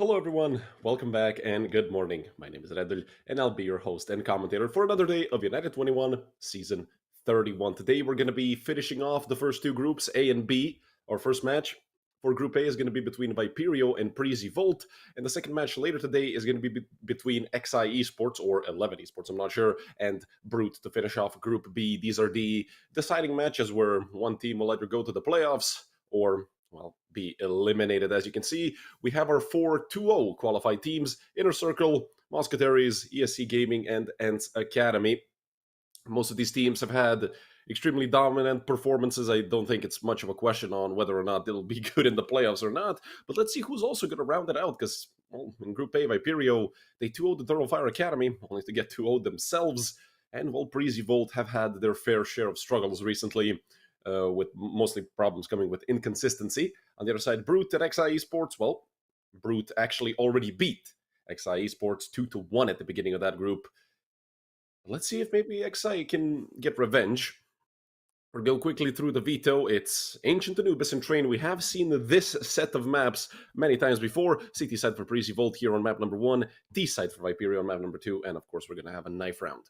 Hello everyone, welcome back and good morning. My name is Redel and I'll be your host and commentator for another day of United21 Season 31. Today we're going to be finishing off the first two groups, A and B. Our first match for Group A is going to be between Viperio and Preasy Volt, and the second match later today is going to be between XI Esports, or 11 Esports, I'm not sure, and Brute to finish off Group B. These are the deciding matches where one team will either go to the playoffs or, well, be eliminated. As you can see, we have our 4-2-0 qualified teams: Inner Circle, Musketeers, ESC Gaming, and Ants Academy. Most of these teams have had extremely dominant performances. I don't think it's much of a question on whether or not they'll be good in the playoffs or not. But let's see who's also going to round it out, because, well, in Group A, Viperio, they 2-0'd the Eternal Fire Academy, only to get 2-0'd themselves. And, well, Preasy Volt have had their fair share of struggles recently, with mostly problems coming with inconsistency. On the other side, Brute and XI Esports, well, Brute actually already beat XI Esports 2-1 at the beginning of that group. Let's see if maybe XI can get revenge. We'll go quickly through the veto. It's Ancient Anubis and Train. We have seen this set of maps many times before. CT side for Preasy Volt here on map number 1. T side for Viperio on map number 2. And of course, we're going to have a knife round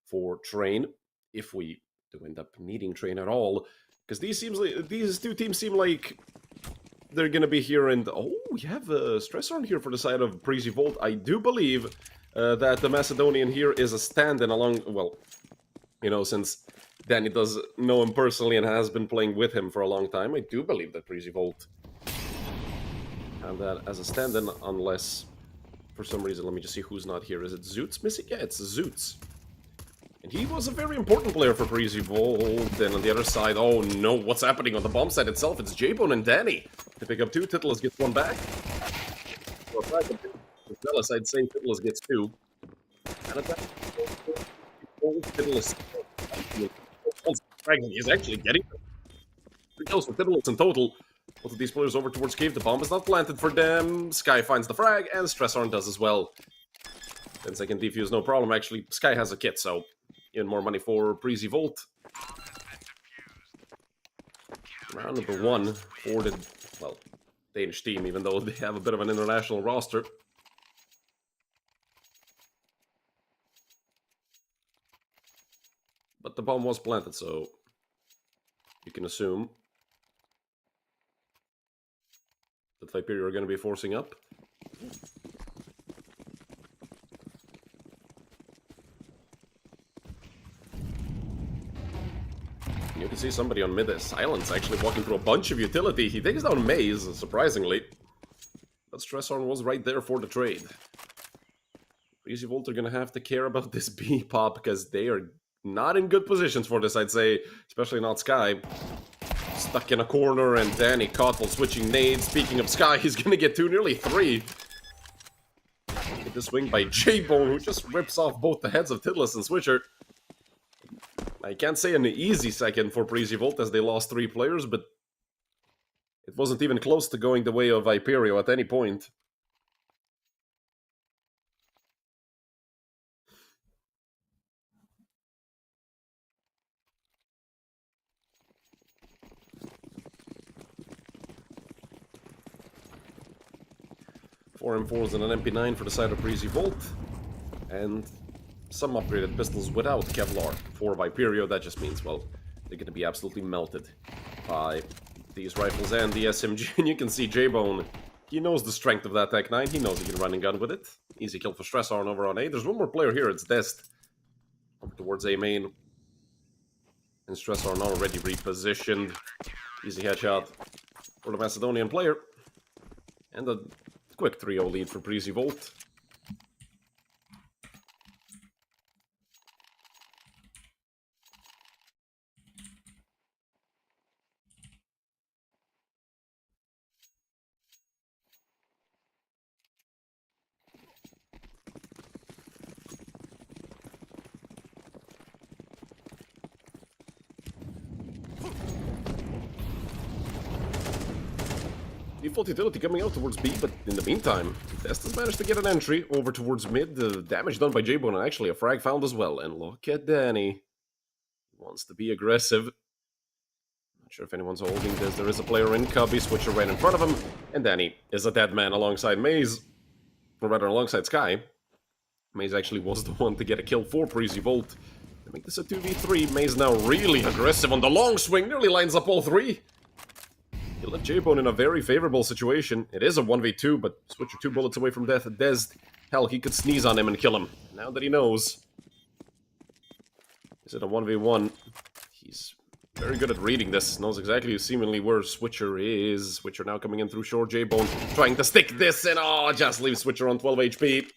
for Train, if we do end up needing Train at all. Because these two teams seem like they're going to be here. And, oh, we have a stressor on here for the side of Preasy Volt. I do believe that the Macedonian here is a stand-in along, well, you know, since Danny does know him personally and has been playing with him for a long time, I do believe that Preasy Volt have that as a stand-in, unless, for some reason, let me just see who's not here. Is it Zoots missing? Yeah, it's Zoots. And he was a very important player for Preasy Volt. And on the other side, oh no, what's happening on the bomb site itself? It's J-Bone and Danny to pick up 2. Titulus gets 1 back. Jealous, I'd say Titulus gets 2. And at that, Titulus is actually getting 3 kills for Titulus in total. Both of these players over towards Cave. The bomb is not planted for them. Sky finds the frag, and Stressarn does as well. 10-second defuse, no problem. Actually, Sky has a kit, so even more money for Preasy Volt. Round number 1 for the, well, Danish team, even though they have a bit of an international roster. But the bomb was planted, so you can assume that Viperio are going to be forcing up. You can see somebody on mid silence actually walking through a bunch of utility. He takes down Maze, surprisingly. But Stressarn was right there for the trade. Preasy Volt are going to have to care about this B pop, because they are not in good positions for this, I'd say. Especially not Sky. Stuck in a corner, and Danny caught while switching nades. Speaking of Sky, he's going to get 2, nearly 3. Get the swing by J-Bone, who just rips off both the heads of Titulus and Switcher. I can't say an easy second for Preasy Volt, as they lost 3 players, but it wasn't even close to going the way of Viperio at any point. Four M4s and an MP9 for the side of Preasy Volt, and some upgraded pistols without Kevlar for Viperio. That just means, well, they're going to be absolutely melted by these rifles and the SMG. And you can see J-Bone, he knows the strength of that Tech 9. He knows he can run and gun with it. Easy kill for Stressarn over on A. There's one more player here. It's Dest over towards A main. And Stressarn already repositioned. Easy headshot for the Macedonian player. And a quick 3-0 lead for Preasy Volt. Default utility coming out towards B, but in the meantime, Dest has managed to get an entry over towards mid. The damage done by J-Bone, and actually a frag found as well. And look at Danny. He wants to be aggressive. Not sure if anyone's holding this. There is a player in Cubby, Switcher right in front of him. And Danny is a dead man alongside Maze. or rather alongside Sky. Maze actually was the one to get a kill for Preasy Volt. To make this a 2v3, Maze now really aggressive on the long swing, nearly lines up all three. He left J-Bone in a very favorable situation. It is a 1v2, but Switcher 2 bullets away from death. Dez, hell, he could sneeze on him and kill him. Now that he knows. Is it a 1v1? He's very good at reading this. Knows exactly seemingly where Switcher is. Switcher now coming in through short. J-Bone trying to stick this in. Oh, just leaves Switcher on 12 HP.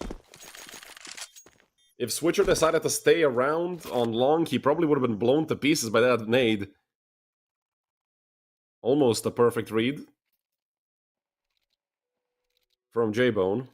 If Switcher decided to stay around on long, he probably would have been blown to pieces by that nade. Almost a perfect read from J-Bone.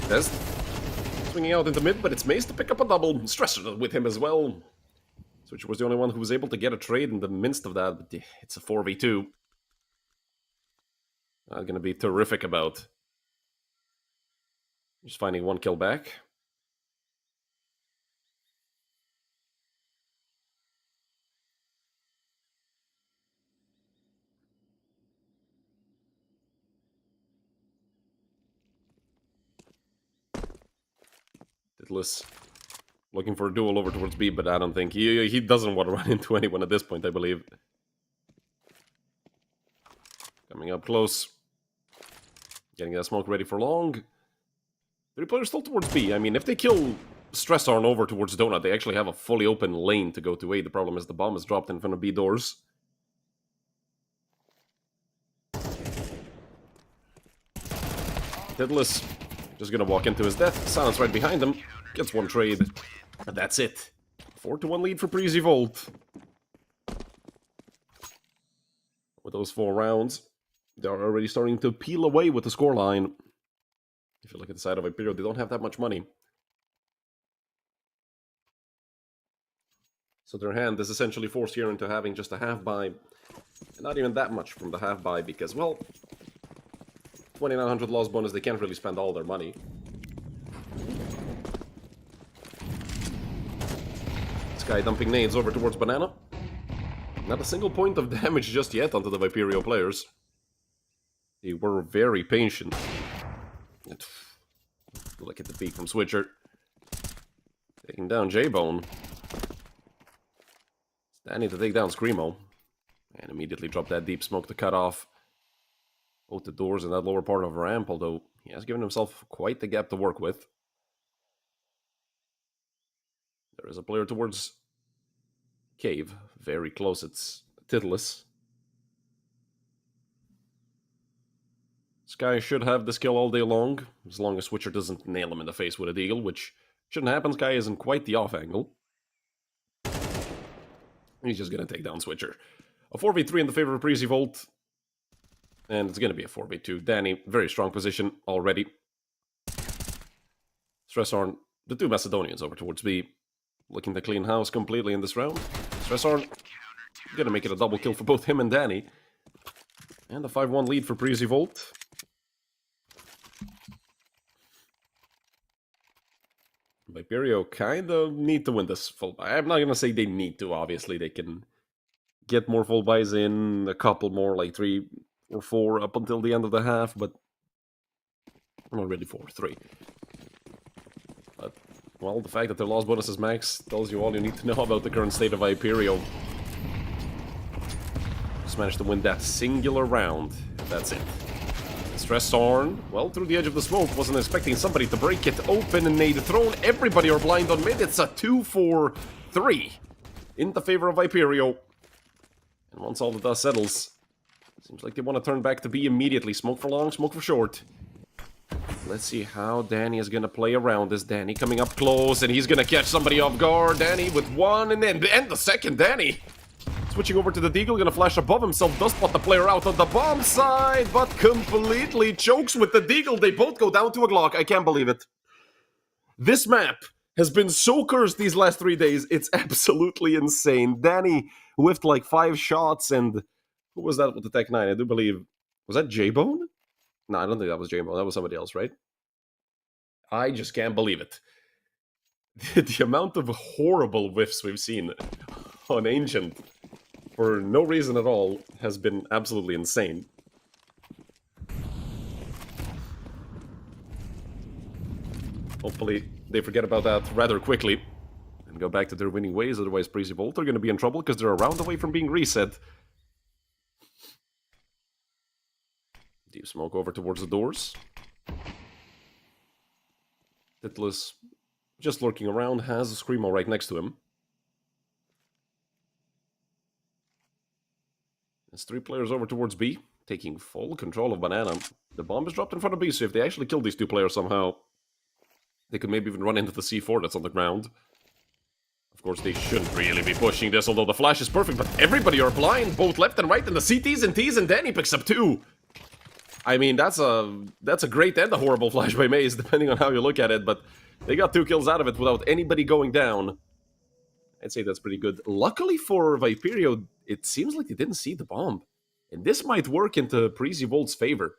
Dez swinging out into mid, but it's Maze to pick up a double. Stressor with him as well. Switcher was the only one who was able to get a trade in the midst of that, but it's a 4v2. Not gonna be terrific about just finding one kill back. Ditless looking for a duel over towards B, but I don't think he doesn't want to run into anyone at this point, I believe. Coming up close. Getting that smoke ready for long. 3 players still towards B. I mean, if they kill Stressarn over towards Donut, they actually have a fully open lane to go to A. The problem is the bomb is dropped in front of B doors. Ditless just gonna walk into his death. Silence right behind him. Gets one trade. And that's it. 4-1 lead for Preasy Volt. With those 4 rounds, they're already starting to peel away with the scoreline. If you look at the side of Viperio, they don't have that much money. So their hand is essentially forced here into having just a half buy. And not even that much from the half buy because, well, 2,900 loss bonus, they can't really spend all their money. Sky dumping nades over towards Banana. Not a single point of damage just yet onto the Viperio players. They were very patient. Look at the peek from Switcher. Taking down J-Bone. Standing to take down Screamo. And immediately drop that deep smoke to cut off both the doors and that lower part of ramp, although he has given himself quite the gap to work with. There is a player towards Cave. Very close, it's Titless. Sky should have this kill all day long as Switcher doesn't nail him in the face with a deagle, which shouldn't happen. Sky isn't quite the off angle. He's just gonna take down Switcher. A 4v3 in the favor of Preasy Volt. And it's gonna be a 4v2. Danny, very strong position already. Stressarn, the 2 Macedonians over towards B. Looking to clean house completely in this round. Stressarn, gonna make it a double kill for both him and Danny. And a 5-1 lead for Preasy Volt. Viperio kind of need to win this full buy. I'm not gonna say they need to, obviously. They can get more full buys in, a couple more, like 3 or 4 up until the end of the half, but I'm not ready for 3. But, well, the fact that their loss bonus is max tells you all you need to know about the current state of Viperio. Just managed to win that singular round. That's it. Stressarn, well, through the edge of the smoke, wasn't expecting somebody to break it open and nade thrown. Everybody are blind on mid. It's a 2-4-3 in the favor of Viperio. And once all the dust settles, seems like they want to turn back to B immediately. Smoke for long, smoke for short. Let's see how Danny is going to play around this. Danny coming up close, and he's going to catch somebody off guard. Danny with one, and then the second. Danny switching over to the deagle, going to flash above himself. Does spot the player out on the bomb side, but completely chokes with the deagle. They both go down to a Glock. I can't believe it. This map has been so cursed these last 3 days. It's absolutely insane. Danny whiffed like 5 shots, and who was that with the Tech 9? I do believe, was that J-Bone? No, I don't think that was Jambo. That was somebody else, right? I just can't believe it. The amount of horrible whiffs we've seen on Ancient for no reason at all has been absolutely insane. Hopefully they forget about that rather quickly and go back to their winning ways, otherwise Preasy Volt are going to be in trouble because they're a round away from being reset. Deep smoke over towards the doors. Titless, just lurking around, has a Screamo right next to him. There's 3 players over towards B, taking full control of Banana. The bomb is dropped in front of B, so if they actually kill these 2 players somehow, they could maybe even run into the C4 that's on the ground. Of course, they shouldn't really be pushing this, although the flash is perfect, but everybody are blind, both left and right, and the CTs and Ts, and Danny picks up 2. I mean, that's a great and a horrible flash by Maze, depending on how you look at it, but they got 2 kills out of it without anybody going down. I'd say that's pretty good. Luckily for Viperio, it seems like they didn't see the bomb. And this might work into Preasy Volt's favor.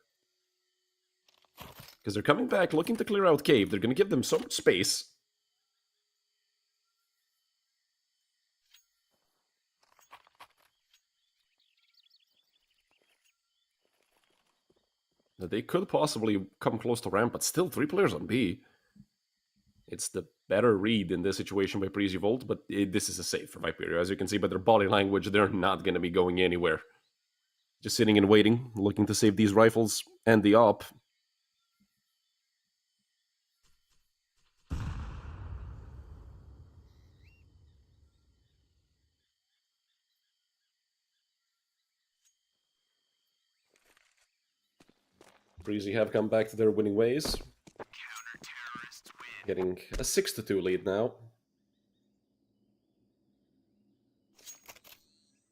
Because they're coming back, looking to clear out Cave. They're going to give them so much space. They could possibly come close to ramp, but still 3 players on B. It's the better read in this situation by Preasy Volt, but this is a save for Viperio. As you can see by their body language, they're not going to be going anywhere. Just sitting and waiting, looking to save these rifles and the op. Preasy have come back to their winning ways. Getting a 6-2 lead now.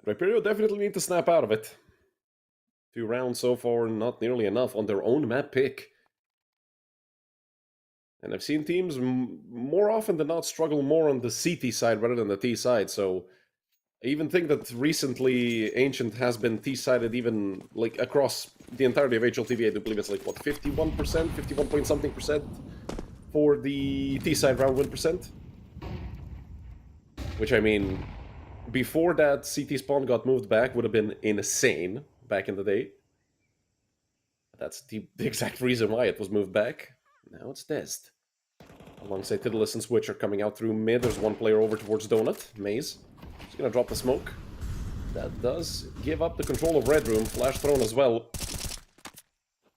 Viperio definitely need to snap out of it. 2 rounds so far, not nearly enough on their own map pick. And I've seen teams more often than not struggle more on the CT side rather than the T side, so I even think that recently Ancient has been T-sided even like across the entirety of HLTV. I do believe it's like, what, 51%? 51 point something percent for the T-side round win percent? Which, I mean, before that CT spawn got moved back would have been insane back in the day. That's the exact reason why it was moved back. Now it's Dest. Alongside Tidalus and Switch are coming out through mid. There's 1 player over towards Donut, Maze. He's gonna drop the smoke. That does give up the control of Red Room. Flash thrown as well.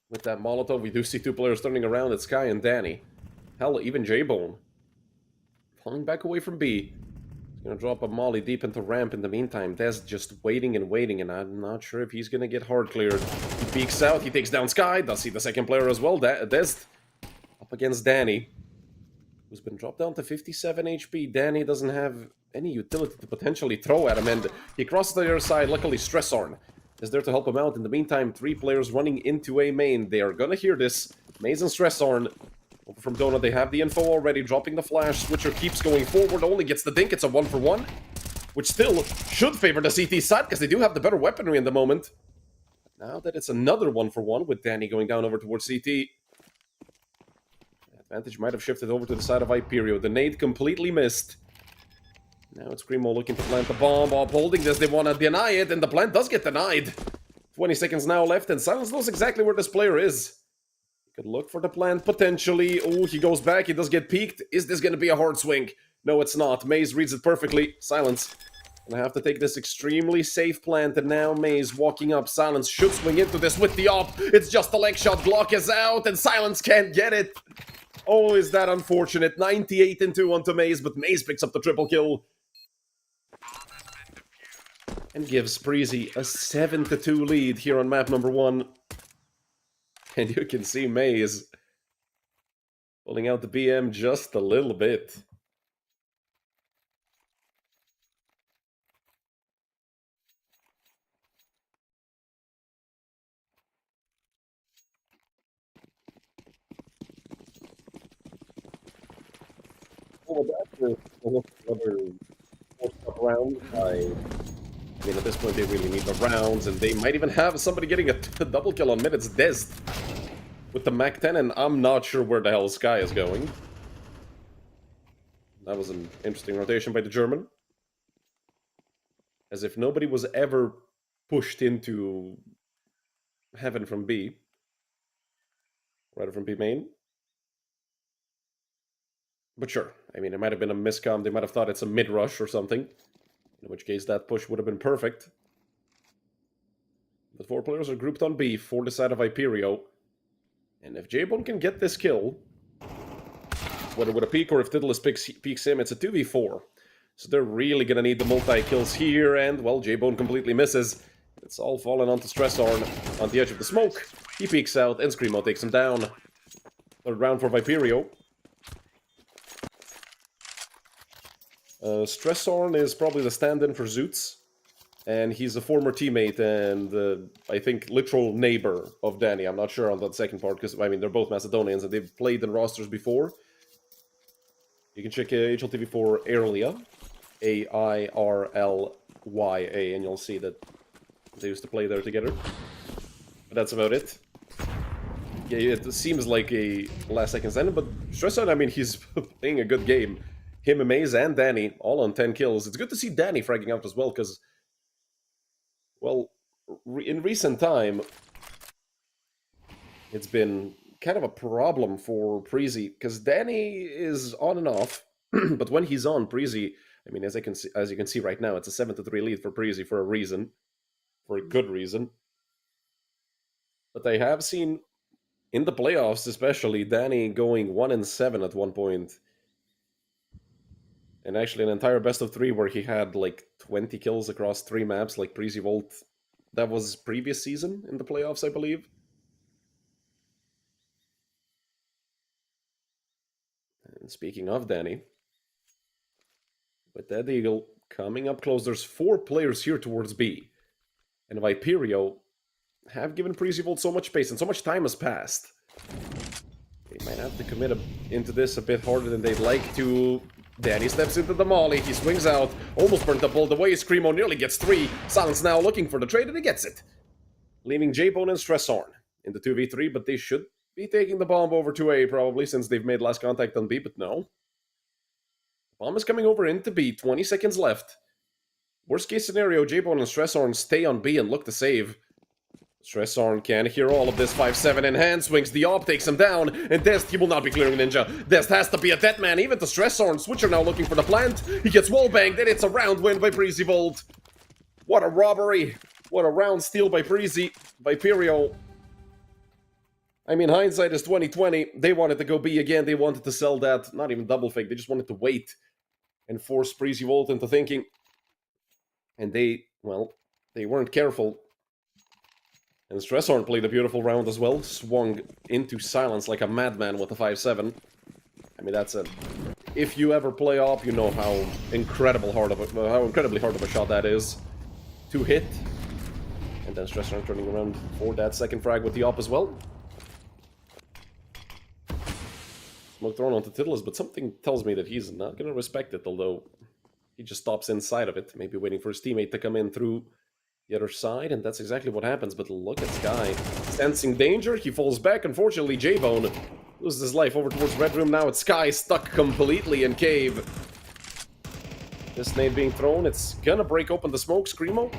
With that Molotov, we do see 2 players turning around. It's Sky and Danny. Hell, even J-Bone. Falling back away from B. He's gonna drop a molly deep into ramp in the meantime. Des just waiting, and I'm not sure if he's gonna get hard cleared. He peeks out, he takes down Sky. Does see the second player as well. Des up against Danny, who's been dropped down to 57 HP. Danny doesn't have any utility to potentially throw at him, and he crosses the other side. Luckily, Stressorn is there to help him out. In the meantime, 3 players running into a main. They are gonna hear this. Maze and Stressorn over from Donut. They have the info already, dropping the flash. Switcher keeps going forward, only gets the dink. It's a 1-for-1, which still should favor the CT side, because they do have the better weaponry in the moment. Now that it's another 1-for-1, with Danny going down over towards CT, advantage might have shifted over to the side of Viperio. The nade completely missed. Now it's Screamo looking to plant the bomb. Upholding this, they want to deny it, and the plant does get denied. 20 seconds now left, and Silence knows exactly where this player is. He could look for the plant, potentially. Oh, he goes back, he does get peeked. Is this going to be a hard swing? No, it's not. Maze reads it perfectly. Silence gonna have to take this extremely safe plant, and now Maze walking up. Silence should swing into this with the op. It's just a leg shot. Glock is out, and Silence can't get it. Oh, is that unfortunate. 98-2 onto Maze, but Maze picks up the triple kill. And gives Preasy a 7-2 lead here on map number 1. And you can see Maze pulling out the BM just a little bit. Well, that's another round. I mean, at this point, they really need the rounds, and they might even have somebody getting a double kill on mid. It's Dest with the Mac 10, and I'm not sure where the hell Sky is going. That was an interesting rotation by the German. As if nobody was ever pushed into heaven from B. Rather from B main. But sure, I mean, it might have been a miscom. They might have thought it's a mid-rush or something. In which case, that push would have been perfect. The 4 players are grouped on B for the side of Viperio. And if J-Bone can get this kill, whether with a peek or if Tidalus peeks him, it's a 2v4. So they're really going to need the multi-kills here, and, well, J-Bone completely misses. It's all fallen onto Stressorn on the edge of the smoke. He peeks out, and Screamo takes him down. Third round for Viperio. Stressorn is probably the stand-in for Zoots. And he's a former teammate and, I think, literal neighbor of Danny. I'm not sure on that second part, because, I mean, they're both Macedonians, and they've played in rosters before. You can check HLTV for Airlia, A-I-R-L-Y-A, and you'll see that they used to play there together. But that's about it. Yeah, it seems like a last-second stand-in, but Stressorn, I mean, he's playing a good game. Him, Amaze, and Danny, all on 10 kills. It's good to see Danny fragging out as well, because, well, in recent time, it's been kind of a problem for Preasy, because Danny is on and off, but when he's on, Preasy, I mean, as you can see right now, it's a 7-3 lead for Preasy for a reason, for a good reason. But I have seen, in the playoffs especially, Danny going 1-7 at one point. And actually an entire best of 3 where he had like 20 kills across 3 maps, like Preasy Volt. That was previous season in the playoffs, I believe. And speaking of Danny, with that Eagle coming up close, there's 4 players here towards B. And Viperio have given Preasy Volt so much space and so much time has passed. They might have to commit into this a bit harder than they'd like to. Danny steps into the molly, he swings out, almost burnt the bolt away, Screamo nearly gets 3. Silence now looking for the trade, and he gets it. Leaving J-Bone and Stressorn in the 2v3, but they should be taking the bomb over to A probably, since they've made last contact on B, but no. Bomb is coming over into B, 20 seconds left. Worst case scenario, J-Bone and Stressorn stay on B and look to save. Stressorn can hear all of this, 5-7 in hand, swings the op, takes him down, and Dest, he will not be clearing Ninja. Dest has to be a dead man, even to Stressorn. Switcher now looking for the plant, he gets wallbanged, and it's a round win by Preasy Volt. What a robbery, what a round steal by Preasy. Viperio, I mean, hindsight is 2020, they wanted to go B again, they wanted to sell that, not even double fake, they just wanted to wait and force Preasy Volt into thinking. And they, well, they weren't careful. And Stressorn played a beautiful round as well. Swung into silence like a madman with a 5-7. I mean, that's a... If you ever play op, you know how incredibly hard of a shot that is to hit. And then Stressorn turning around for that second frag with the op as well. Smoke thrown onto Tidalus, but something tells me that he's not going to respect it, although he just stops inside of it, maybe waiting for his teammate to come in through the other side, and that's exactly what happens. But look at Sky. Sensing danger, he falls back. Unfortunately, J-Bone loses his life over towards Red Room. Now it's Sky stuck completely in cave. This nade being thrown, it's gonna break open the smoke. Screamo,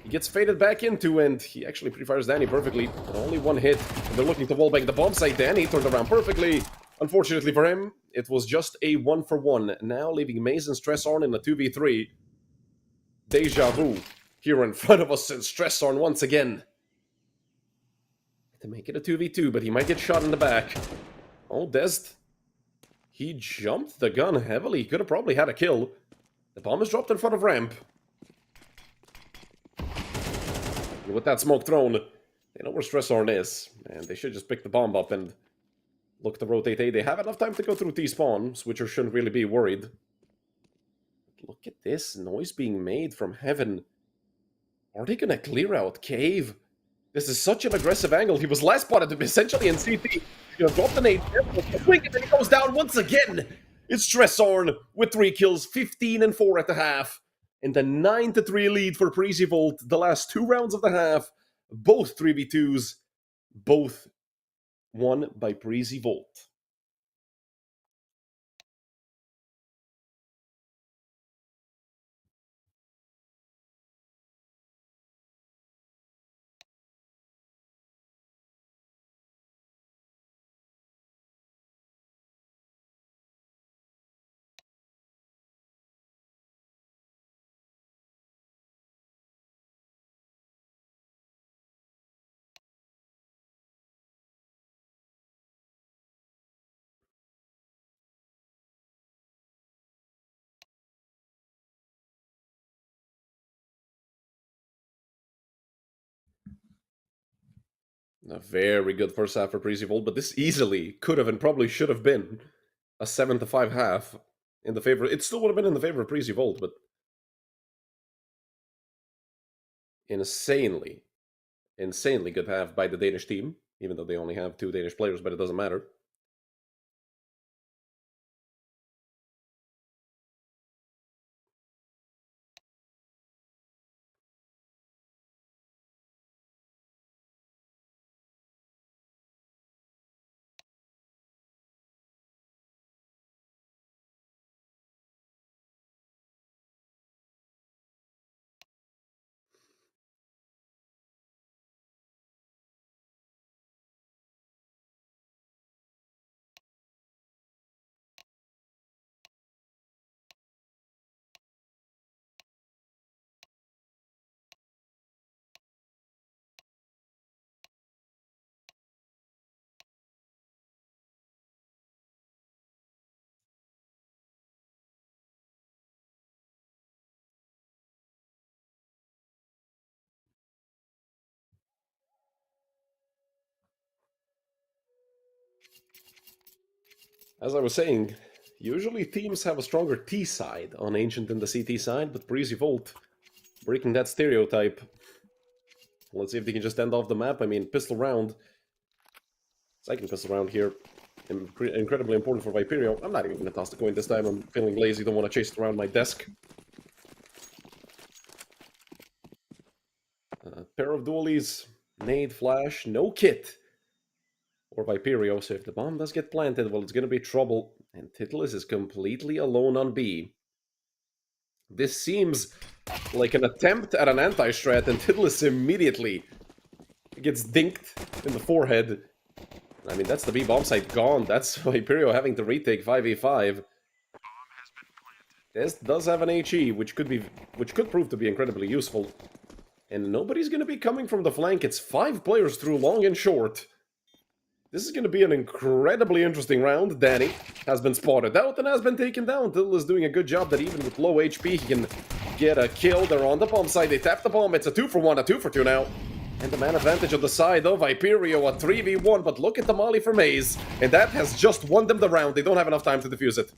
he gets faded back into, and he actually pre-fires Danny perfectly. And only one hit, and they're looking to wallbang the bomb site. Danny turned around perfectly. Unfortunately for him, it was just a 1-for-1. Now leaving Maze and Stressorn in a 2v3. Deja vu. Here in front of us, and Stressorn once again. To make it a 2v2, but he might get shot in the back. Oh, Dest. He jumped the gun heavily. He could have probably had a kill. The bomb is dropped in front of ramp. And with that smoke thrown, they know where Stressorn is. And they should just pick the bomb up and look to rotate A. They have enough time to go through T-spawn. Switcher shouldn't really be worried. Look at this noise being made from heaven. Are they gonna clear out cave? This is such an aggressive angle. He was last spotted essentially in CT. He's gonna drop the nade, swing, and then he goes down once again. It's Stressorn with 3 kills, 15 and 4 at the half. And the 9-3 lead for Preasy Volt. The last 2 rounds of the half, both 3v2s, both won by Preasy Volt. A very good first half for Preasy Volt, but this easily could have and probably should have been a 7-5 half in the favor. It still would have been in the favor of Preasy Volt, but insanely, insanely good half by the Danish team, even though they only have 2 Danish players, but it doesn't matter. As I was saying, usually teams have a stronger T side on Ancient than the CT side, but Preasy Volt breaking that stereotype. Let's see if they can just end off the map. I mean, pistol round. Second pistol round here. Incredibly important for Viperio. I'm not even going to toss the coin this time. I'm feeling lazy. Don't want to chase it around my desk. Pair of dualies. Nade, flash, no kit. Or Viperio, so if the bomb does get planted, well, it's going to be trouble. And Titlis is completely alone on B. This seems like an attempt at an anti-strat, and Titlis immediately gets dinked in the forehead. I mean, that's the B bomb site gone. That's Viperio having to retake 5v5. This does have an HE, which could prove to be incredibly useful. And nobody's going to be coming from the flank. It's 5 players through long and short. This is going to be an incredibly interesting round. Danny has been spotted out and has been taken down. Dill is doing a good job that even with low HP, he can get a kill. They're on the bomb side. They tap the bomb. It's a 2-for-1, a 2-for-2 now. And the man advantage on the side of Viperio, a 3v1. But look at the molly for Maze. And that has just won them the round. They don't have enough time to defuse it.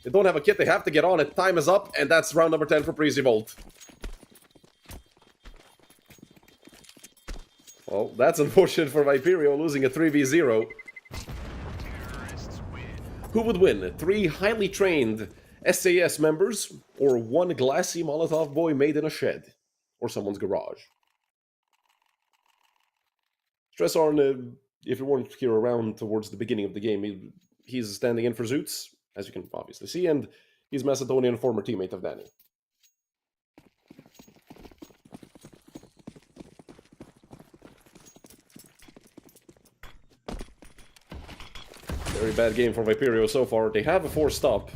They don't have a kit. They have to get on it. Time is up. And that's round number 10 for Preasy Volt. Well, that's unfortunate for Viperio, losing a 3v0. Who would win? 3 highly trained SAS members, or 1 glassy Molotov boy made in a shed? Or someone's garage? Stress Arn, if you weren't here around towards the beginning of the game, he's standing in for Zoots, as you can obviously see, and he's Macedonian, former teammate of Danny. Very bad game for Viperio so far. They have a 4-stop,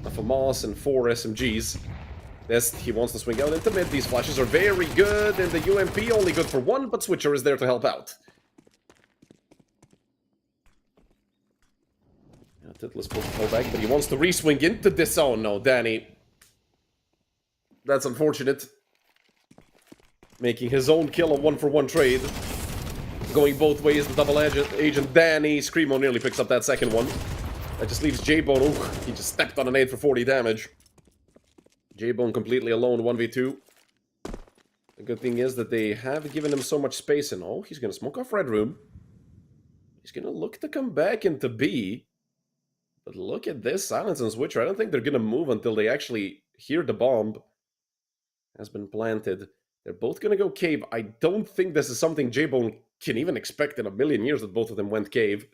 a FAMAS and 4 SMGs. This, he wants to swing out into mid. These flashes are very good, and the UMP only good for 1, but Switcher is there to help out. Titlis supposed to pull back, but he wants to re-swing into this. Oh no, Danny. That's unfortunate. Making his own kill a 1-for-1 trade. Going both ways, the double agent Danny. Screamo nearly picks up that second one. That just leaves J-Bone. Oh, he just stepped on an 8 for 40 damage. J-Bone completely alone, 1v2. The good thing is that they have given him so much space, and oh, he's going to smoke off Red Room. He's going to look to come back into B. But look at this silence and Switcher. I don't think they're going to move until they actually hear the bomb has been planted. They're both going to go cave. I don't think this is something J-Bone can even expect in a million years that both of them went cave.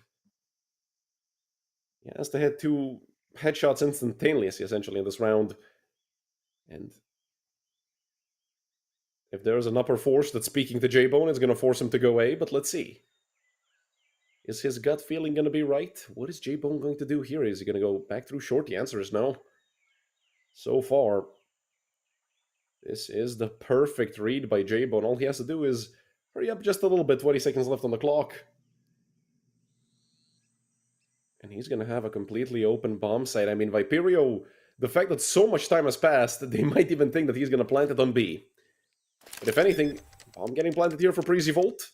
He has to hit 2 headshots instantaneously, essentially, in this round. And if there's an upper force that's speaking to J-Bone, it's going to force him to go A, but let's see. Is his gut feeling going to be right? What is J-Bone going to do here? Is he going to go back through short? The answer is no. So far, this is the perfect read by J-Bone. All he has to do is hurry up just a little bit, 20 seconds left on the clock. And he's going to have a completely open bomb site. I mean, Viperio, the fact that so much time has passed, they might even think that he's going to plant it on B. But if anything, bomb getting planted here for Preasy Volt.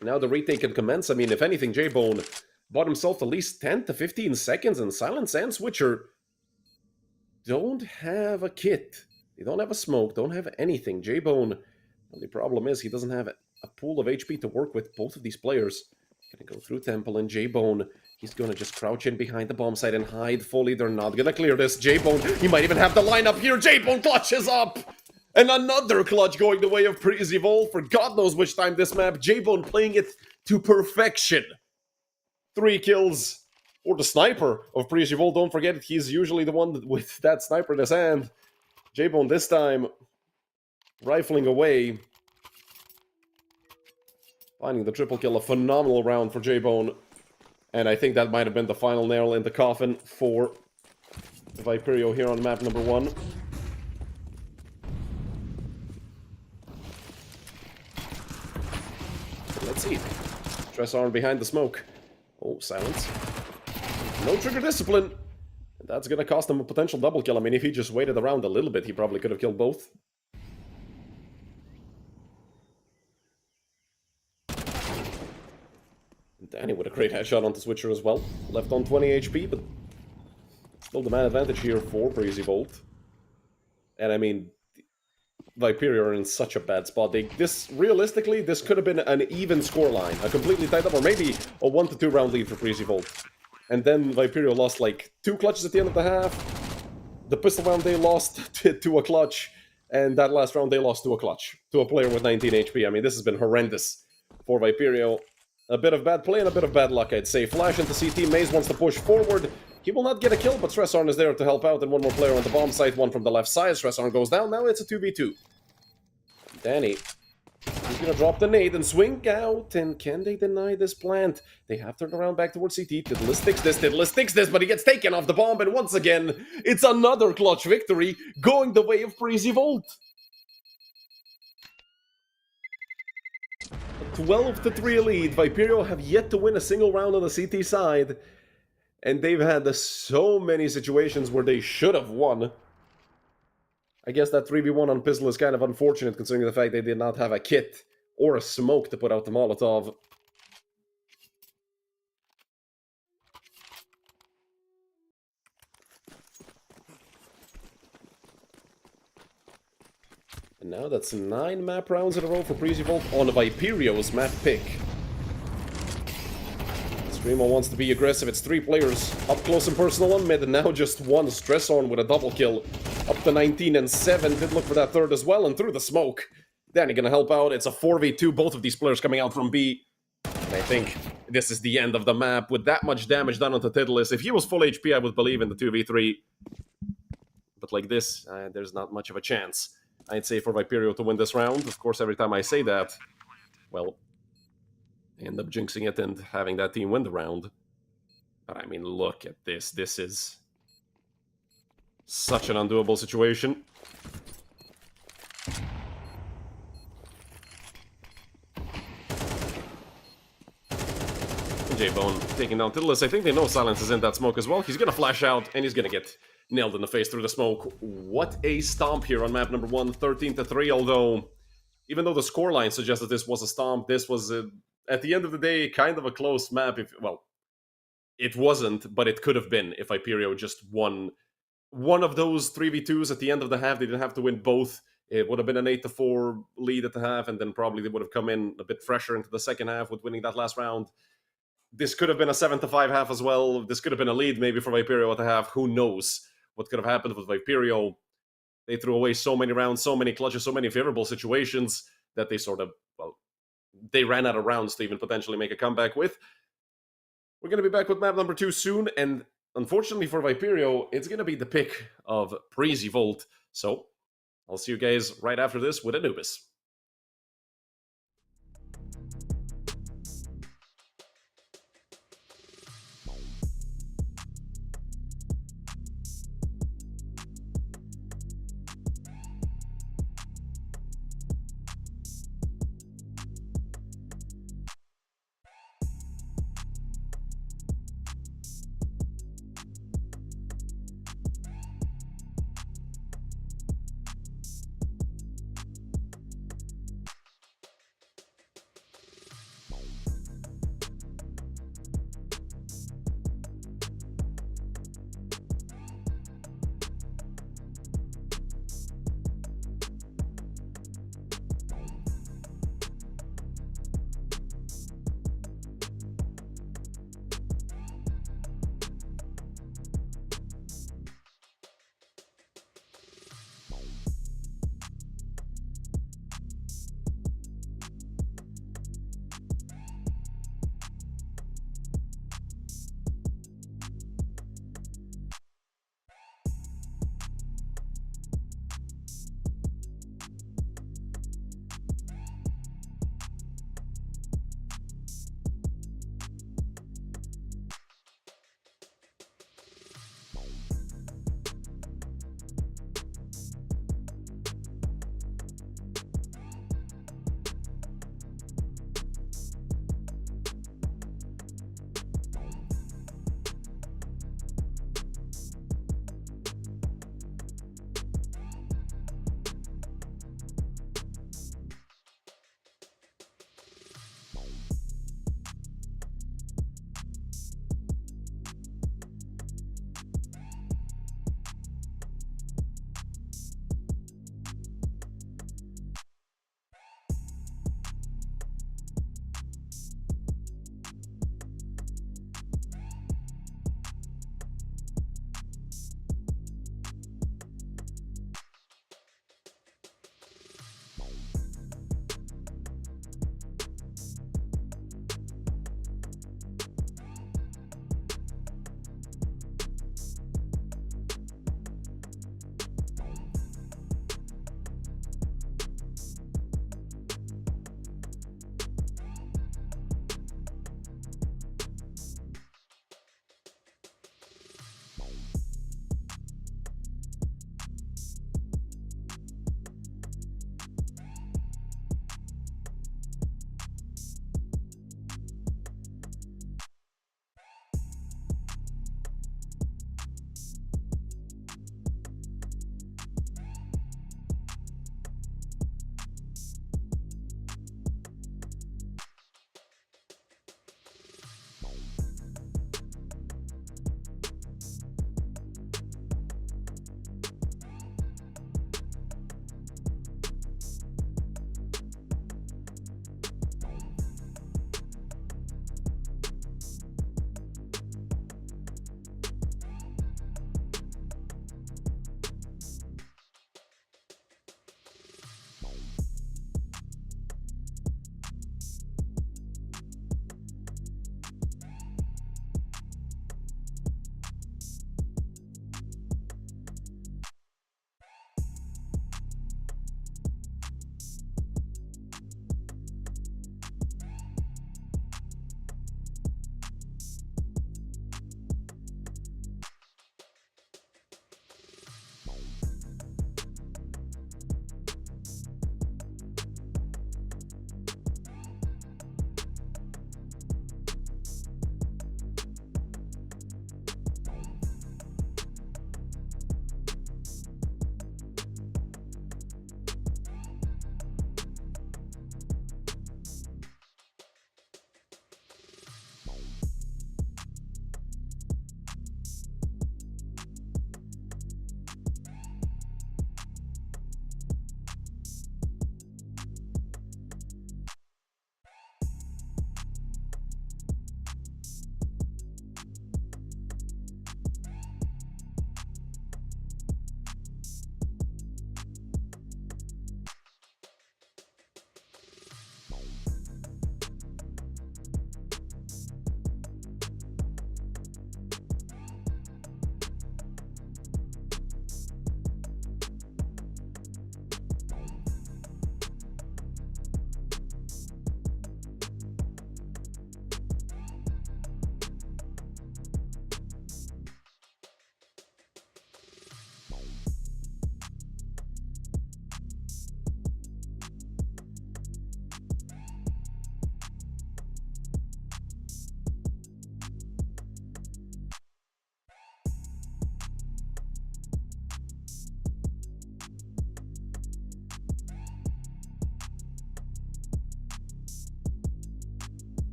Now the retake can commence. I mean, if anything, J-Bone bought himself at least 10 to 15 seconds, and Silence and Switcher don't have a kit. They don't have a smoke, don't have anything. J-Bone, the only problem is he doesn't have a pool of HP to work with. Both of these players gonna go through Temple, and J-Bone, he's gonna just crouch in behind the bomb site and hide fully. They're not gonna clear this. J-Bone, he might even have the lineup here. J-Bone clutches up! And another clutch going the way of Preasy Volt for God knows which time this map. J-Bone playing it to perfection. 3 kills for the sniper of Preasy Volt. Don't forget, he's usually the one with that sniper in his hand. J-Bone this time rifling away. Finding the triple kill, a phenomenal round for J-Bone. And I think that might have been the final nail in the coffin for Viperio here on map number 1. Let's see. Stress arm behind the smoke. Oh, Silence. No trigger discipline. That's going to cost him a potential double kill. I mean, if he just waited around a little bit, he probably could have killed both. Danny with a great headshot onto Switcher as well. Left on 20 HP, but still the man advantage here for Preasy Volt. And I mean, Viperio are in such a bad spot. Realistically, this could have been an even scoreline, a completely tied up, or maybe a 1 to 2 round lead for Preasy Volt. And then Viperio lost like 2 clutches at the end of the half. The pistol round they lost to a clutch, and that last round they lost to a clutch, to a player with 19 HP. I mean, this has been horrendous for Viperio. A bit of bad play and a bit of bad luck, I'd say. Flash into CT, Maze wants to push forward. He will not get a kill, but Stressarn is there to help out, and one more player on the bomb site, one from the left side. Stressarn goes down, now it's a 2v2. Danny, he's gonna drop the nade and swing out, and can they deny this plant? They have turned around back towards CT. Tidalus takes this, but he gets taken off the bomb, and once again, it's another clutch victory, going the way of Preasy Volt. 12 to 3 lead. Viperio have yet to win a single round on the CT side, and they've had so many situations where they should have won. I guess that 3v1 on Pistol is kind of unfortunate, considering the fact they did not have a kit or a smoke to put out the Molotov. And now that's 9 map rounds in a row for Preasy Volt on Viperio's map pick. Screamo wants to be aggressive. It's 3 players up close and personal on mid, and now just 1 stress on with a double kill. Up to 19 and 7. Did look for that third as well, and through the smoke. Danny gonna help out. It's a 4v2, both of these players coming out from B. And I think this is the end of the map with that much damage done onto Tidalus. If he was full HP, I would believe in the 2v3. But like this, there's not much of a chance, I'd say, for Viperio to win this round. Of course, every time I say that, well, I end up jinxing it and having that team win the round. But I mean, look at this. This is such an undoable situation. J-Bone taking down Tidalus. I think they know Silence is in that smoke as well. He's gonna flash out, and he's gonna get nailed in the face through the smoke. What a stomp here on map number 1, 13 to 3, although even though the scoreline suggests that this was a stomp, this was, at the end of the day, kind of a close map. Well, it wasn't, but it could have been if Viperio just won one of those 3v2s at the end of the half. They didn't have to win both. It would have been an 8 to 4 lead at the half, and then probably they would have come in a bit fresher into the second half with winning that last round. This could have been a 7 to 5 half as well. This could have been a lead maybe for Viperio at the half. Who knows what could have happened with Viperio? They threw away so many rounds, so many clutches, so many favorable situations that they sort of, well, they ran out of rounds to even potentially make a comeback with. We're going to be back with map number 2 soon, and unfortunately for Viperio, it's going to be the pick of Preasy Volt. So I'll see you guys right after this with Anubis.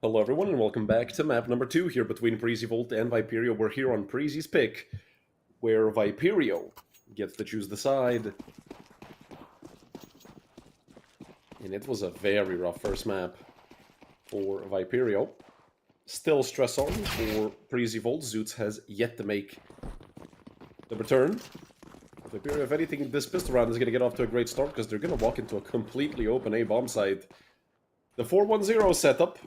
Hello everyone and welcome back to map number 2 here between Preasy and Viperio. We're here on Preasy's pick, where Viperio gets to choose the side. And it was a very rough first map for Viperio. Still stress on for Preasy. Zoots has yet to make the return. Viperio, if anything, this pistol round is going to get off to a great start because they're going to walk into a completely open A bomb site. The 4-1-0 setup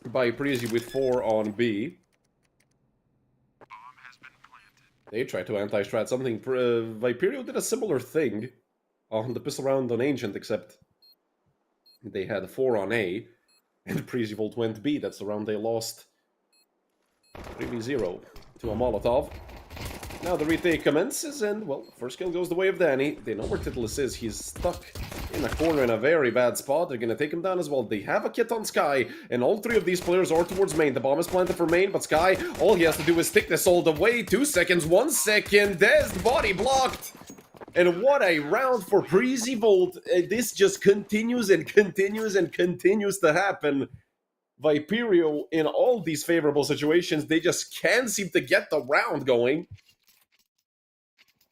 by Preasy with 4 on B. They tried to anti-strat something. Viperio did a similar thing on the pistol round on Ancient, except they had 4 on A, and Preasy went B. That's the round they lost 3v0 to a Molotov. Now the retake commences, and, well, first kill goes the way of Danny. They know where Titulus is. He's stuck in a corner in a very bad spot. They're going to take him down as well. They have a kit on Sky, and all 3 of these players are towards main. The bomb is planted for main, but Sky, all he has to do is stick this all the way. 2 seconds, 1 second. There's the body blocked. And what a round for Preasy. This just continues and continues and continues to happen. Viperio, in all these favorable situations, they just can't seem to get the round going.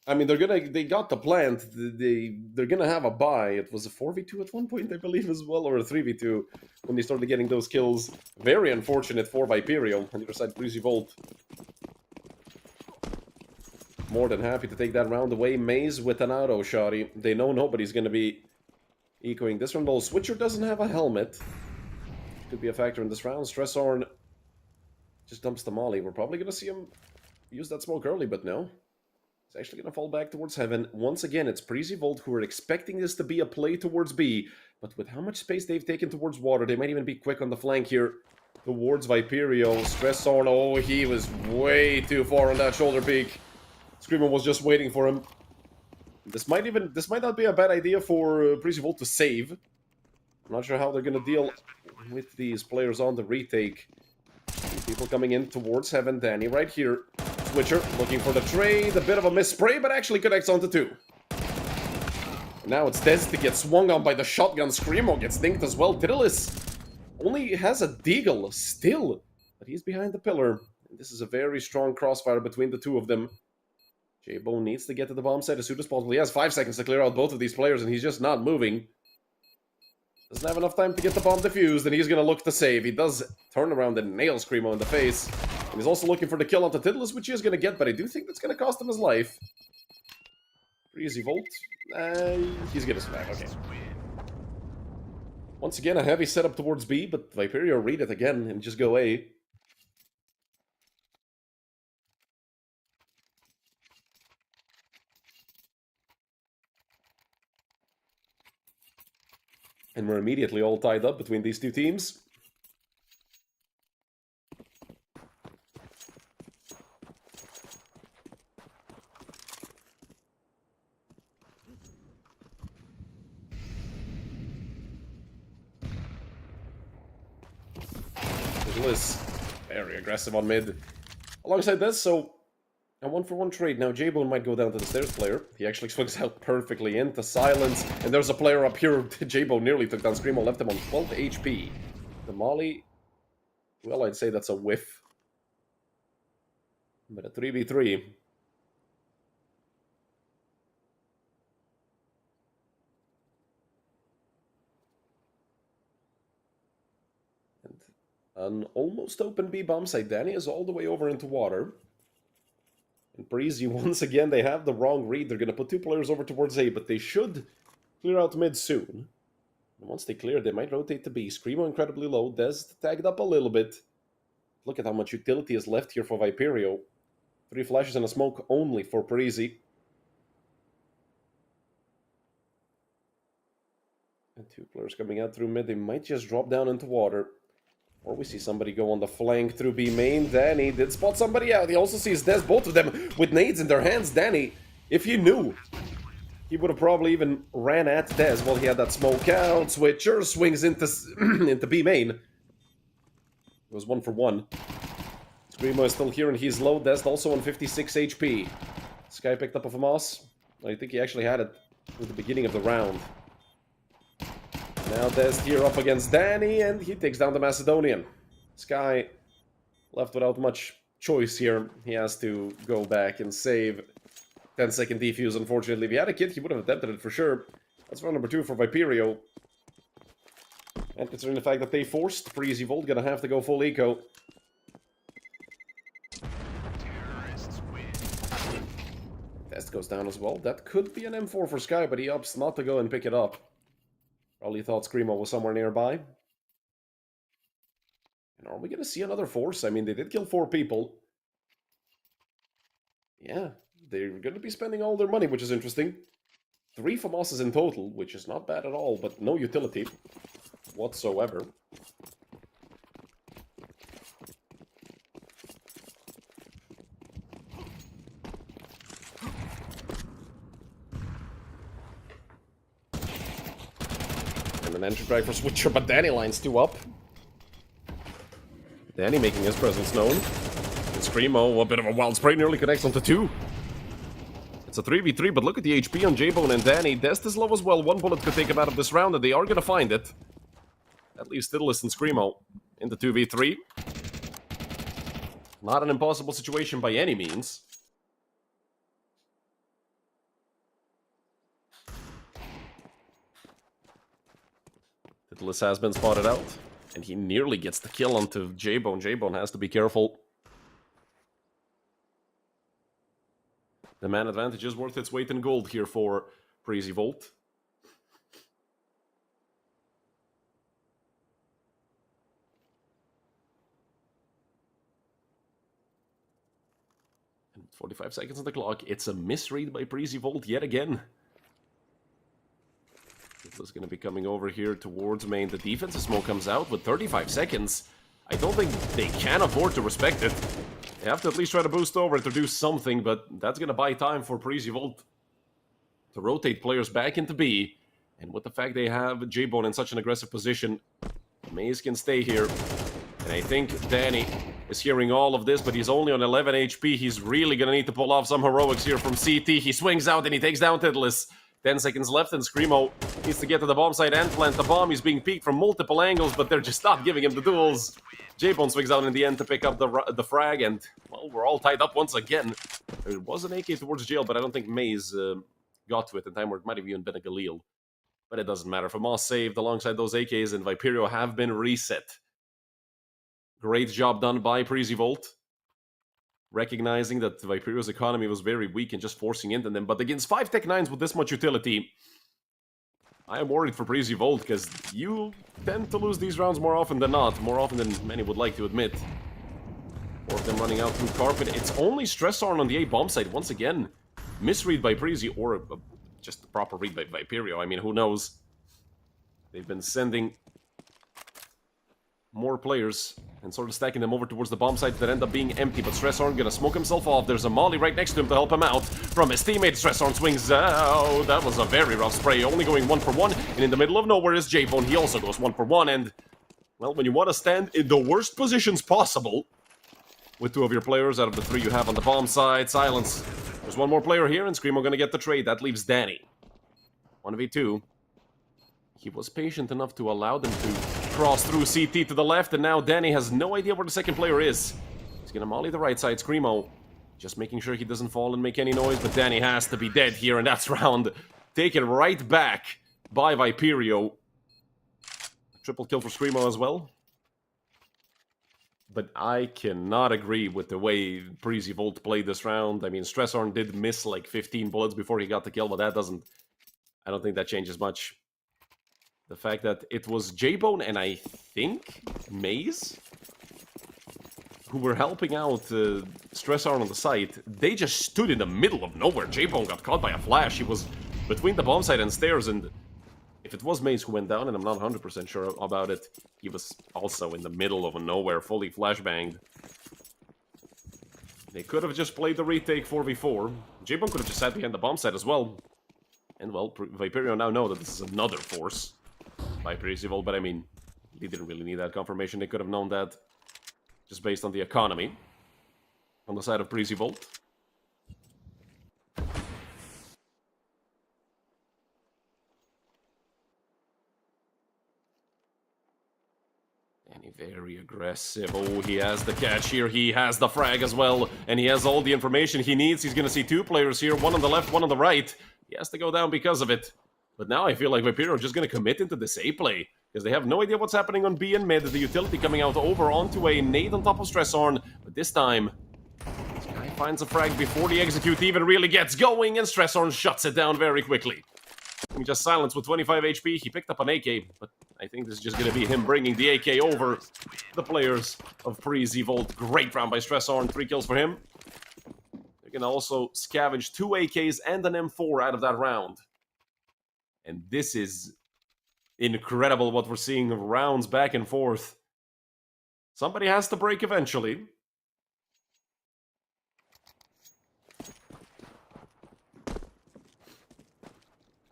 I mean, they got the plant. They're gonna have a buy. It was a 4v2 at one point, I believe, as well, or a 3v2 when they started getting those kills. Very unfortunate for Viperio. On the other side, Preasy more than happy to take that round away. Maze with an auto shotty. They know nobody's gonna be echoing this round. Switcher doesn't have a helmet. Could be a factor in this round. Stressorn just dumps the molly. We're probably gonna see him use that smoke early, but no. It's actually going to fall back towards heaven. Once again, it's Preasy who are expecting this to be a play towards B. But with how much space they've taken towards water, they might even be quick on the flank here towards Viperio. Stressorn, oh, he was way too far on that shoulder peak. Screamer was just waiting for him. This might not be a bad idea for Preasy to save. I'm not sure how they're going to deal with these players on the retake. People coming in towards heaven. Danny right here. Switcher looking for the trade. A bit of a misspray, but actually connects onto 2. And now it's Des to get swung on by the shotgun. Screamo gets dinked as well. Titulus only has a deagle still, but he's behind the pillar. And this is a very strong crossfire between the 2 of them. J-Bone needs to get to the bomb site as soon as possible. He has 5 seconds to clear out both of these players, and he's just not moving. Doesn't have enough time to get the bomb defused, and he's going to look to save. He does turn around and nail Screamo in the face. And he's also looking for the kill onto Titulus, which he is going to get, but I do think that's going to cost him his life. Preasy he's going to survive, okay. Once again, a heavy setup towards B, but Viperio read it again and just go A. And we're immediately all tied up between these 2 teams. Very aggressive on mid. Alongside this, so a 1-for-1 trade. Now J-Bone might go down to the stairs player. He actually swings out perfectly into silence. And there's a player up here. J-Bone nearly took down Screamo, left him on 12 HP. The molly, well, I'd say that's a whiff. But a 3v3. An almost open B bomb site. Danny is all the way over into water. And Preasy, once again, they have the wrong read. They're going to put 2 players over towards A, but they should clear out mid soon. And once they clear, they might rotate to B. Screamo incredibly low. Des tagged up a little bit. Look at how much utility is left here for Viperio. 3 flashes and a smoke only for Preasy. And 2 players coming out through mid. They might just drop down into water. Or we see somebody go on the flank through B main. Danny did spot somebody out. He also sees Des, both of them with nades in their hands. Danny, if he knew, he would have probably even ran at Des while he had that smoke out. Switcher swings into, into B main. It was 1-for-1. Screamo is still here and he's low. Des also on 56 HP. Sky picked up a FAMAS. I think he actually had it at the beginning of the round. Now Dest here up against Danny, and he takes down the Macedonian. Sky left without much choice here. He has to go back and save. 10-second defuse, unfortunately. If he had a kid, he would have attempted it for sure. That's round number 2 for Viperio. And considering the fact that they forced Preasy Volt, gonna have to go full eco. Test goes down as well. That could be an M4 for Sky, but he opts not to go and pick it up. Probably thought Screamo was somewhere nearby. And are we gonna see another force? I mean, they did kill 4 people. Yeah, they're gonna be spending all their money, which is interesting. 3 FAMASs in total, which is not bad at all, but no utility whatsoever. And an entry drag for Switcher, but Danny lines 2 up. Danny making his presence known. And Screamo, a bit of a wild spray, nearly connects onto 2. It's a 3v3, but look at the HP on J-Bone and Danny. Dest is low as well. 1 bullet could take him out of this round, and they are gonna find it. That leaves Tiddlist and Screamo in the 2v3. Not an impossible situation by any means. Tiddlist has been spotted out, and he nearly gets the kill onto J-Bone. J-Bone has to be careful. The man advantage is worth its weight in gold here for Preasy Volt. And 45 seconds on the clock. It's a misread by Preasy Volt yet again. This is going to be coming over here towards main. The defensive smoke comes out with 35 seconds. I don't think they can afford to respect it. They have to at least try to boost over it or do something, but that's going to buy time for Preasy Volt to rotate players back into B. And with the fact they have J-Bone in such an aggressive position, Maze can stay here. And I think Danny is hearing all of this, but he's only on 11 HP. He's really going to need to pull off some heroics here from CT. He swings out and he takes down Tiddlist. 10 seconds left, and Screamo needs to get to the bomb site and plant the bomb. He's being peeked from multiple angles, but they're just not giving him the duels. J-Bone swings out in the end to pick up the frag, and, well, we're all tied up once again. There was an AK towards jail, but I don't think Maze got to it in time, or it might have even been a Galil. But it doesn't matter. FAMAS saved alongside those AKs, and Viperio have been reset. Great job done by Preasy Volt. Recognizing that Viperio's economy was very weak and just forcing into them. But against 5 Tech 9s with this much utility, I am worried for Preasy Volt, because you tend to lose these rounds more often than not. More often than many would like to admit. Or them running out through carpet. It's only Stress Arm on the A bomb site. Once again, misread by Preasy, or just a proper read by Viperio. I mean, who knows? They've been sending more players and sort of stacking them over towards the bomb site that end up being empty, but Stressarn gonna smoke himself off. There's a Molly right next to him to help him out from his teammate. Stressarn swings out. That was a very rough spray, only going 1 for 1, and in the middle of nowhere is J-Bone. He also goes 1 for 1, and, well, when you want to stand in the worst positions possible, with 2 of your players out of the 3 you have on the bomb side, silence. There's 1 more player here, and Screamo gonna get the trade. That leaves Danny. 1v2. He was patient enough to allow them to cross through CT to the left, and now Danny has no idea where the second player is. He's gonna molly the right side. Screamo just making sure he doesn't fall and make any noise, but Danny has to be dead here, and that's round taken right back by Viperio. Triple kill for Screamo as well. But I cannot agree with the way Preasy Volt played this round. I mean, Stressarm did miss like 15 bullets before he got the kill, but that doesn't... I don't think that changes much. The fact that it was J-Bone and I think Maze who were helping out Stressarm on the site, they just stood in the middle of nowhere. J-Bone got caught by a flash. He was between the bomb site and stairs, and if it was Maze who went down, and I'm not 100% sure about it, he was also in the middle of nowhere, fully flashbanged. They could have just played the retake 4v4. J-Bone could have just sat behind the bomb site as well. And, well, Viperio now know that this is another force by Preasy Volt, but I mean, they didn't really need that confirmation. They could have known that just based on the economy on the side of Preasy Volt. Very aggressive. Oh, he has the catch here. He has the frag as well. And he has all the information he needs. He's going to see two players here. One on the left, one on the right. He has to go down because of it. But now I feel like Viperio are just going to commit into this A play. Because they have no idea what's happening on B and mid. The utility coming out over onto a nade on top of Stressorn. But this time, this guy finds a frag before the execute even really gets going. And Stressorn shuts it down very quickly. He just silenced with 25 HP. He picked up an AK, but I think this is just going to be him bringing the AK over the players of Preasy Volt. Great round by Stressorn. 3 kills for him. They're going to also scavenge 2 AKs and an M4 out of that round. And this is incredible what we're seeing of rounds back and forth. Somebody has to break eventually.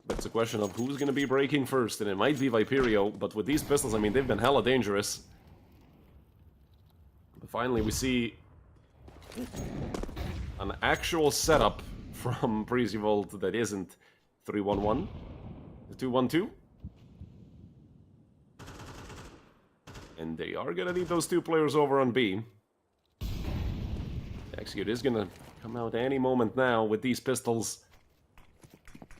It's a question of who's going to be breaking first, and it might be Viperio, but with these pistols, I mean, they've been hella dangerous. But finally, we see an actual setup from Preasy Volt that isn't 3-1-1, the 2-1-2. And they are going to need those 2 players over on B. The execute is going to come out any moment now with these pistols.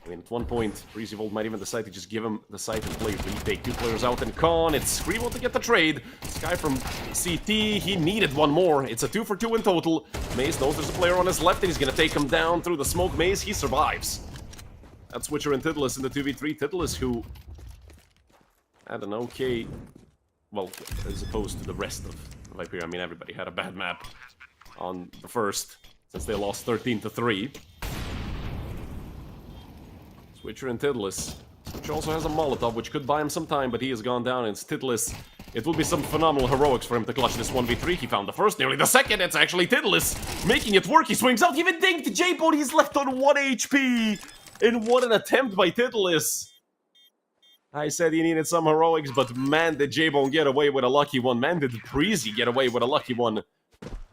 I mean, at one point, Preasy Volt might even decide to just give him the site and play retake. 2 players out and Con. It's Screamo to get the trade. This guy from CT, he needed one more. It's a 2 for 2 in total. Maze knows there's a player on his left and he's going to take him down through the smoke. Maze, he survives. That's Switcher and Tidalus in the 2v3. Tidalus, who had an okay... Well, as opposed to the rest of Viperio. I mean, everybody had a bad map on the first, since they lost 13-3. Switcher and Tidalus. Switcher also has a Molotov, which could buy him some time, but he has gone down. It's Tidalus. It will be some phenomenal heroics for him to clutch this 1v3. He found the first, nearly the second. It's actually Tidalus making it work. He swings out, even dinked J-Boat. He's left on 1 HP. And what an attempt by Tidalus. I said he needed some heroics, but man, did J-Bone get away with a lucky one. Man, did Preasy get away with a lucky one.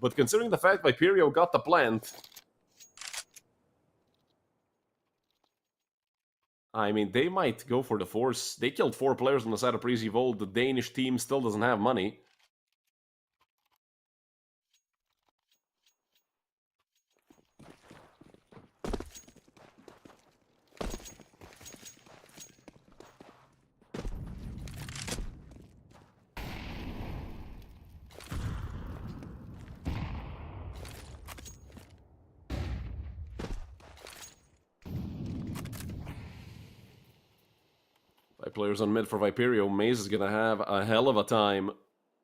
But considering the fact Viperio got the plant, I mean, they might go for the force. They killed 4 players on the side of Preasy Volt. The Danish team still doesn't have money. Players on mid for Viperio. Maze is going to have a hell of a time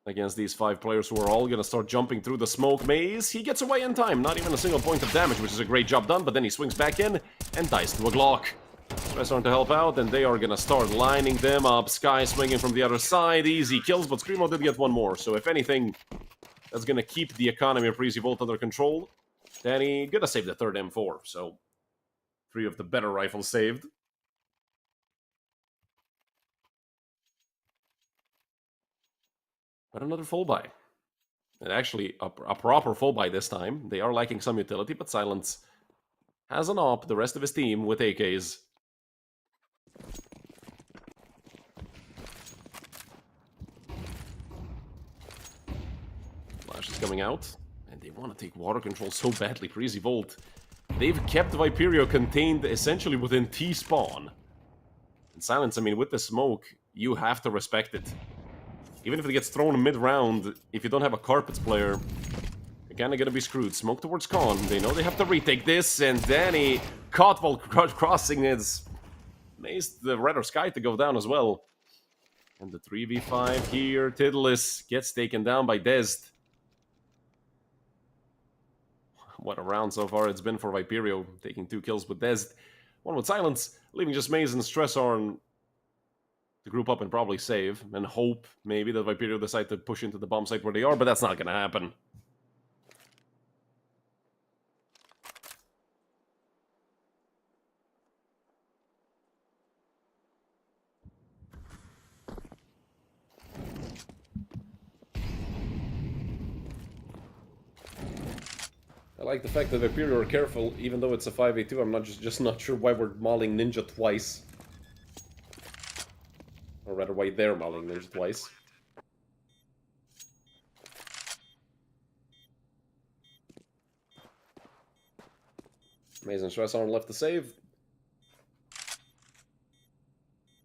against these 5 players who are all going to start jumping through the smoke. Maze, he gets away in time. Not even a single point of damage, which is a great job done, but then he swings back in and dies to a Glock. Stressorn to help out, and they are going to start lining them up. Sky swinging from the other side. Easy kills, but Screamo did get one more. So if anything, that's going to keep the economy of Preasy Volt under control. Danny going to save the 3rd M4, so 3 of the better rifles saved. But another full buy. And actually, a proper full buy this time. They are lacking some utility, but Silence has an op, the rest of his team, with AKs. Flash is coming out, and they want to take water control so badly. Preasy Volt. They've kept Viperio contained essentially within T-spawn. And Silence, I mean, with the smoke, you have to respect it. Even if it gets thrown mid-round, if you don't have a Carpets player, you're kind of going to be screwed. Smoke towards Con. They know they have to retake this, and Danny caught while crossing his Maze, the Red or Sky to go down as well. And the 3v5 here. Tidalus gets taken down by Dezd. What a round so far it's been for Viperio, taking 2 kills with Dezd. 1 with Silence, leaving just Maze and Stressorn to group up and probably save, and hope, maybe, that Viperio decide to push into the bomb site where they are, but that's not gonna happen. I like the fact that Viperio are careful, even though it's a 5v2, I'm just not sure why we're mauling Ninja twice. Or rather, why they're mauling Ninja twice. Maze and Stress aren't left to save.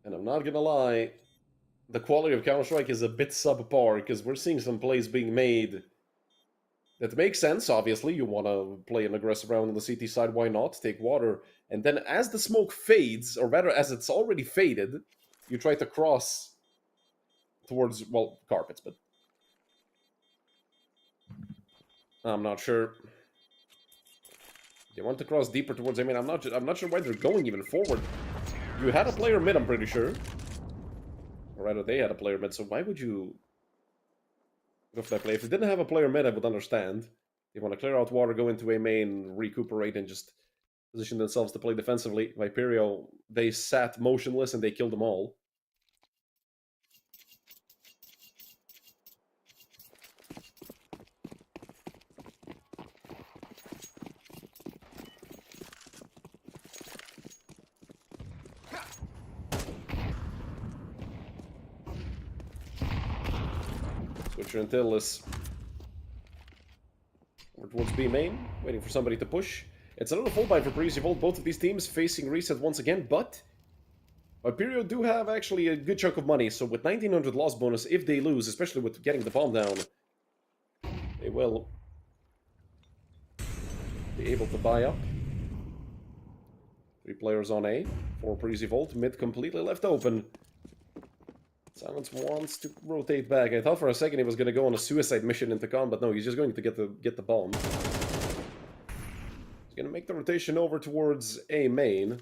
And I'm not gonna lie, the quality of Counter-Strike is a bit subpar, because we're seeing some plays being made that make sense, obviously. You want to play an aggressive round on the CT side, why not? Take water. And then as the smoke fades, or rather as it's already faded, you try to cross towards, well, carpets, but I'm not sure. They want to cross deeper towards, I mean, I'm not sure why they're going even forward. You had a player mid, I'm pretty sure. Or rather, they had a player mid, so why would you go for that play? If they didn't have a player mid, I would understand. They want to clear out water, go into a main, recuperate, and just position themselves to play defensively. Viperio, they sat motionless and they killed them all. Switcher and Tillis over towards B main, waiting for somebody to push. It's another full buy for Preasy. Both of these teams facing reset once again, but Viperio do have actually a good chunk of money, so with 1900 loss bonus, if they lose, especially with getting the bomb down, they will be able to buy up. 3 players on A for Preasy Volt, mid completely left open. Silence wants to rotate back. I thought for a second he was going to go on a suicide mission into con, but no, he's just going to get the bomb. He's going to make the rotation over towards A main.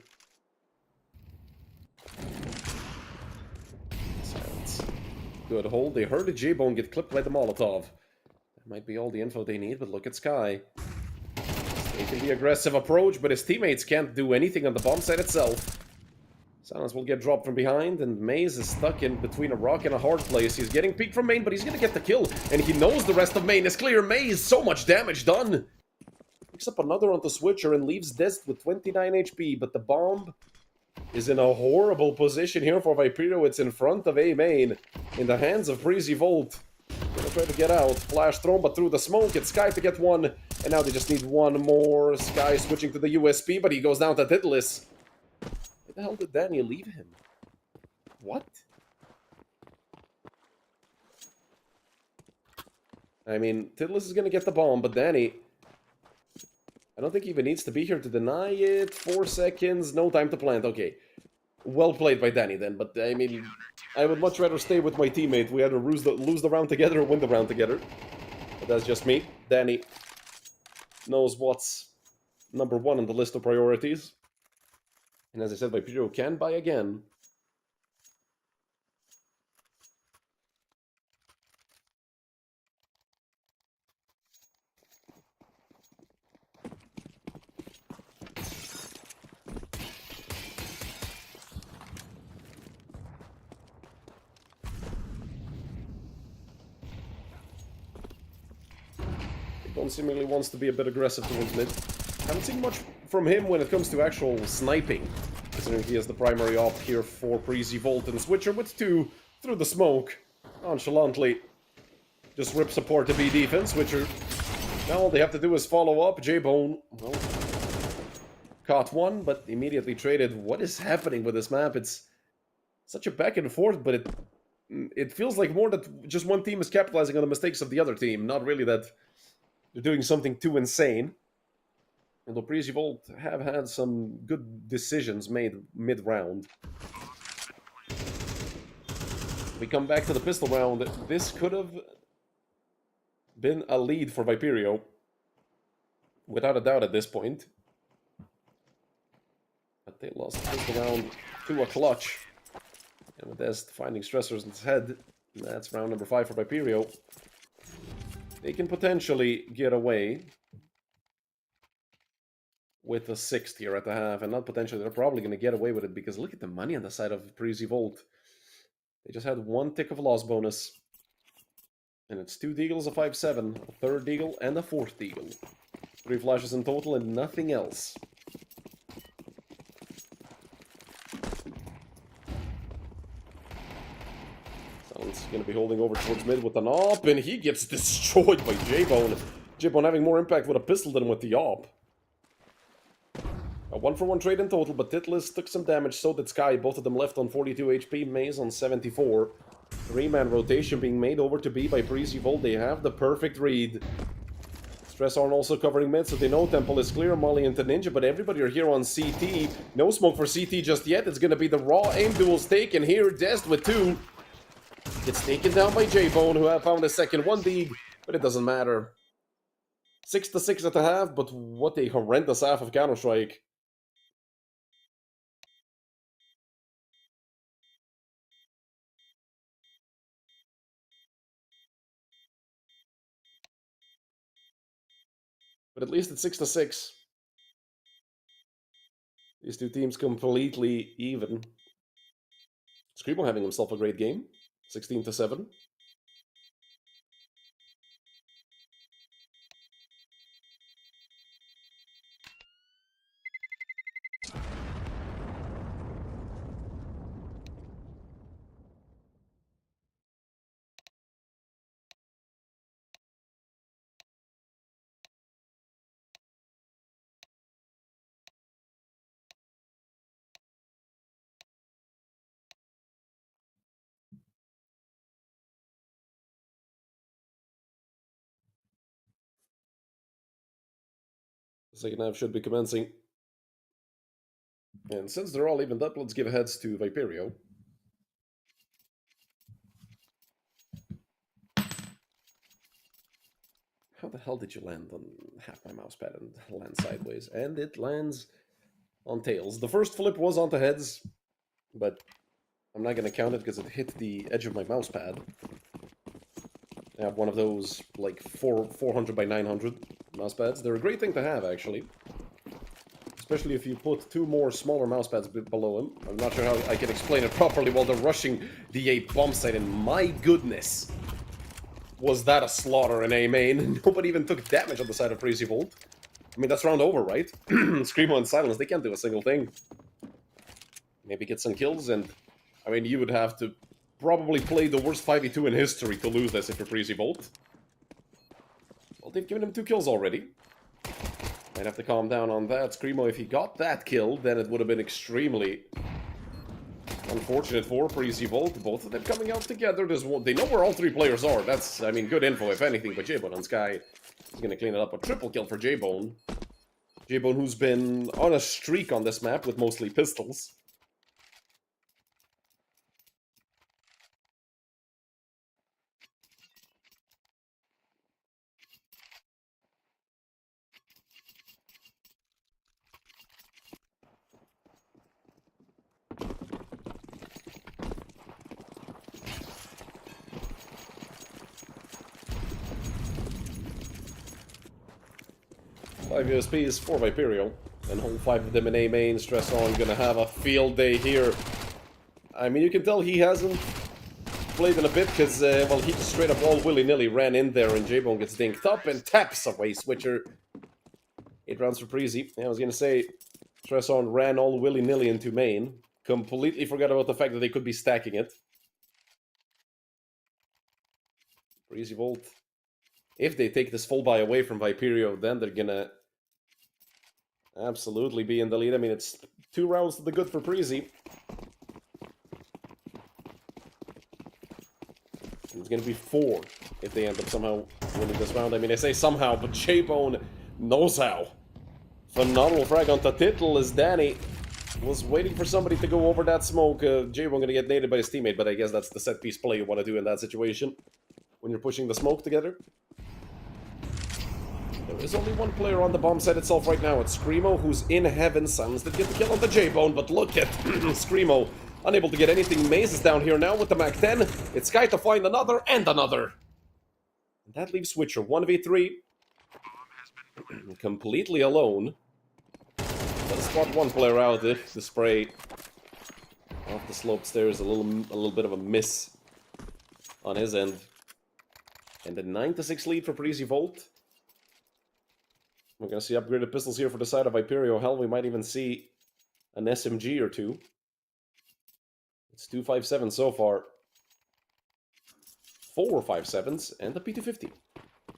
Silence. Good hold. They heard a J-Bone get clipped by the Molotov. That might be all the info they need, but look at Sky. Taking the aggressive approach, but his teammates can't do anything on the bomb site itself. Silence will get dropped from behind, and Maze is stuck in between a rock and a hard place. He's getting peeked from main, but he's going to get the kill, and he knows the rest of main is clear. Maze, so much damage done! Picks up another onto Switcher and leaves Dest with 29 HP, but the bomb is in a horrible position here for Viperio. It's in front of A main, in the hands of Preasy Volt. Gonna try to get out. Flash thrown, but through the smoke, it's Sky to get one, and now they just need one more. Sky switching to the USP, but he goes down to Tidless. Where the hell did Danny leave him? What? I mean, Tidless is gonna get the bomb, but Danny, I don't think he even needs to be here to deny it. 4 seconds, no time to plant. Okay. Well played by Danny then, but I mean, I would much rather stay with my teammate. We either lose the round together or win the round together. But that's just me. Danny knows what's number 1 on the list of priorities. And as I said, Viperio can buy again. Don seemingly wants to be a bit aggressive towards mid. Haven't seen much from him when it comes to actual sniping, considering he is the primary op here for Preasy Volt, and Switcher with 2 through the smoke. Nonchalantly just rip support to B defense. Switcher, now all they have to do is follow up. J-Bone, well, caught one, but immediately traded. What is happening with this map? It's such a back and forth, but it feels like more that just one team is capitalizing on the mistakes of the other team, not really that they're doing something too insane. Although Preasy Volt have had some good decisions made mid-round. We come back to the pistol round. This could have been a lead for Viperio, without a doubt at this point. But they lost the pistol round to a clutch. And with Dest finding stressors in his head, that's round number 5 for Viperio. They can potentially get away with a 6th here at the half, and not potentially, they're probably going to get away with it, because look at the money on the side of Preasy Volt. They just had 1 tick of loss bonus, and it's 2 deagles, a 5-7, a 3rd deagle, and a 4th deagle. 3 flashes in total, and nothing else. Silence going to be holding over towards mid with an op, and he gets destroyed by J-Bone. J-Bone having more impact with a pistol than with the op. A 1-for-1 trade in total, but Titlis took some damage, so did Sky. Both of them left on 42 HP, Maze on 74. Three-man rotation being made over to B by Preasy Volt. They have the perfect read. Stress Arn also covering mid, so they know Temple is clear. Molly into Ninja, but everybody are here on CT. No smoke for CT just yet. It's going to be the raw aim duels taken here. Dest with 2. Gets taken down by J-Bone, who have found a second 1D, but it doesn't matter. 6-6 at the half, but what a horrendous half of Counter-Strike. But at least it's 6-6. These two teams completely even. Screamo having himself a great game. 16-7. The second half should be commencing. And since they're all evened up, let's give heads to Viperio. How the hell did you land on half my mouse pad and land sideways? And it lands on tails. The first flip was onto heads, but I'm not going to count it because it hit the edge of my mouse pad. I have one of those, like, 400 by 900 mouse pads. They're a great thing to have, actually. Especially if you put 2 more smaller mouse pads below them. I'm not sure how I can explain it properly while they're rushing the A bomb site, and my goodness, was that a slaughter in A main. Nobody even took damage on the side of Preasy Volt. I mean, that's round over, right? Screamo and Silence, they can't do a single thing. Maybe get some kills, and I mean, you would have to probably play the worst 5v2 in history to lose this if you're Preasy Volt. Well, they've given him 2 kills already. Might have to calm down on that. Screamo, if he got that kill, then it would have been extremely unfortunate for Preasy Volt. Both of them coming out together. They know where all 3 players are. That's, I mean, good info, if anything. But J-Bone on Sky is going to clean it up. A triple kill for J-Bone. J-Bone, who's been on a streak on this map with mostly pistols. Five USPs for Viperio, and all 5 of them in A main. Stress on gonna have a field day here. I mean, you can tell he hasn't played in a bit because, well, he just straight up all willy-nilly ran in there, and J-Bone gets dinked up and taps away Switcher. 8 rounds for Preasy. Yeah, I was gonna say, Stress on ran all willy-nilly into main. Completely forgot about the fact that they could be stacking it. Preasy Volt. If they take this full buy away from Viperio, then they're gonna absolutely be in the lead. I mean, it's 2 rounds to the good for Preasy. It's going to be 4 if they end up somehow winning this round. I mean, I say somehow, but J-Bone knows how. Phenomenal frag on Tittle as Danny was waiting for somebody to go over that smoke. J-Bone going to get naded by his teammate, but I guess that's the set-piece play you want to do in that situation when you're pushing the smoke together. There is only one player on the bomb site itself right now. It's Screamo, who's in heaven. Silence did get the kill on the J-Bone, but look at Screamo. Unable to get anything. Maze is down here now with the Mac 10. It's Sky to find another and another. And that leaves Switcher 1v3. Completely alone. Let's spot one player out if the spray off the slopes there is a little bit of a miss on his end. And the 9-6 lead for Preasy Volt. We're going to see upgraded pistols here for the side of Viperio. Hell, we might even see an SMG or 2. It's 2.57 so far. 4 5.7s and the P250.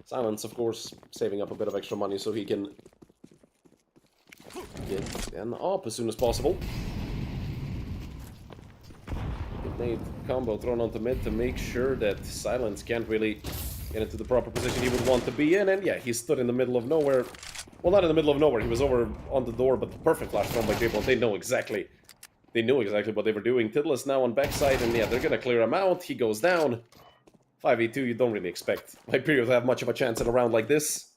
Silence, of course, saving up a bit of extra money so he can get an up as soon as possible. Nade combo thrown onto mid to make sure that Silence can't really get into the proper position he would want to be in, and yeah, he stood in the middle of nowhere. Well, not in the middle of nowhere, he was over on the door, but the perfect flash thrown by J-Bone. They knew exactly what they were doing. Tidless now on backside, and yeah, they're gonna clear him out. He goes down. 5v2, you don't really expect Viperio to have much of a chance in a round like this.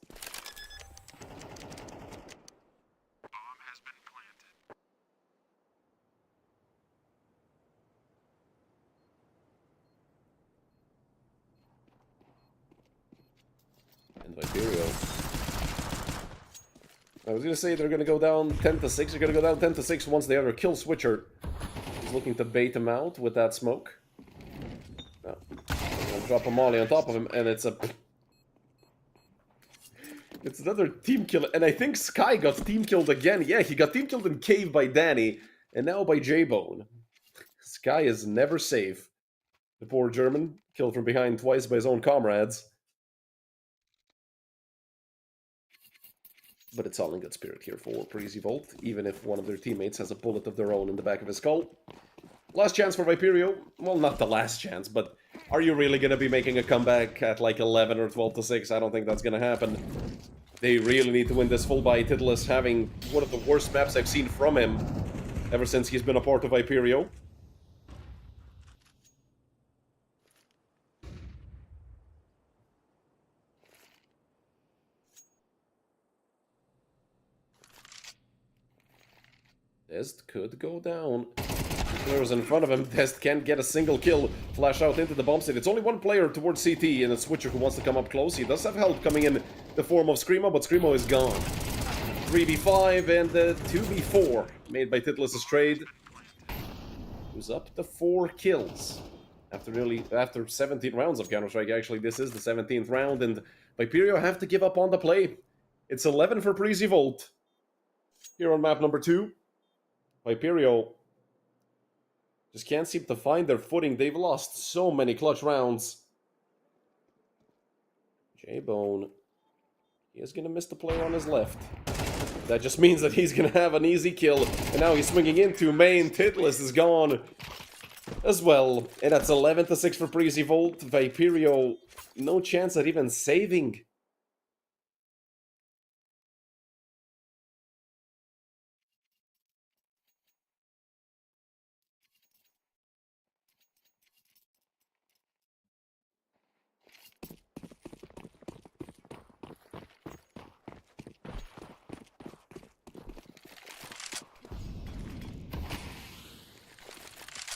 And Viperio, I was gonna say they're gonna go down 10-6. They're gonna go down 10-6 once the other kill switcher is looking to bait him out with that smoke. No. I'll drop a molly on top of him, and it's another team kill, and I think Sky got team killed again. Yeah, he got team killed in Cave by Danny, and now by J-Bone. Sky is never safe. The poor German, killed from behind twice by his own comrades. But it's all in good spirit here for Preasy Volt, even if one of their teammates has a bullet of their own in the back of his skull. Last chance for Viperio. Well, not the last chance, but are you really going to be making a comeback at like 11 or 12-6? I don't think that's going to happen. They really need to win this full by Tidless, having one of the worst maps I've seen from him ever since he's been a part of Viperio. Dest could go down. Players in front of him. Dest can't get a single kill. Flash out into the bomb site. It's only one player towards CT, and a Switcher who wants to come up close. He does have help coming in the form of Screamo, but Screamo is gone. 3v5 and 2v4 made by Tidless's trade. Who's up to 4 kills. After 17 rounds of Counter-Strike, actually, this is the 17th round, and Viperio have to give up on the play. It's 11 for Preasy Volt. Here on map number 2. Viperio just can't seem to find their footing. They've lost so many clutch rounds. J-Bone, he is going to miss the player on his left. That just means that he's going to have an easy kill. And now he's swinging into main. Tidless is gone as well. And that's 11-6 for Preasy Volt. Viperio, no chance at even saving.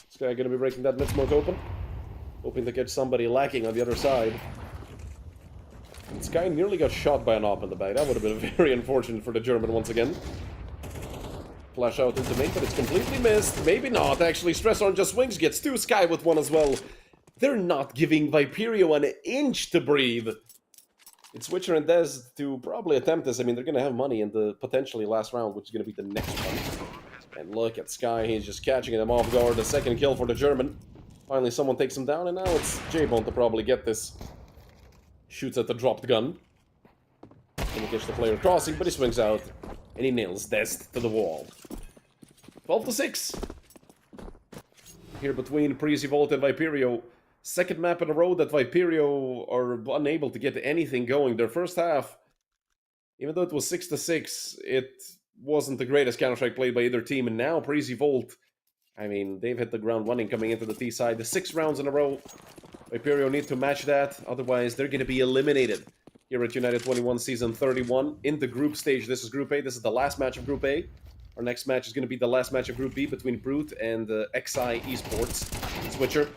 Sky gonna be breaking that mid-smoke open. Hoping to catch somebody lacking on the other side. And Sky nearly got shot by an op in the back. That would have been very unfortunate for the German once again. Flash out into main, but it's completely missed. Maybe not, actually. Stress on just swings, gets 2. Sky with 1 as well. They're not giving Viperio an inch to breathe. It's Switcher and Dez to probably attempt this. I mean, they're going to have money in the potentially last round, which is going to be the next one. And look at Sky, he's just catching them off guard. The second kill for the German. Finally, someone takes him down, and now it's J-Bone to probably get this. Shoots at the dropped gun. Gonna catch the player crossing, but he swings out. And he nails Dest to the wall. 12-6. Here between Preasy Volt and Viperio. Second map in a row that Viperio are unable to get anything going. Their first half, even though it was 6-6, it wasn't the greatest Counter-Strike played by either team. And now Preasy Volt, I mean, they've hit the ground running coming into the T side. The 6 rounds in a row. Viperio need to match that, otherwise they're going to be eliminated here at United21 Season 31. In the group stage, this is Group A. This is the last match of Group A. Our next match is going to be the last match of Group B between Brute and XI Esports. Switcher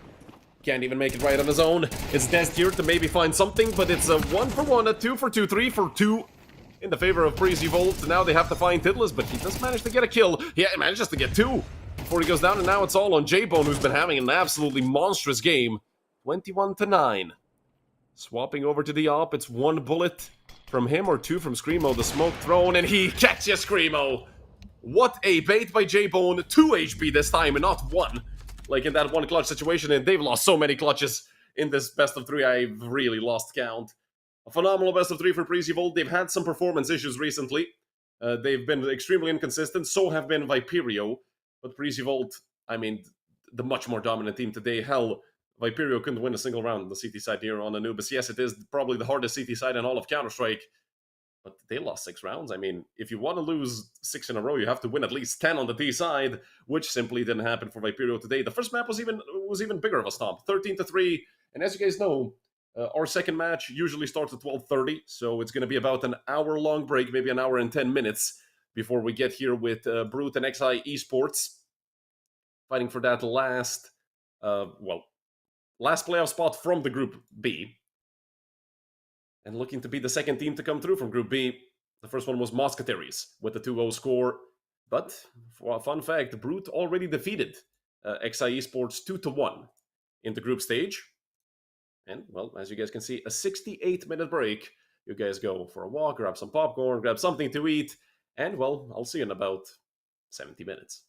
can't even make it right on his own. It's Dest here to maybe find something, but it's a 1 for 1, a 2 for 2, 3 for 2 in the favor of Preasy Volt. Now they have to find Tidless, but he does manage to get a kill. He manages to get 2 before he goes down, and now it's all on J-Bone, who's been having an absolutely monstrous game. 21-9. Swapping over to the op, it's 1 bullet from him or 2 from Screamo. The smoke thrown, and he catches Screamo. What a bait by J-Bone. 2 HP this time, and not 1. Like in that 1 clutch situation, and they've lost so many clutches in this best of 3, I've really lost count. A phenomenal best of 3 for Preasy Volt. They've had some performance issues recently. They've been extremely inconsistent. So have been Viperio. But Preasy Volt, I mean, the much more dominant team today. Hell, Viperio couldn't win a single round on the CT side here on Anubis. Yes, it is probably the hardest CT side in all of Counter-Strike. But they lost 6 rounds. I mean, if you want to lose 6 in a row, you have to win at least 10 on the T side, which simply didn't happen for Viperio today. The first map was even bigger of a stomp, 13-3. And as you guys know, our second match usually starts at 12:30, so it's going to be about an hour-long break, maybe an hour and 10 minutes, before we get here with Brute and XI Esports, fighting for that last playoff spot from the Group B. And looking to be the second team to come through from Group B. The first one was Mosquetaries with a 2-0 score. But, for a fun fact, Brute already defeated XI Esports 2-1 in the group stage. And, well, as you guys can see, a 68-minute break. You guys go for a walk, grab some popcorn, grab something to eat, and, well, I'll see you in about 70 minutes.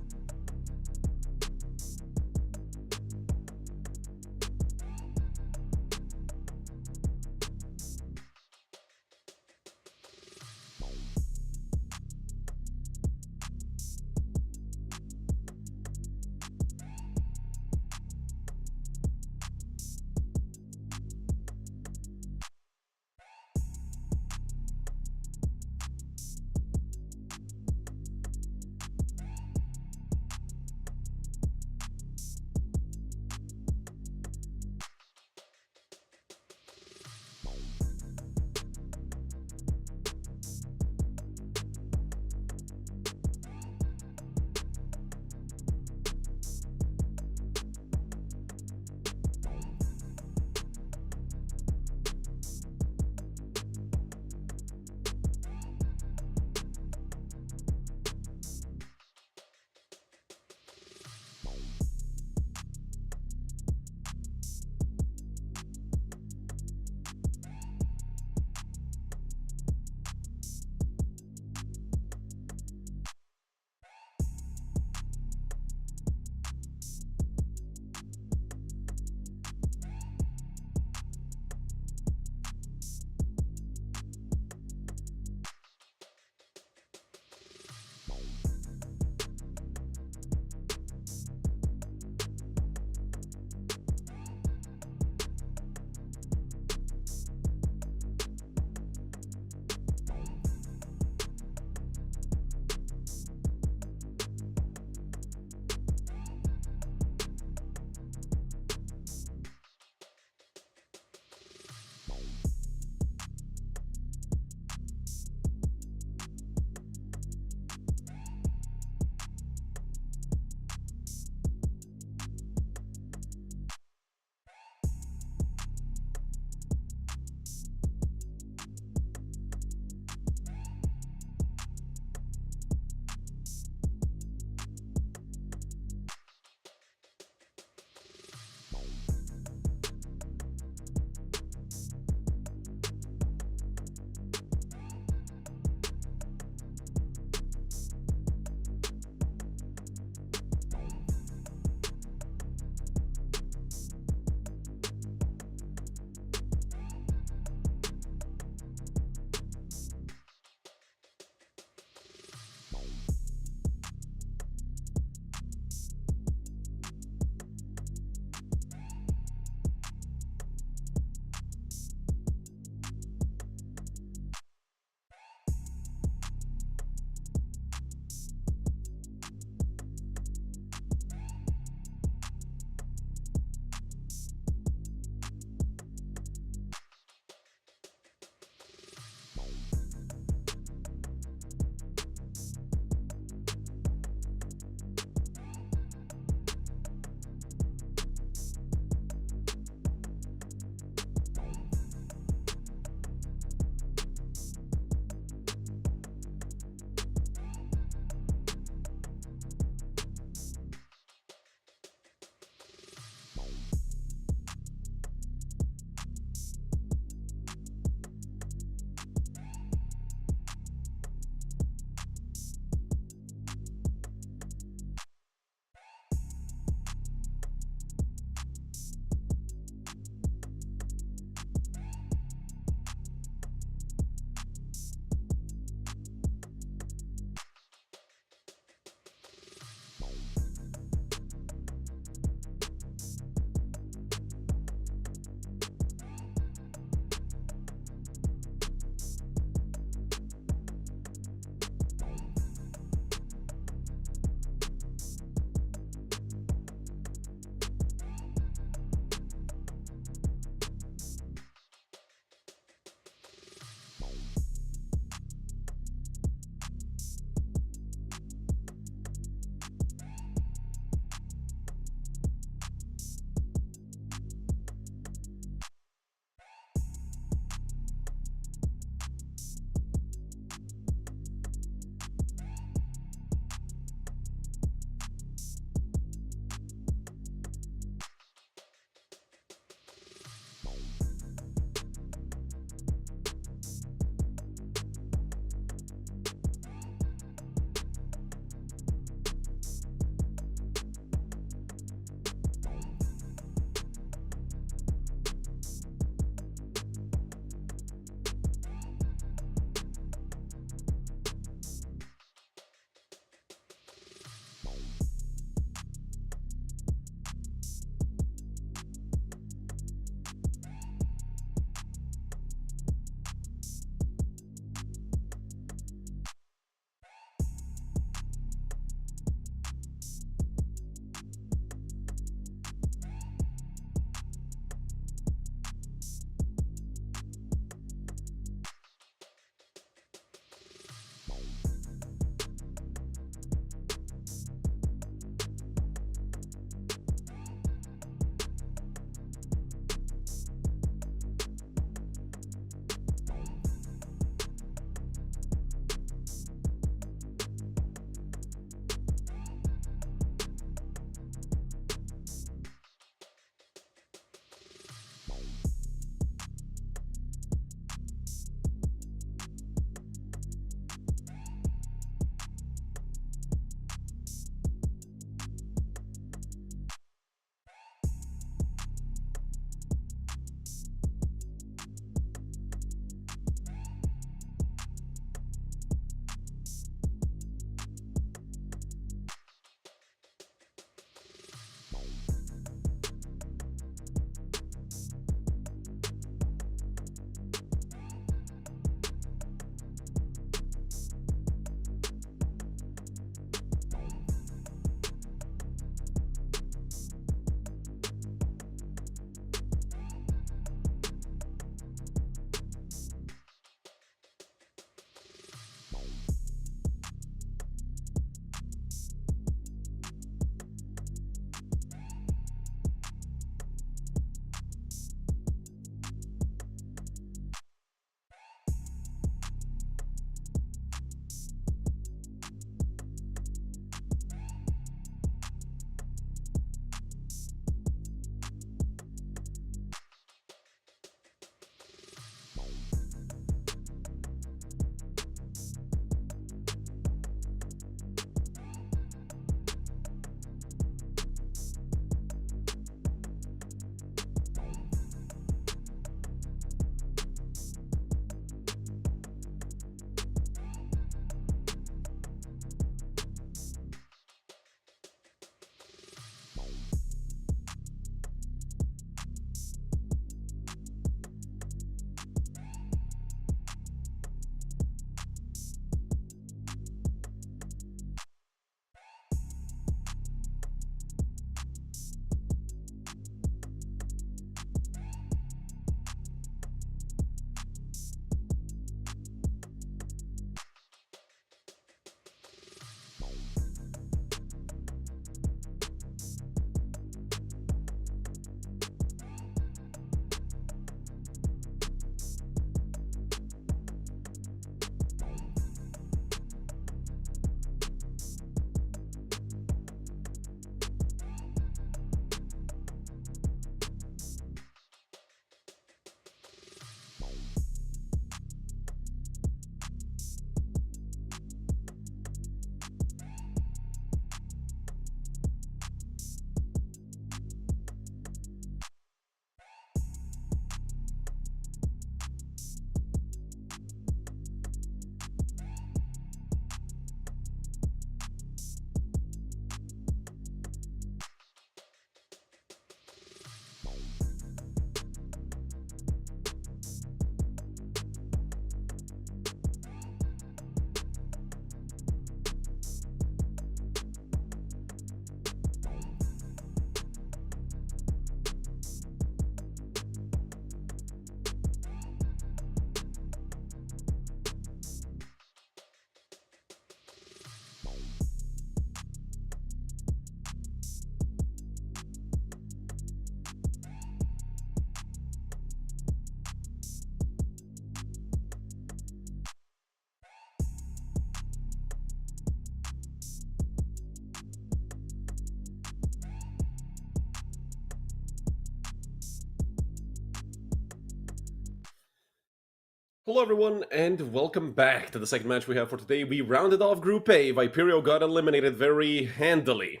Hello everyone, and welcome back to the second match we have for today. We rounded off Group A. Viperio got eliminated very handily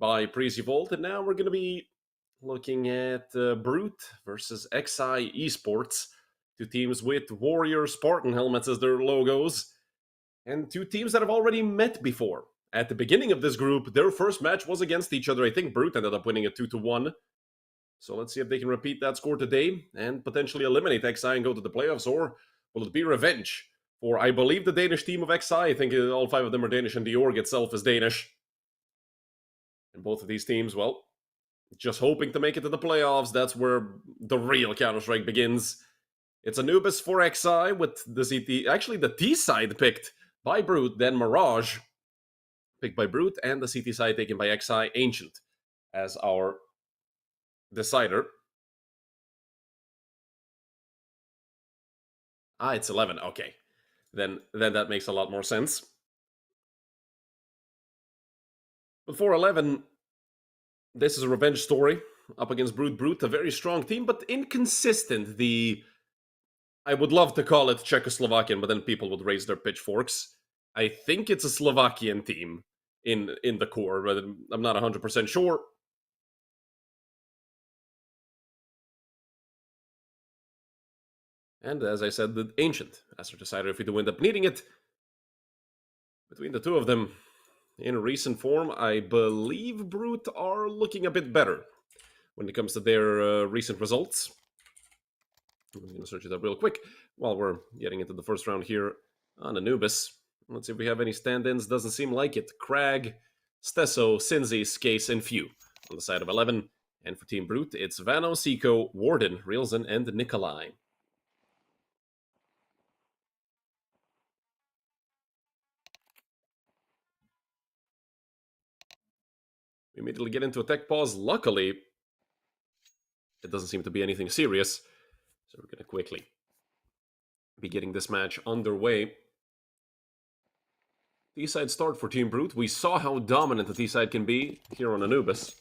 by Preasy Volt, and now we're going to be looking at Brute versus XI Esports. Two teams with Warrior Spartan helmets as their logos, and two teams that have already met before. At the beginning of this group, their first match was against each other. I think Brute ended up winning it 2-1. So let's see if they can repeat that score today and potentially eliminate XI and go to the playoffs, or will it be revenge for, I believe, the Danish team of XI? I think all five of them are Danish, and the org itself is Danish. And both of these teams, well, just hoping to make it to the playoffs. That's where the real Counter-Strike begins. It's Anubis for XI with the CT, actually the T side picked by Brute, then Mirage picked by Brute, and the CT side taken by XI Ancient as our decider. Ah, it's 11. Okay. Then that makes a lot more sense. But for 11, this is a revenge story up against Brute, a very strong team, but inconsistent. I would love to call it Czechoslovakian, but then people would raise their pitchforks. I think it's a Slovakian team in the core, but I'm not 100% sure. And as I said, the Ancient as our decider if we do end up needing it. Between the two of them, in recent form, I believe Brute are looking a bit better when it comes to their recent results. I'm going to search it up real quick while we're getting into the first round here on Anubis. Let's see if we have any stand-ins. Doesn't seem like it. Crag, Stesso, Sinzi, Skase, and Few on the side of 11. And for Team Brute, it's Vano, Seiko, Warden, Rielzen, and Nikolai. We immediately get into a tech pause. Luckily, it doesn't seem to be anything serious. So we're going to quickly be getting this match underway. T-side start for Team Brute. We saw how dominant the T-side can be here on Anubis.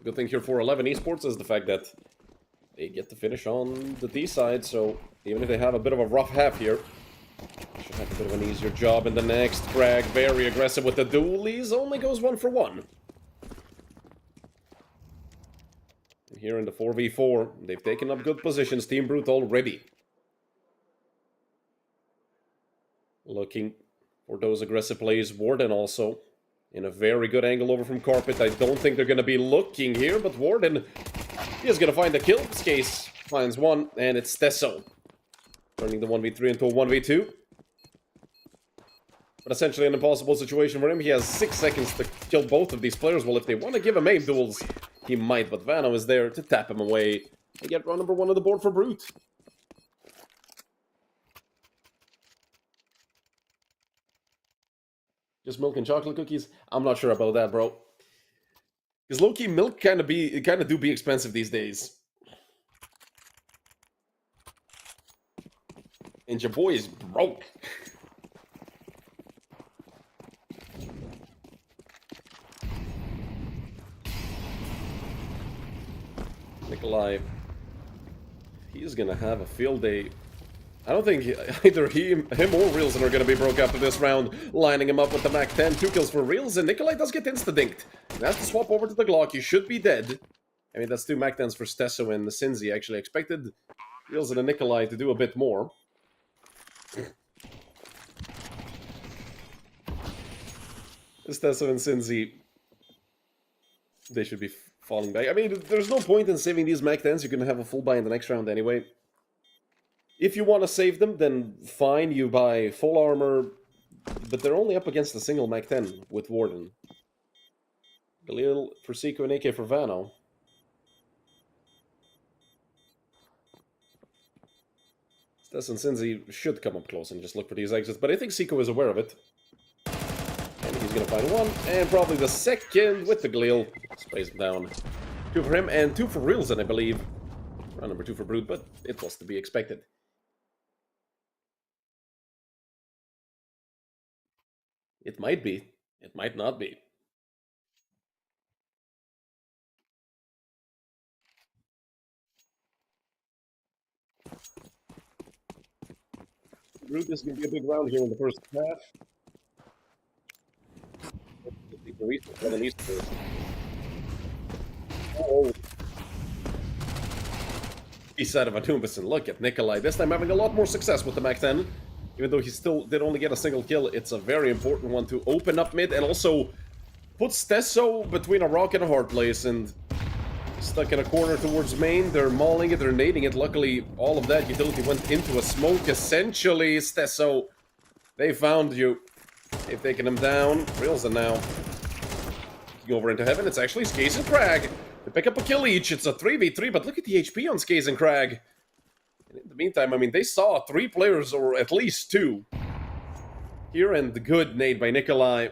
Good thing here for 11 Esports is the fact that they get to finish on the T-side, so even if they have a bit of a rough half here, should have a bit of an easier job in the next. Crag, very aggressive with the dualies, only goes 1 for 1. Here in the 4v4, they've taken up good positions, Team Brute already. Looking for those aggressive plays. Warden also in a very good angle over from Carpet. I don't think they're going to be looking here, but Warden is going to find the kill. Skase finds one, and it's Stesso turning the 1v3 into a 1v2. But essentially an impossible situation for him. He has 6 seconds to kill both of these players. Well, if they want to give him aim duels, he might, but Vano is there to tap him away and get round number 1 on the board for Brute. Just milk and chocolate cookies? I'm not sure about that, bro. Because low-key milk kind of do be expensive these days. And your boy is broke. Nikolai, he's gonna have a field day. I don't think either him or Rielzen are gonna be broke after this round. Lining him up with the Mac 10. 2 kills for Rielzen. Nikolai does get insta-dinked. Has to swap over to the Glock. He should be dead. I mean, that's 2 Mac 10s for Stesso and Sinzi. Actually, expected Rielzen and Nikolai to do a bit more. Stesso and Sinzi, they should be falling back. I mean, there's no point in saving these Mac 10s. You're going to have a full buy in the next round anyway. If you want to save them, then fine, you buy full armor. But they're only up against a single Mac 10 with Warden. Galil for Seiko and AK for Vano. Stess and Sinzi should come up close and just look for these exits. But I think Seiko is aware of it. And he's going to find one. And probably the second with the Galil. Sprays him down. 2 for him and 2 for Rielzen, I believe. Round number 2 for Brute, but it was to be expected. It might be. It might not be. Root, this is going to be a big round here in the first half. Oh, east side of Anubis, and look at Nikolai. This time having a lot more success with the Mac 10. Even though he still did only get a single kill, it's a very important one to open up mid and also put Stesso between a rock and a hard place and stuck in a corner towards main. They're mauling it, they're nading it. Luckily, all of that utility went into a smoke. Essentially, Stesso, they found you. They've taken him down. Reelson now kicking over into heaven. It's actually Skaze and Crag. They pick up a kill each. It's a 3v3, but look at the HP on Skaze and Crag. And in the meantime, I mean, they saw 3 players, or at least 2. Here, and the good nade by Nikolai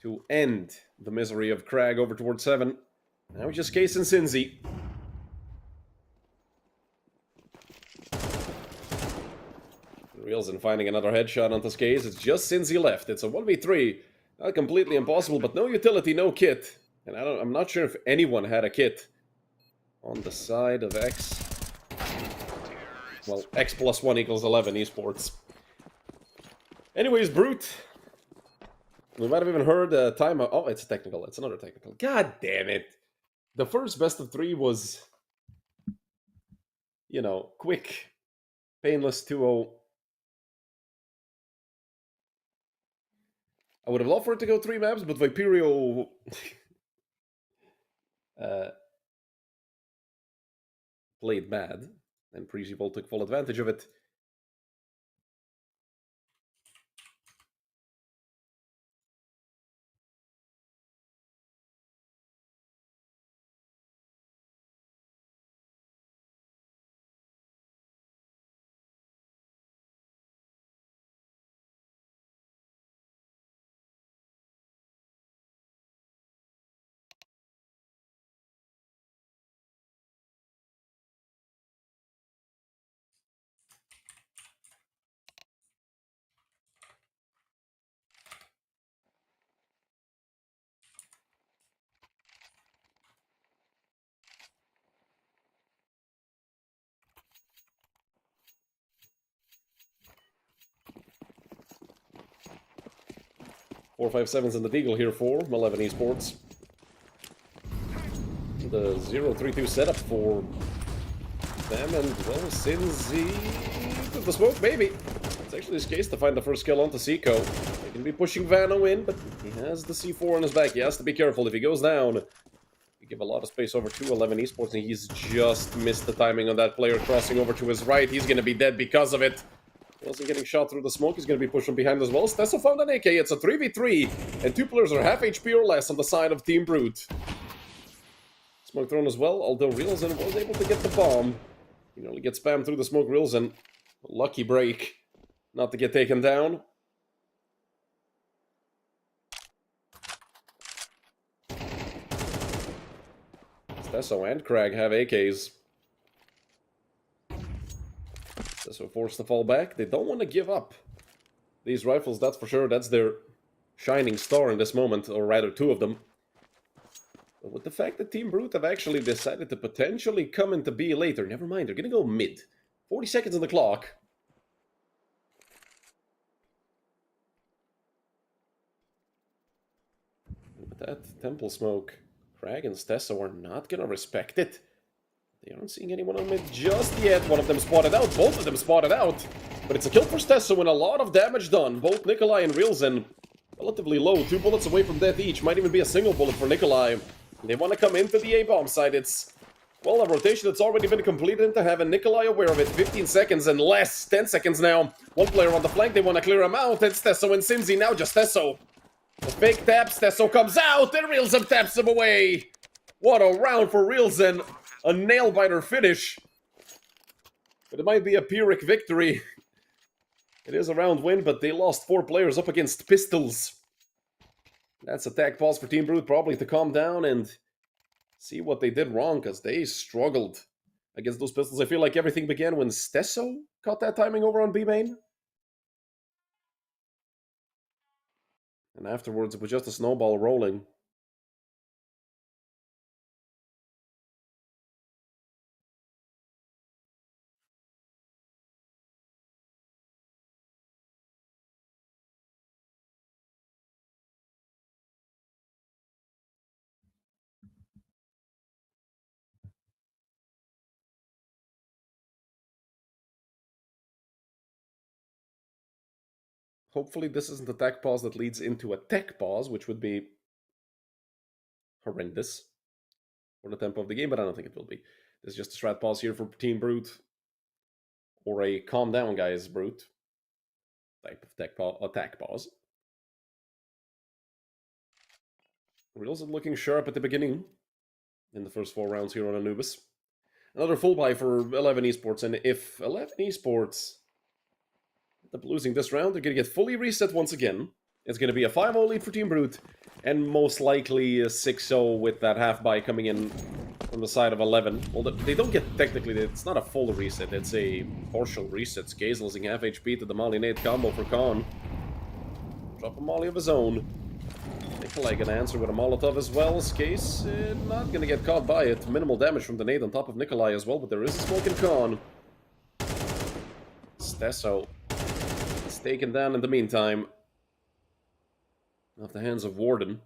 to end the misery of Crag over towards 7. Now just Case and Cinzy. Reelson finding another headshot onto Skaze. It's just Cinzy left. It's a 1v3. Not completely impossible, but no utility, no kit. And I'm not sure if anyone had a kit on the side of X. Well, X plus 1 equals 11 esports. Anyways, Brute. We might have even heard a timeout. Oh, it's a technical. It's another technical. God damn it. The first best of 3 was, you know, quick, painless 2-0. I would have loved for it to go 3 maps, but Viperio played bad, and Preasy took full advantage of it. Four, 5, 7s in the Deagle here for 11 esports. The 0-3-2 setup for them, and well, Cinzy to the smoke, maybe. It's actually his case to find the first kill onto Seiko. They can be pushing Vano in, but he has the C4 on his back. He has to be careful. If he goes down, you give a lot of space over to 11 esports, and he's just missed the timing on that player crossing over to his right. He's going to be dead because of it. Wilson getting shot through the smoke. He's going to be pushed from behind as well. Stesso found an AK. It's a 3v3, and 2 players are half HP or less on the side of Team Brute. Smoke thrown as well, although Reelson was able to get the bomb. You know, he gets spammed through the smoke. Reelson, lucky break not to get taken down. Stesso and Crag have AKs. Stesso forced to fall back. They don't want to give up these rifles, that's for sure. That's their shining star in this moment, or rather 2 of them. But with the fact that Team Brute have actually decided to potentially come into B later, never mind, they're going to go mid. 40 seconds on the clock. With that temple smoke, Crag and Stesso are not going to respect it. They aren't seeing anyone on mid just yet. One of them spotted out, both of them spotted out. But it's a kill for Stesso and a lot of damage done. Both Nikolai and Reelson relatively low, 2 bullets away from death each. Might even be a single bullet for Nikolai. They want to come into the A-bomb site. It's, well, a rotation that's already been completed into heaven. Nikolai aware of it. 15 seconds and less. 10 seconds now. 1 player on the flank. They want to clear him out. It's Stesso and Cinzy. Now just Stesso. The fake tap. Stesso comes out and Reelson taps him away. What a round for Reelson. A nail-biter finish. But it might be a Pyrrhic victory. It is a round win, but they lost 4 players up against pistols. That's a tag pause for Team Brute, probably to calm down and see what they did wrong, because they struggled against those pistols. I feel like everything began when Stesso caught that timing over on B main. And afterwards, it was just a snowball rolling. Hopefully this isn't a tech pause that leads into a tech pause, which would be horrendous for the tempo of the game, but I don't think it will be. This is just a strat pause here for Team Brute, or a calm down, guys, Brute type of attack pause. Reels are looking sharp at the beginning in the first 4 rounds here on Anubis. Another full buy for 11 Esports, and if 11 Esports end up losing this round, they're going to get fully reset once again. It's going to be a 5-0 lead for Team Brute, and most likely a 6-0 with that half buy coming in from the side of 11. Well, they don't get, technically, it's not a full reset, it's a partial reset. Skaze losing half HP to the Molly Nate combo for Khan. Drop a Molly of his own. Nikolai gonna answer with a Molotov as well. Skaze not gonna get caught by it. Minimal damage from the nade on top of Nikolai as well, but there is a smoke in Khan. Stesso is taken down in the meantime. Off the hands of Warden.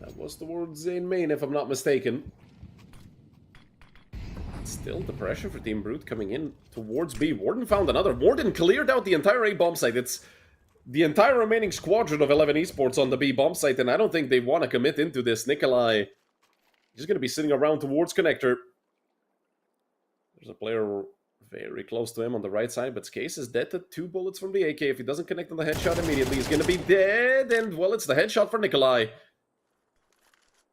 That was towards Zane Main, if I'm not mistaken. Still the pressure for Team Brute coming in towards B. Warden found another. Warden cleared out the entire A bomb site. It's the entire remaining squadron of 11 Esports on the B bomb site, and I don't think they want to commit into this. Nikolai is going to be sitting around towards Connector. There's a player very close to him on the right side, but Skaze is dead to 2 bullets from the AK. If he doesn't connect on the headshot immediately, he's going to be dead, and well, it's the headshot for Nikolai.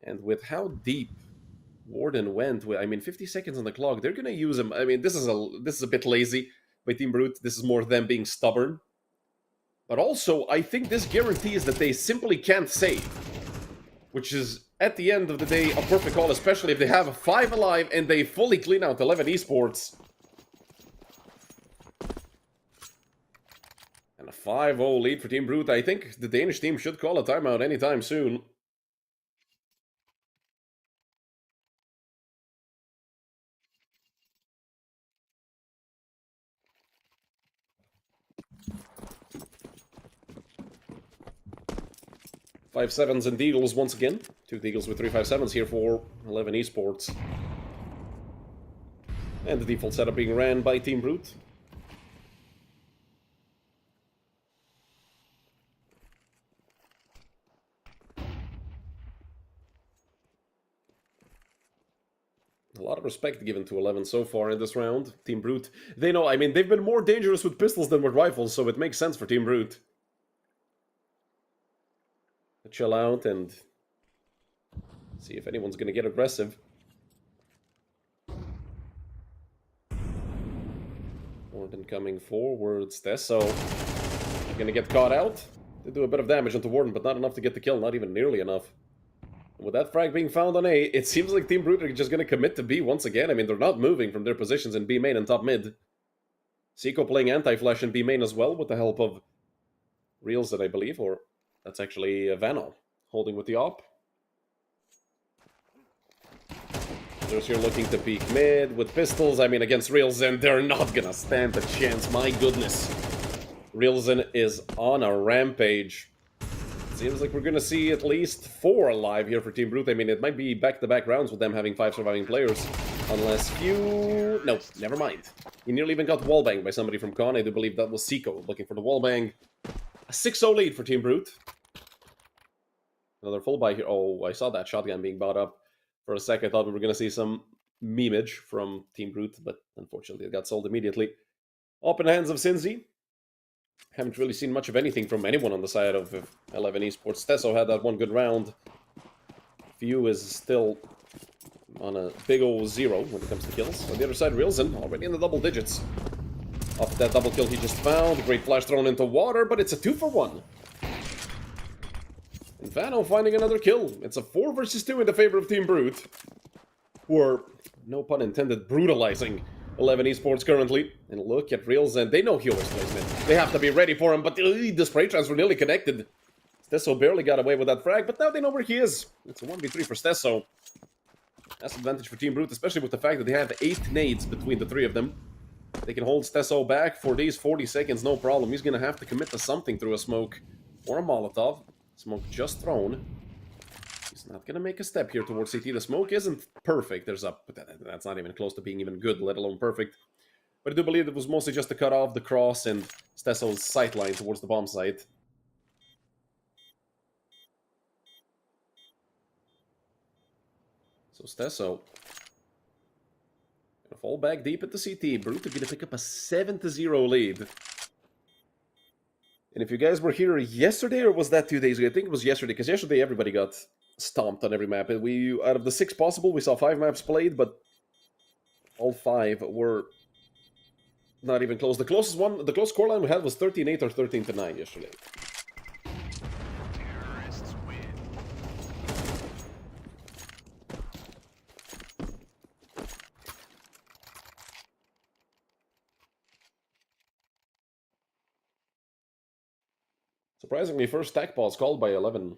And with how deep Warden went, I mean, 50 seconds on the clock, they're going to use him. I mean, this is a bit lazy by Team Brute. This is more them being stubborn. But also, I think this guarantees that they simply can't save. Which is, at the end of the day, a perfect call, especially if they have 5 alive and they fully clean out 11 Esports. And a 5-0 lead for Team Brute. I think the Danish team should call a timeout anytime soon. Five sevens and Deagles once again. 2 Deagles with 357s here for 11 Esports. And the default setup being ran by Team Brute. A lot of respect given to 11 so far in this round. Team Brute, they know, I mean, they've been more dangerous with pistols than with rifles, so it makes sense for Team Brute. Chill out and see if anyone's going to get aggressive. Warden coming forwards. Stesso going to get caught out. They do a bit of damage into Warden, but not enough to get the kill, not even nearly enough. With that frag being found on A, it seems like Team Brute are just going to commit to B once again. I mean, they're not moving from their positions in B main and top mid. Seiko playing anti-flash in B main as well with the help of Reels, that I believe, or that's actually Vano holding with the op. There's here looking to peek mid with pistols. I mean, against Reelzen, they're not gonna stand a chance. My goodness. Reelzen is on a rampage. Seems like we're gonna see at least 4 alive here for Team Brute. I mean, it might be back-to-back rounds with them having 5 surviving players. Unless few... No, never mind. He nearly even got wallbanged by somebody from Con. I do believe that was Seiko looking for the wallbang. A 6-0 lead for Team Brute. Another full buy here. Oh, I saw that shotgun being bought up. For a sec, I thought we were going to see some memeage from Team Brute, but unfortunately it got sold immediately. Up in the hands of Cinzy. Haven't really seen much of anything from anyone on the side of 11 Esports. Tesso had that one good round. Few is still on a big old 0 when it comes to kills. On the other side, Reelzen already in the double digits. Off that double kill he just found. Great flash thrown into water, but it's a 2-for-1. And Vano finding another kill. It's a 4 versus 2 in the favor of Team Brute. Who are, no pun intended, brutalizing 11 Esports currently. And look at Reelzen. They know he always plays mid. They have to be ready for him, but the spray transfer nearly connected. Stesso barely got away with that frag, but now they know where he is. It's a 1v3 for Stesso. That's advantage for Team Brute, especially with the fact that they have 8 nades between the 3 of them. They can hold Stesso back for these 40 seconds, no problem. He's going to have to commit to something through a smoke or a Molotov. Smoke just thrown. He's not going to make a step here towards CT. The smoke isn't perfect. There's a... But that's not even close to being even good, let alone perfect. But I do believe it was mostly just to cut off the cross and Stesso's sight line towards the bomb site. So Stesso gonna fall back deep at the CT. Brute gonna pick up a 7-0 lead. And if you guys were here yesterday, or was that 2 days ago? I think it was yesterday, because yesterday everybody got stomped on every map. And out of the 6 possible, we saw 5 maps played, but all 5 were not even close. The closest one, the close scoreline we had was 13-8 or 13-9 yesterday. Surprisingly, first tech pause called by 11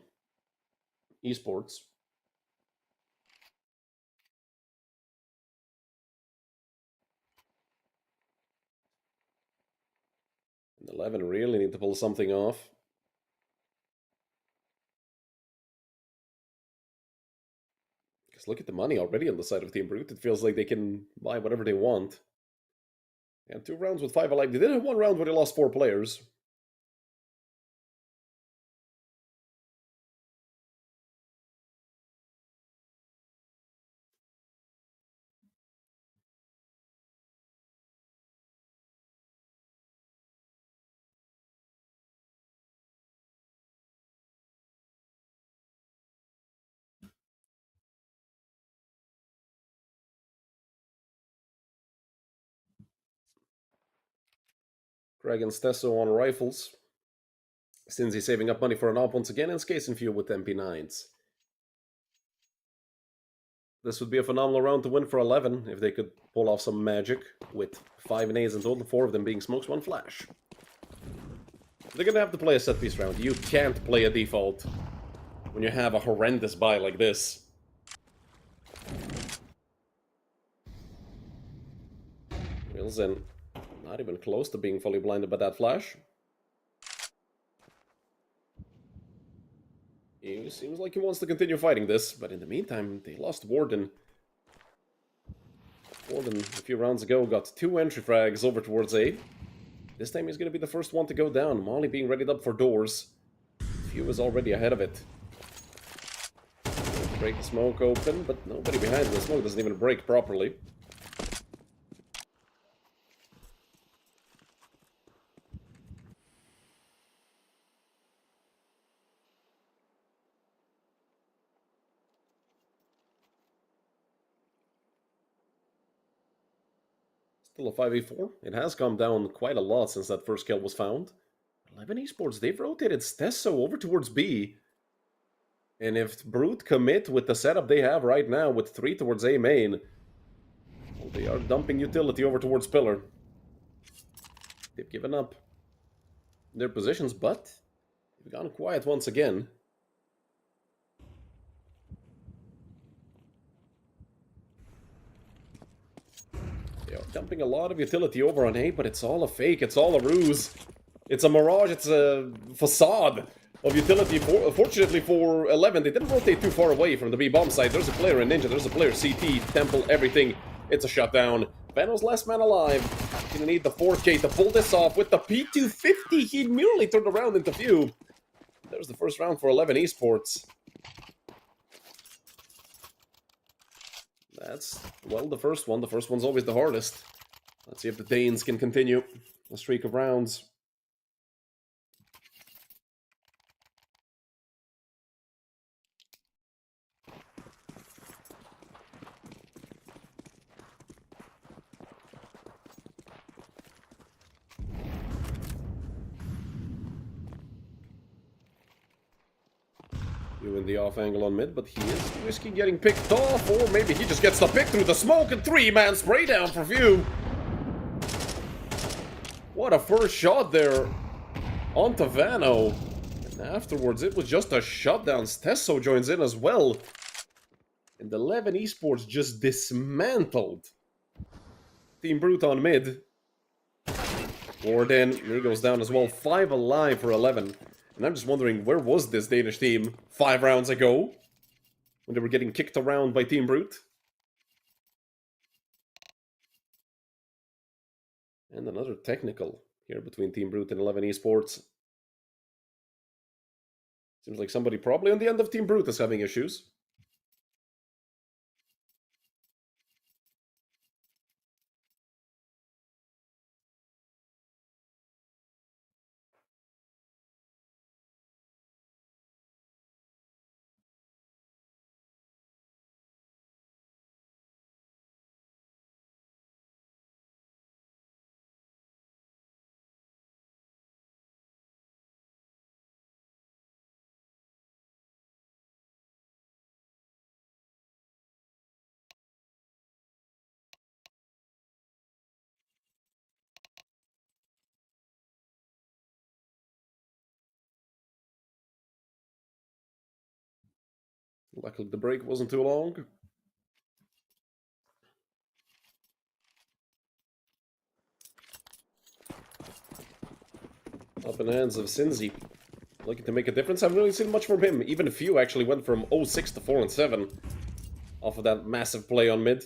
Esports. And 11 really need to pull something off. Because look at the money already on the side of Team Brute. It feels like they can buy whatever they want. And 2 rounds with 5 alive. They did have 1 round where they lost 4 players. Greg and Stesso on rifles. Since he's saving up money for an op once again, and Skace and Few with MP9s. This would be a phenomenal round to win for 11 if they could pull off some magic with 5 A's in total, 4 of them being smokes, 1 flash. They're gonna have to play a set piece round. You can't play a default when you have a horrendous buy like this. Wilson, not even close to being fully blinded by that flash. He seems like he wants to continue fighting this, but in the meantime, they lost Warden. Warden, a few rounds ago, got 2 entry frags over towards A. This time he's going to be the first one to go down. Molly being readied up for doors. Few is already ahead of it. Break the smoke open, but nobody behind him. The smoke doesn't even break properly. Still a 5v4. It has come down quite a lot since that first kill was found. 11 Esports, they've rotated Stesso over towards B. And if Brute commit with the setup they have right now with 3 towards A main, well, they are dumping utility over towards Pillar. They've given up their positions, but they've gone quiet once again. They are dumping a lot of utility over on A, but it's all a fake, it's all a ruse. It's a mirage, it's a facade of utility. Fortunately for 11, they didn't rotate too far away from the B-bomb site. There's a player in Ninja, there's a player CT, Temple, everything. It's a shutdown. Vano's last man alive. Gonna need the 4K to pull this off with the P250. He immediately turned around into Few. There's the first round for 11 Esports. That's, well, the first one. The first one's always the hardest. Let's see if the Danes can continue a streak of rounds. In the off angle on mid, but he is risking getting picked off, or maybe he just gets the pick through the smoke, and 3-man spray down for Few. What a first shot there onto Vano. And afterwards, it was just a shutdown. Stesso joins in as well. And 11 Esports just dismantled Team Brute on mid. Warden, he goes down as well. 5 alive for 11. And I'm just wondering, where was this Danish team 5 rounds ago? When they were getting kicked around by Team Brute? And another technical here between Team Brute and 11 Esports. Seems like somebody probably on the end of Team Brute is having issues. Luckily the break wasn't too long. Up in the hands of Sinzi. Looking to make a difference. I haven't really seen much from him. Even a few actually went from 0-6 to 4-7 off of that massive play on mid.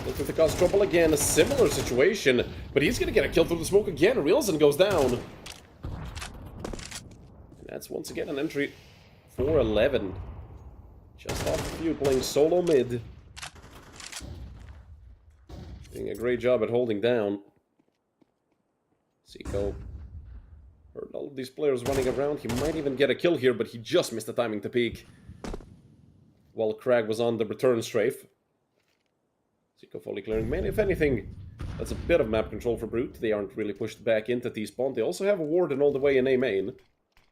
Looking to cause trouble again. A similar situation, but he's going to get a kill through the smoke again. Reelson goes down. And that's once again an entry for 11. Just off the few, playing solo mid. Doing a great job at holding down. Seiko heard all of these players running around. He might even get a kill here, but he just missed the timing to peek. While Crag was on the return strafe. Seiko fully clearing main. If anything, that's a bit of map control for Brute. They aren't really pushed back into T-spawn. They also have a Warden all the way in A main.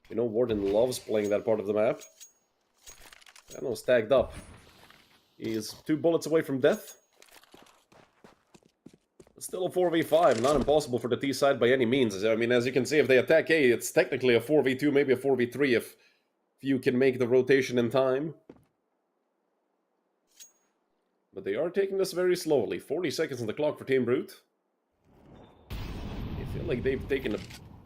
You know, Warden loves playing that part of the map. I know, stacked up. He's 2 bullets away from death. Still a 4v5, not impossible for the T side by any means. I mean, as you can see, if they attack A, it's technically a 4v2, maybe a 4v3 if you can make the rotation in time. But they are taking this very slowly. 40 seconds on the clock for Team Brute. I feel like they've taken a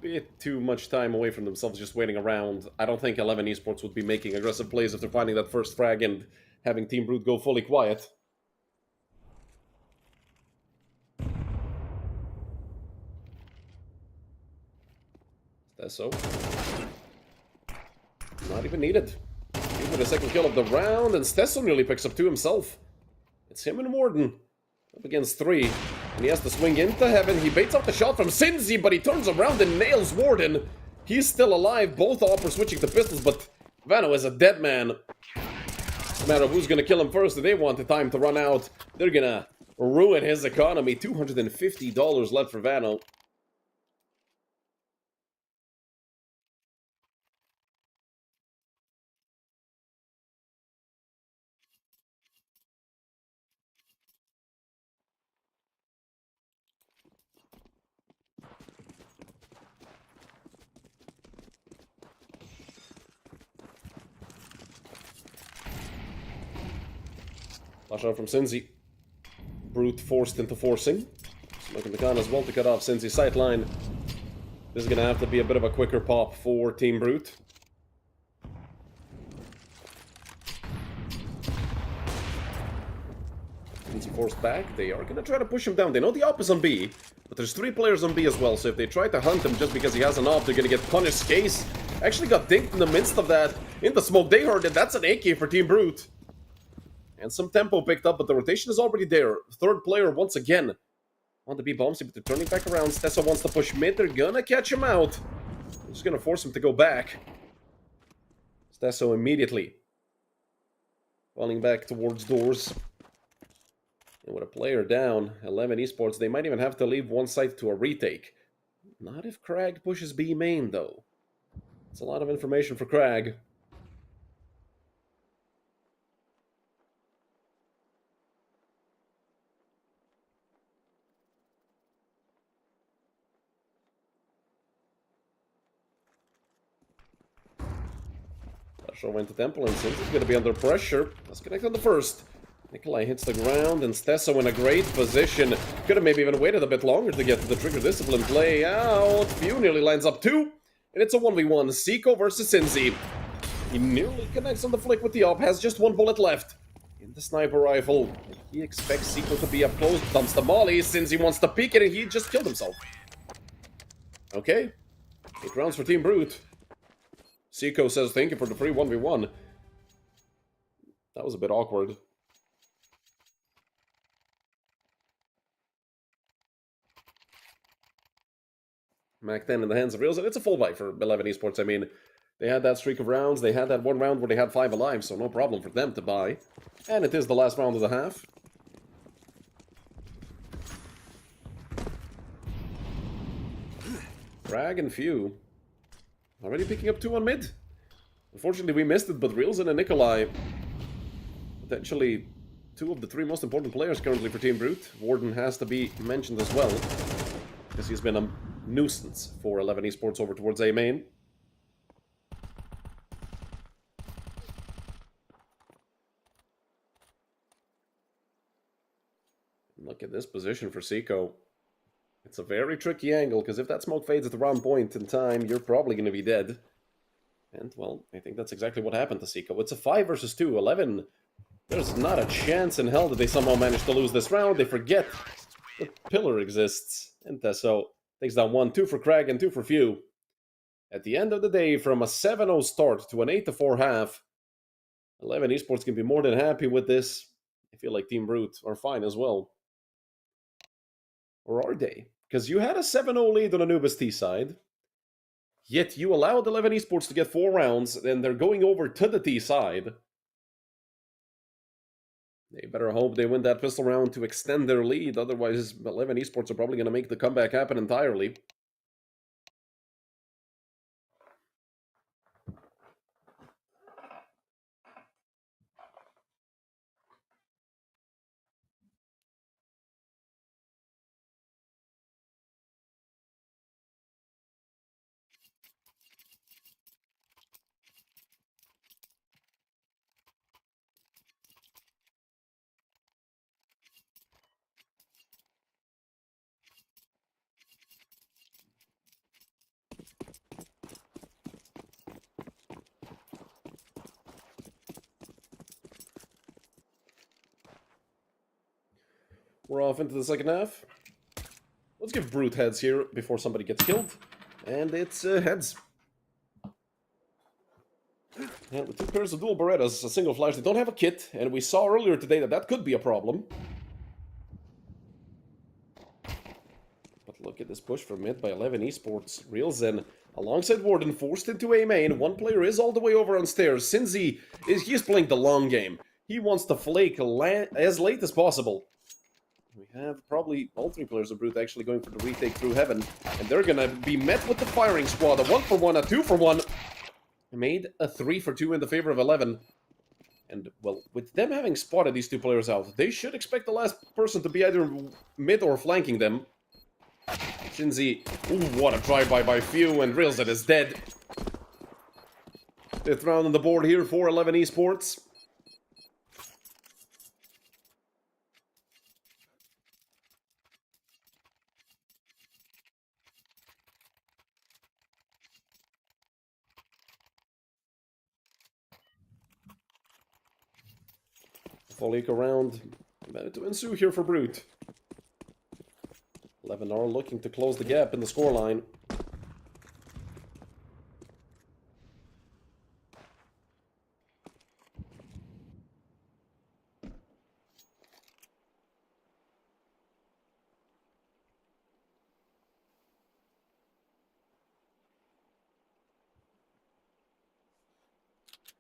bit too much time away from themselves just waiting around. I don't think 11 Esports would be making aggressive plays if they're finding that first frag and having Team Brute go fully quiet. That's so. Not even needed. Even the second kill of the round, and Stesso nearly picks up 2 himself. It's him and Warden. Up against 3. And he has to swing into heaven. He baits out the shot from Sinzi, but he turns around and nails Warden. He's still alive. Both off are switching to pistols, but Vano is a dead man. No matter who's gonna kill him first, if they want the time to run out, they're gonna ruin his economy. $250 left for Vano. Flash out from Sinzi. Brute forced into forcing. Smoking the gun as well to cut off Sinzi's sight line. This is going to have to be a bit of a quicker pop for Team Brute. Sinzi forced back. They are going to try to push him down. They know the op is on B, but there's 3 players on B as well, so if they try to hunt him just because he has an op, they're going to get punished. Case actually got dinked in the midst of that. In the smoke, they heard it. That's an AK for Team Brute. And some tempo picked up, but the rotation is already there. 3rd player once again on the B bombs, but they're turning back around. Stesso wants to push mid. They're gonna catch him out. They're just gonna force him to go back. Stesso immediately falling back towards doors. And with a player down, 11 Esports, they might even have to leave one site to a retake. Not if Crag pushes B main, though. It's a lot of information for Crag. Show into Temple, and Since is going to be under pressure. Let's connect on the first. Nikolai hits the ground, and Stesso in a great position. Could have maybe even waited a bit longer to get to the trigger discipline play out. Few nearly lines up 2, and it's a 1v1. Seiko versus Sinzi. He nearly connects on the flick with the op, has just 1 bullet left in the sniper rifle. He expects Seiko to be up close, dumps the molly since he wants to peek it, and he just killed himself. Okay. 8 rounds for Team Brute. Seiko says thank you for the free 1v1. That was a bit awkward. Mac 10 in the hands of Reels, and it's a full buy for 11 Esports. I mean, they had that streak of rounds. They had that one round where they had 5 alive, so no problem for them to buy. And it is the last round of the half. Frag and Few. Already picking up 2 on mid. Unfortunately, we missed it, but Reels and Nikolai, potentially 2 of the 3 most important players currently for Team Brute. Warden has to be mentioned as well, because he's been a nuisance for 11 Esports over towards A main. Look at this position for Seiko. It's a very tricky angle, because if that smoke fades at the wrong point in time, you're probably going to be dead. And, well, I think that's exactly what happened to Seiko. It's a 5 versus 2. 11, there's not a chance in hell that they somehow managed to lose this round. They forget the pillar exists. And Tesso takes down 1, 2 for Crag, and 2 for Few. At the end of the day, from a 7-0 start to an 8-4 half, 11 Esports can be more than happy with this. I feel like Team Brute are fine as well. Or are they? Because you had a 7-0 lead on Anubis T side, yet you allowed 11 Esports to get 4 rounds, and they're going over to the T side. They better hope they win that pistol round to extend their lead, otherwise 11 Esports are probably going to make the comeback happen entirely. We're off into the second half. Let's give Brute heads here before somebody gets killed. And it's heads. And with 2 pairs of dual Berettas, a single flash, they don't have a kit. And we saw earlier today that that could be a problem. But look at this push from mid by 11 Esports. Reels in alongside Warden, forced into A main. One player is all the way over on stairs. Sinzi he's playing the long game. He wants to flake as late as possible. We have probably all 3 players of Brute actually going for the retake through heaven. And they're going to be met with the firing squad. A 1-for-1, a 2-for-1. Made a 3-for-2 in the favor of 11. And, well, with them having spotted these 2 players out, they should expect the last person to be either mid or flanking them. Shinzi, ooh, what a drive-by by Few, and Railset is dead. 5th round on the board here for 11 Esports. Full eco round about to ensue here for Brute. 11 are looking to close the gap in the scoreline.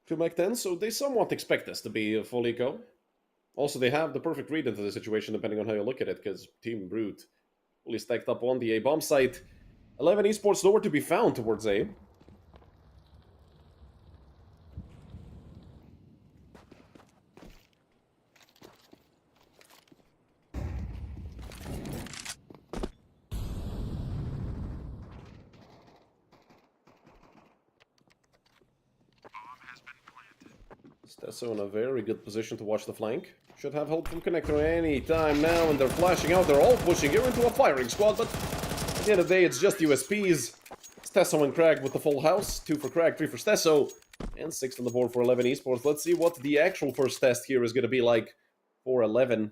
To Mac 10, so they somewhat expect this to be a full eco. Also, they have the perfect read into the situation depending on how you look at it, because Team Brute fully stacked up on the A bomb site. 11 Esports nowhere to be found towards A. Stesso in a very good position to watch the flank. Should have help from Connector any time now, and they're flashing out. They're all pushing here into a firing squad, but at the end of the day, it's just USPs. Stesso and Crag with the full house. 2 for Crag, 3 for Stesso, and 6 on the board for 11 Esports. Let's see what the actual first test here is going to be like for 11.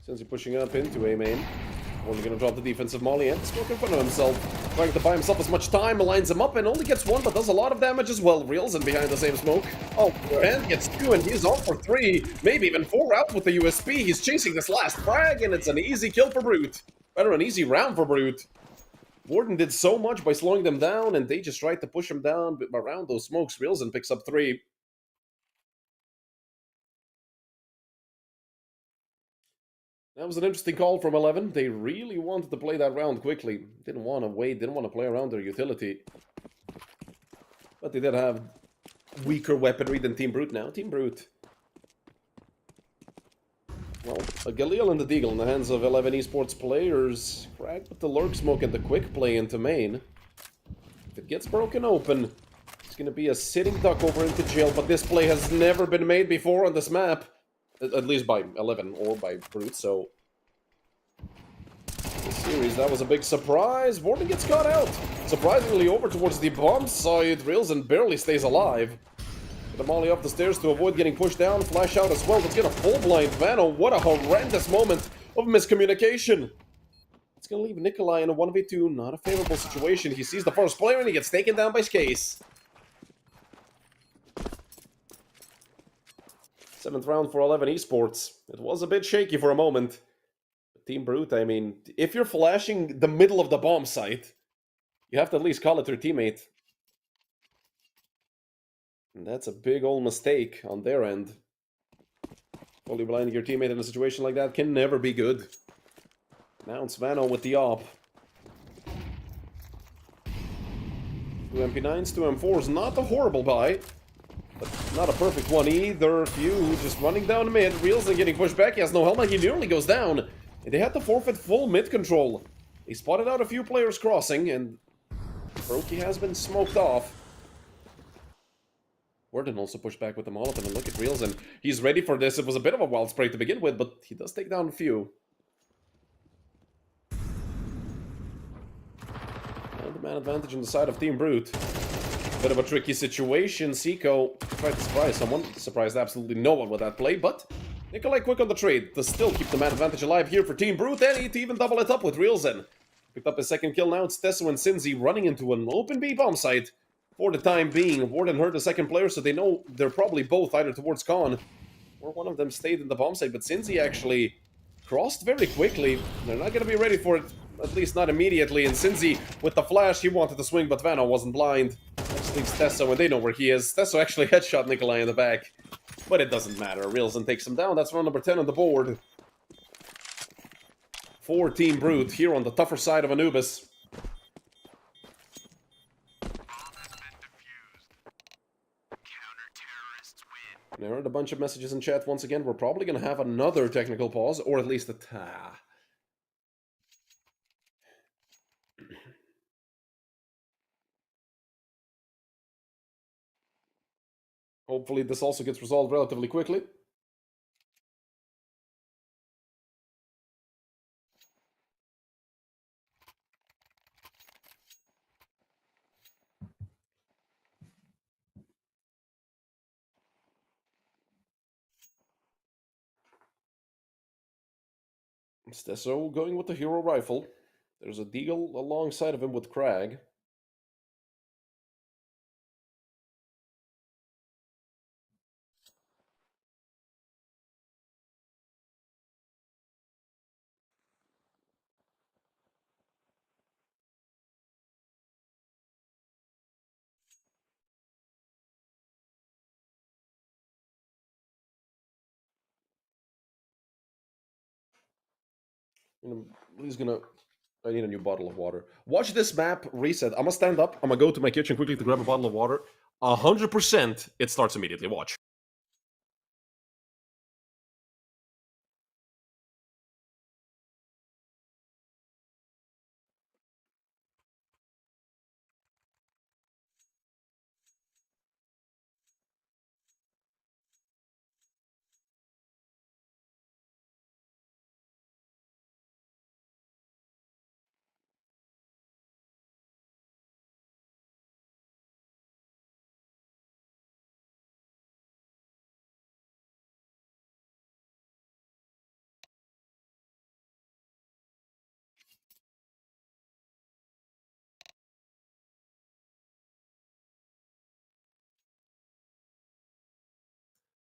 Since he's pushing up into A main. Only gonna drop the defensive molly and smoke in front of himself. Trying to buy himself as much time, lines him up and only gets one, but does a lot of damage as well. Reels in behind the same smoke. Oh, and gets two, and he's on for three, maybe even four out with the USP. He's chasing this last frag, and it's an easy kill for Brute. Better an easy round for Brute. Warden did so much by slowing them down, and they just tried to push him down around those smokes. Reelson picks up three. That was an interesting call from 11. They really wanted to play that round quickly. Didn't want to wait, didn't want to play around their utility. But they did have weaker weaponry than Team Brute now. Team Brute. Well, a Galil and the Deagle in the hands of 11 Esports players. Crag with the Lurk Smoke and the quick play into main. If it gets broken open, it's going to be a sitting duck over into jail. But this play has never been made before on this map. At least by 11 or by Brute, so... This series, that was a big surprise. Warden gets caught out. Surprisingly over towards the bomb side. Reelson barely stays alive. The molly up the stairs to avoid getting pushed down. Flash out as well. Let's get a full blind. Vano, what a horrendous moment of miscommunication. It's going to leave Nikolai in a 1v2. Not a favorable situation. He sees the first player and he gets taken down by Skase. 7th round for 11 Esports. It was a bit shaky for a moment. Team Brute, I mean, if you're flashing the middle of the bomb site, you have to at least call it your teammate. And that's a big old mistake on their end. Fully blinding your teammate in a situation like that can never be good. Now it's Vano with the op. 2 MP9s, 2 M4s, not a horrible buy. But not a perfect one either. Few just running down mid. Reels and getting pushed back. He has no helmet. He nearly goes down. And they had to forfeit full mid control. They spotted out a few players crossing, and Brokey has been smoked off. Warden also pushed back with the Molotov, and look at Reels, and he's ready for this. It was a bit of a wild spray to begin with, but he does take down a few. And the man advantage on the side of Team Brute. Bit of a tricky situation. Seiko tried to surprise someone. Surprised absolutely no one with that play, but Nikolai quick on the trade to still keep the man advantage alive here for Team Brute, and to even double it up with Reelson. Picked up his second kill now. It's Tesso and Sinzi running into an open B bomb site for the time being. Warden heard the second player, so they know they're probably both either towards Khan or one of them stayed in the bomb site, but Sinzi actually crossed very quickly. They're not going to be ready for it, at least not immediately, and Sinzi, with the flash, he wanted to swing, but Vano wasn't blind. Which leaves Tesso, and they know where he is. Tesso actually headshot Nikolai in the back. But it doesn't matter. Reelson takes him down. That's round number 10 on the board. For Team Brute, here on the tougher side of Anubis. And I heard a bunch of messages in chat once again. We're probably going to have another technical pause, or at least a ta. Hopefully this also gets resolved relatively quickly. Stesso going with the hero rifle. There's a Deagle alongside of him with Crag. He's gonna... I need a new bottle of water. Watch this map reset. I'm gonna stand up. I'm gonna go to my kitchen quickly to grab a bottle of water. 100% it starts immediately. Watch.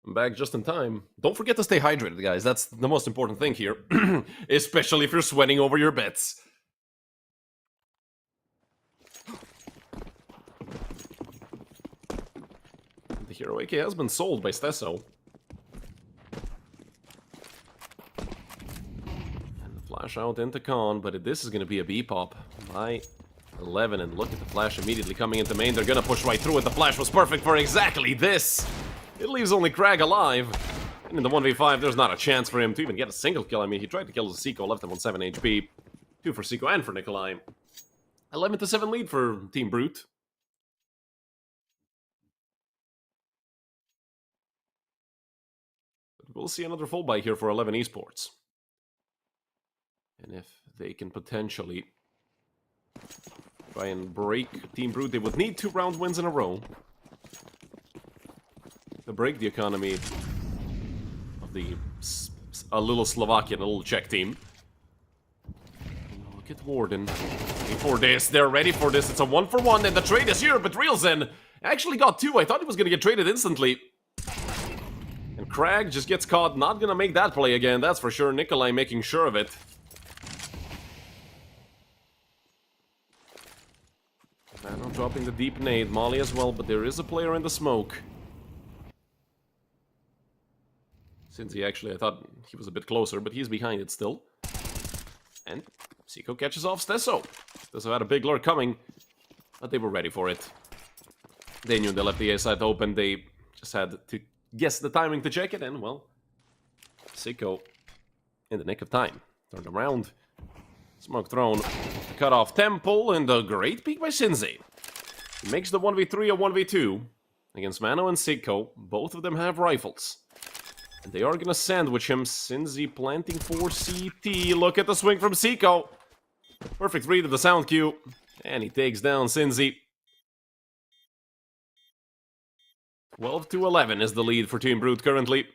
I'm back just in time. Don't forget to stay hydrated, guys. That's the most important thing here. Especially if you're sweating over your bets. The Hero AK has been sold by Stesso. And the flash out into Con, but this is going to be a B-pop by 11. And look at the flash immediately coming into main. They're going to push right through it. The flash was perfect for exactly this. It leaves only Crag alive. And in the 1v5, there's not a chance for him to even get a single kill. I mean, he tried to kill Seiko, left him on 7 HP. 2 for Seiko and for Nikolai. 11-7 lead for Team Brute. But we'll see another full buy here for 11 Esports. And if they can potentially try and break Team Brute, they would need 2 round wins in a row to break the economy of a little Slovakian, a little Czech team. Look at Warden. Ready for this. They're ready for this. It's a 1-for-1, and the trade is here, but Reelzen actually got 2. I thought he was going to get traded instantly. And Crag just gets caught. Not going to make that play again, that's for sure. Nikolai making sure of it. Vano dropping the deep nade. Molly as well, but there is a player in the smoke. Cincy, actually, I thought he was a bit closer, but he's behind it still. And Seiko catches off Stesso. Stesso had a big lurk coming, but they were ready for it. They knew they left the A side open. They just had to guess the timing to check it, and, well, Seiko, in the nick of time, turned around. Smoke thrown to cut off Temple, and a great peek by Cincy. He makes the 1v3 a 1v2 against Mano and Seiko. Both of them have rifles. And they are gonna sandwich him. Cincy planting for CT. Look at the swing from Seiko. Perfect read of the sound cue. And he takes down Cincy. 12-11 is the lead for Team Brute currently.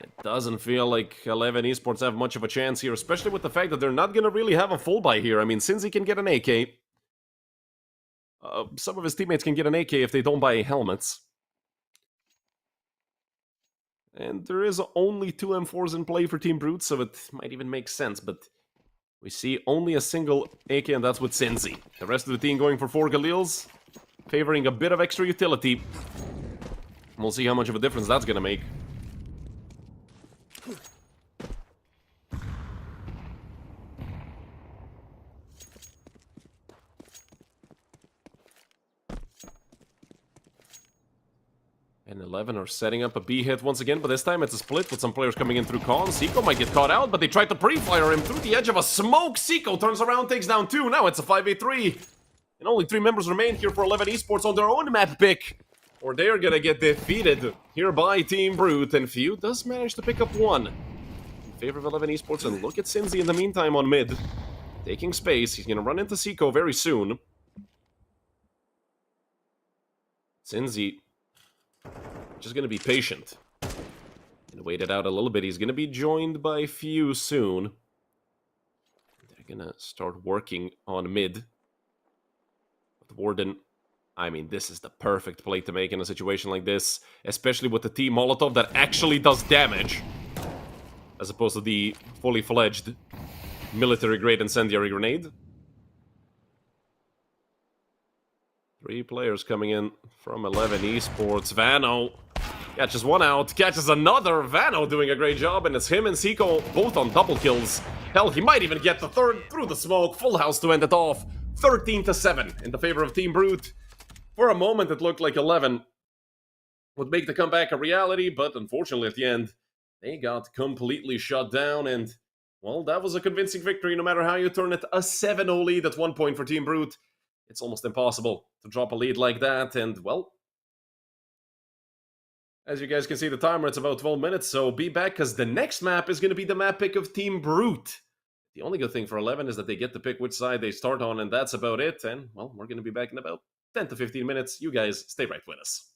It doesn't feel like 11 Esports have much of a chance here, especially with the fact that they're not gonna really have a full buy here. I mean, Cincy can get an AK. Some of his teammates can get an AK if they don't buy helmets. And there is only 2 M4s in play for Team Brute, so it might even make sense, but we see only a single AK, and that's with Cincy. The rest of the team going for 4 Galils, favoring a bit of extra utility. We'll see how much of a difference that's gonna make. And 11 are setting up a B hit once again, but this time it's a split with some players coming in through Con. Seiko might get caught out, but they tried to pre-fire him through the edge of a smoke. Seiko turns around, takes down 2. Now it's a 5v3. And only 3 members remain here for 11 Esports on their own map pick. Or they're gonna get defeated here by Team Brute. And Few does manage to pick up 1 in favor of 11 Esports. And look at Cincy in the meantime on mid. Taking space. He's gonna run into Seiko very soon. Cincy just gonna be patient and wait it out a little bit. He's gonna be joined by Few soon. They're gonna start working on mid. With Warden, I mean, this is the perfect play to make in a situation like this, especially with the Team Molotov that actually does damage, as opposed to the fully fledged military-grade incendiary grenade. 3 players coming in from 11 Esports. Vano catches 1 out, catches another. Vano doing a great job, and it's him and Seiko both on double kills. Hell, he might even get the 3rd through the smoke. Full house to end it off. 13-7 in the favor of Team Brute. For a moment, it looked like 11 would make the comeback a reality, but unfortunately at the end, they got completely shut down, and, well, that was a convincing victory no matter how you turn it. A 7-0 lead at 1 point for Team Brute. It's almost impossible to drop a lead like that, and, well, as you guys can see the timer, it's about 12 minutes, so be back, because the next map is going to be the map pick of Team Brute. The only good thing for 11 is that they get to pick which side they start on, and that's about it, and, well, we're going to be back in about 10 to 15 minutes. You guys stay right with us.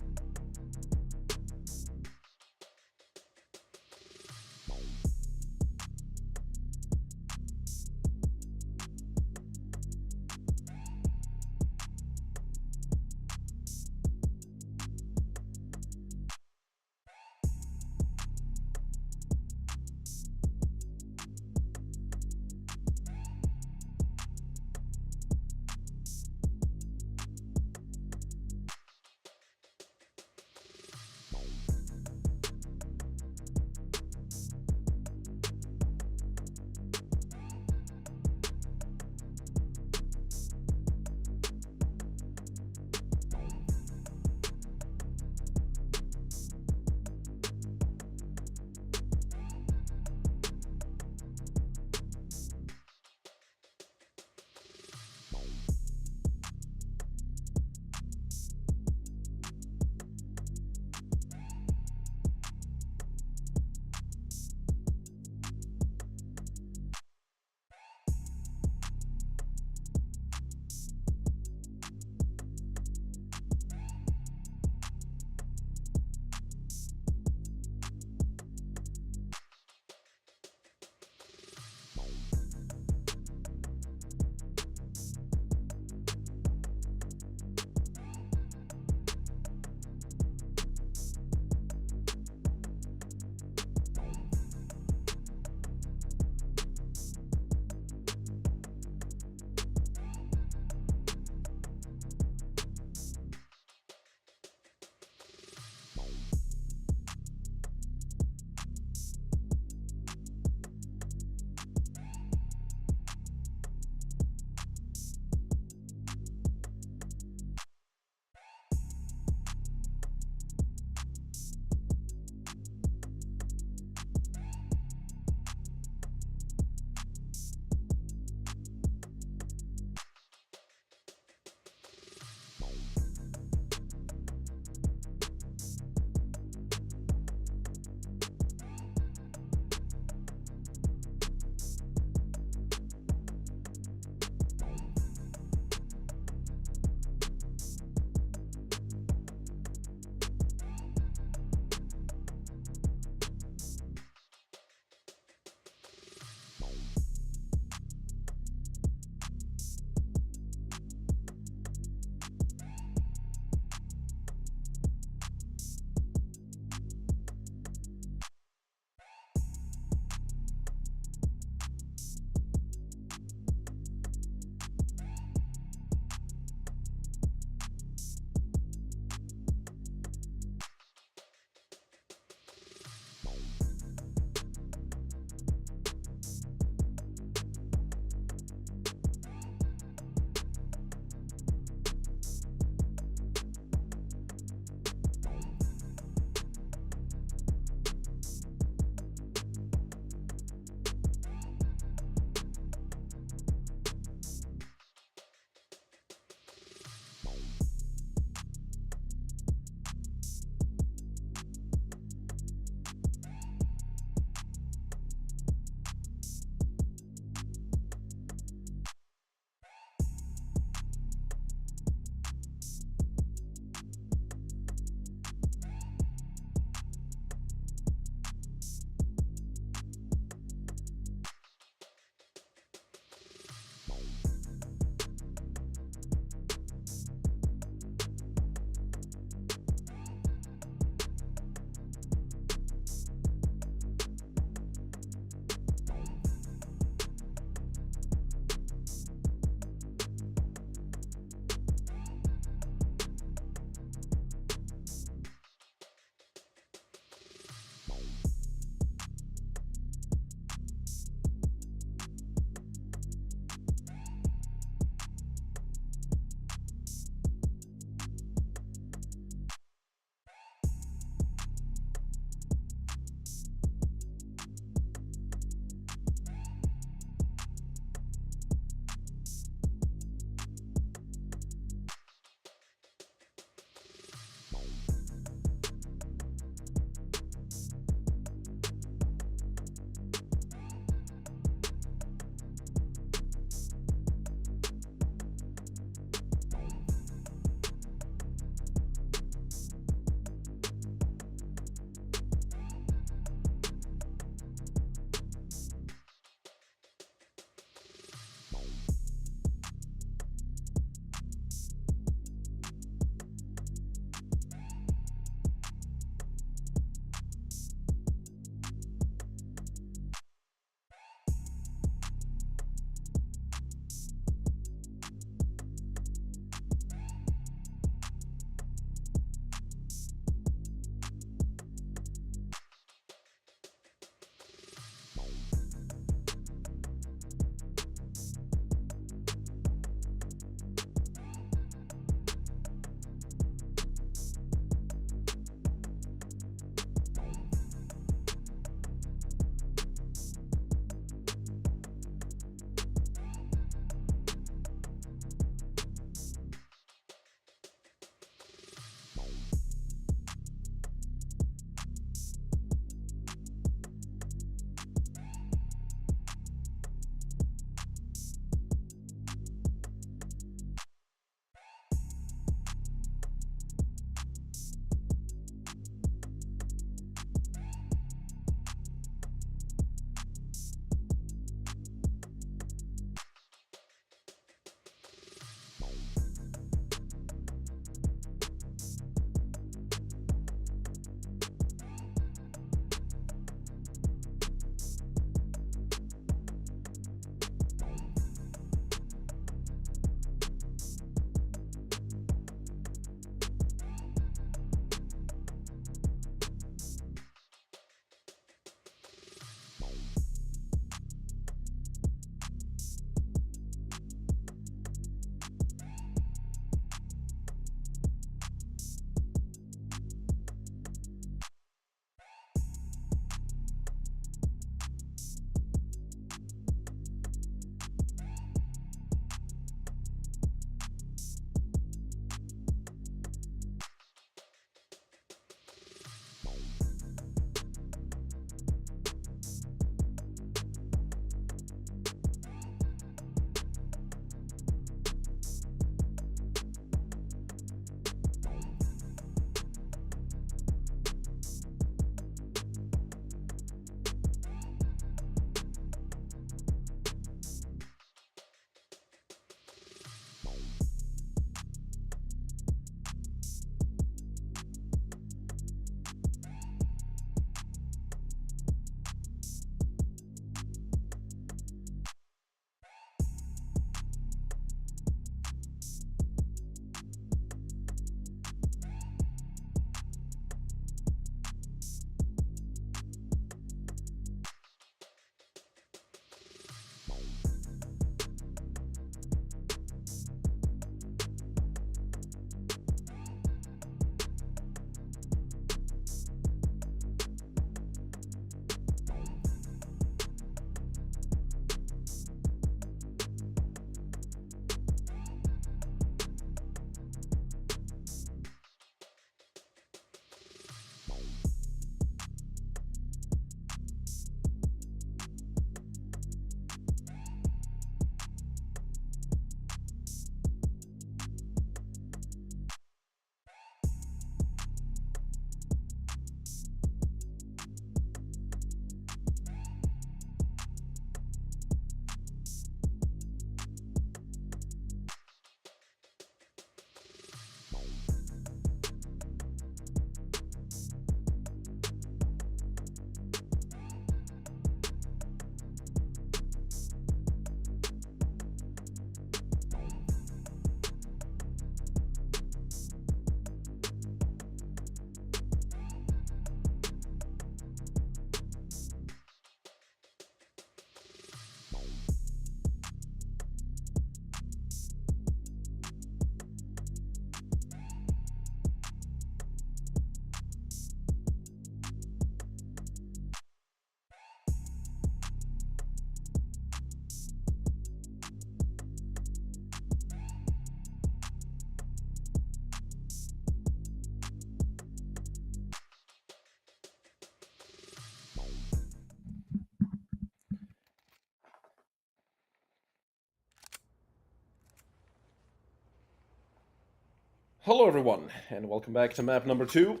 Hello everyone, and welcome back to map number 2.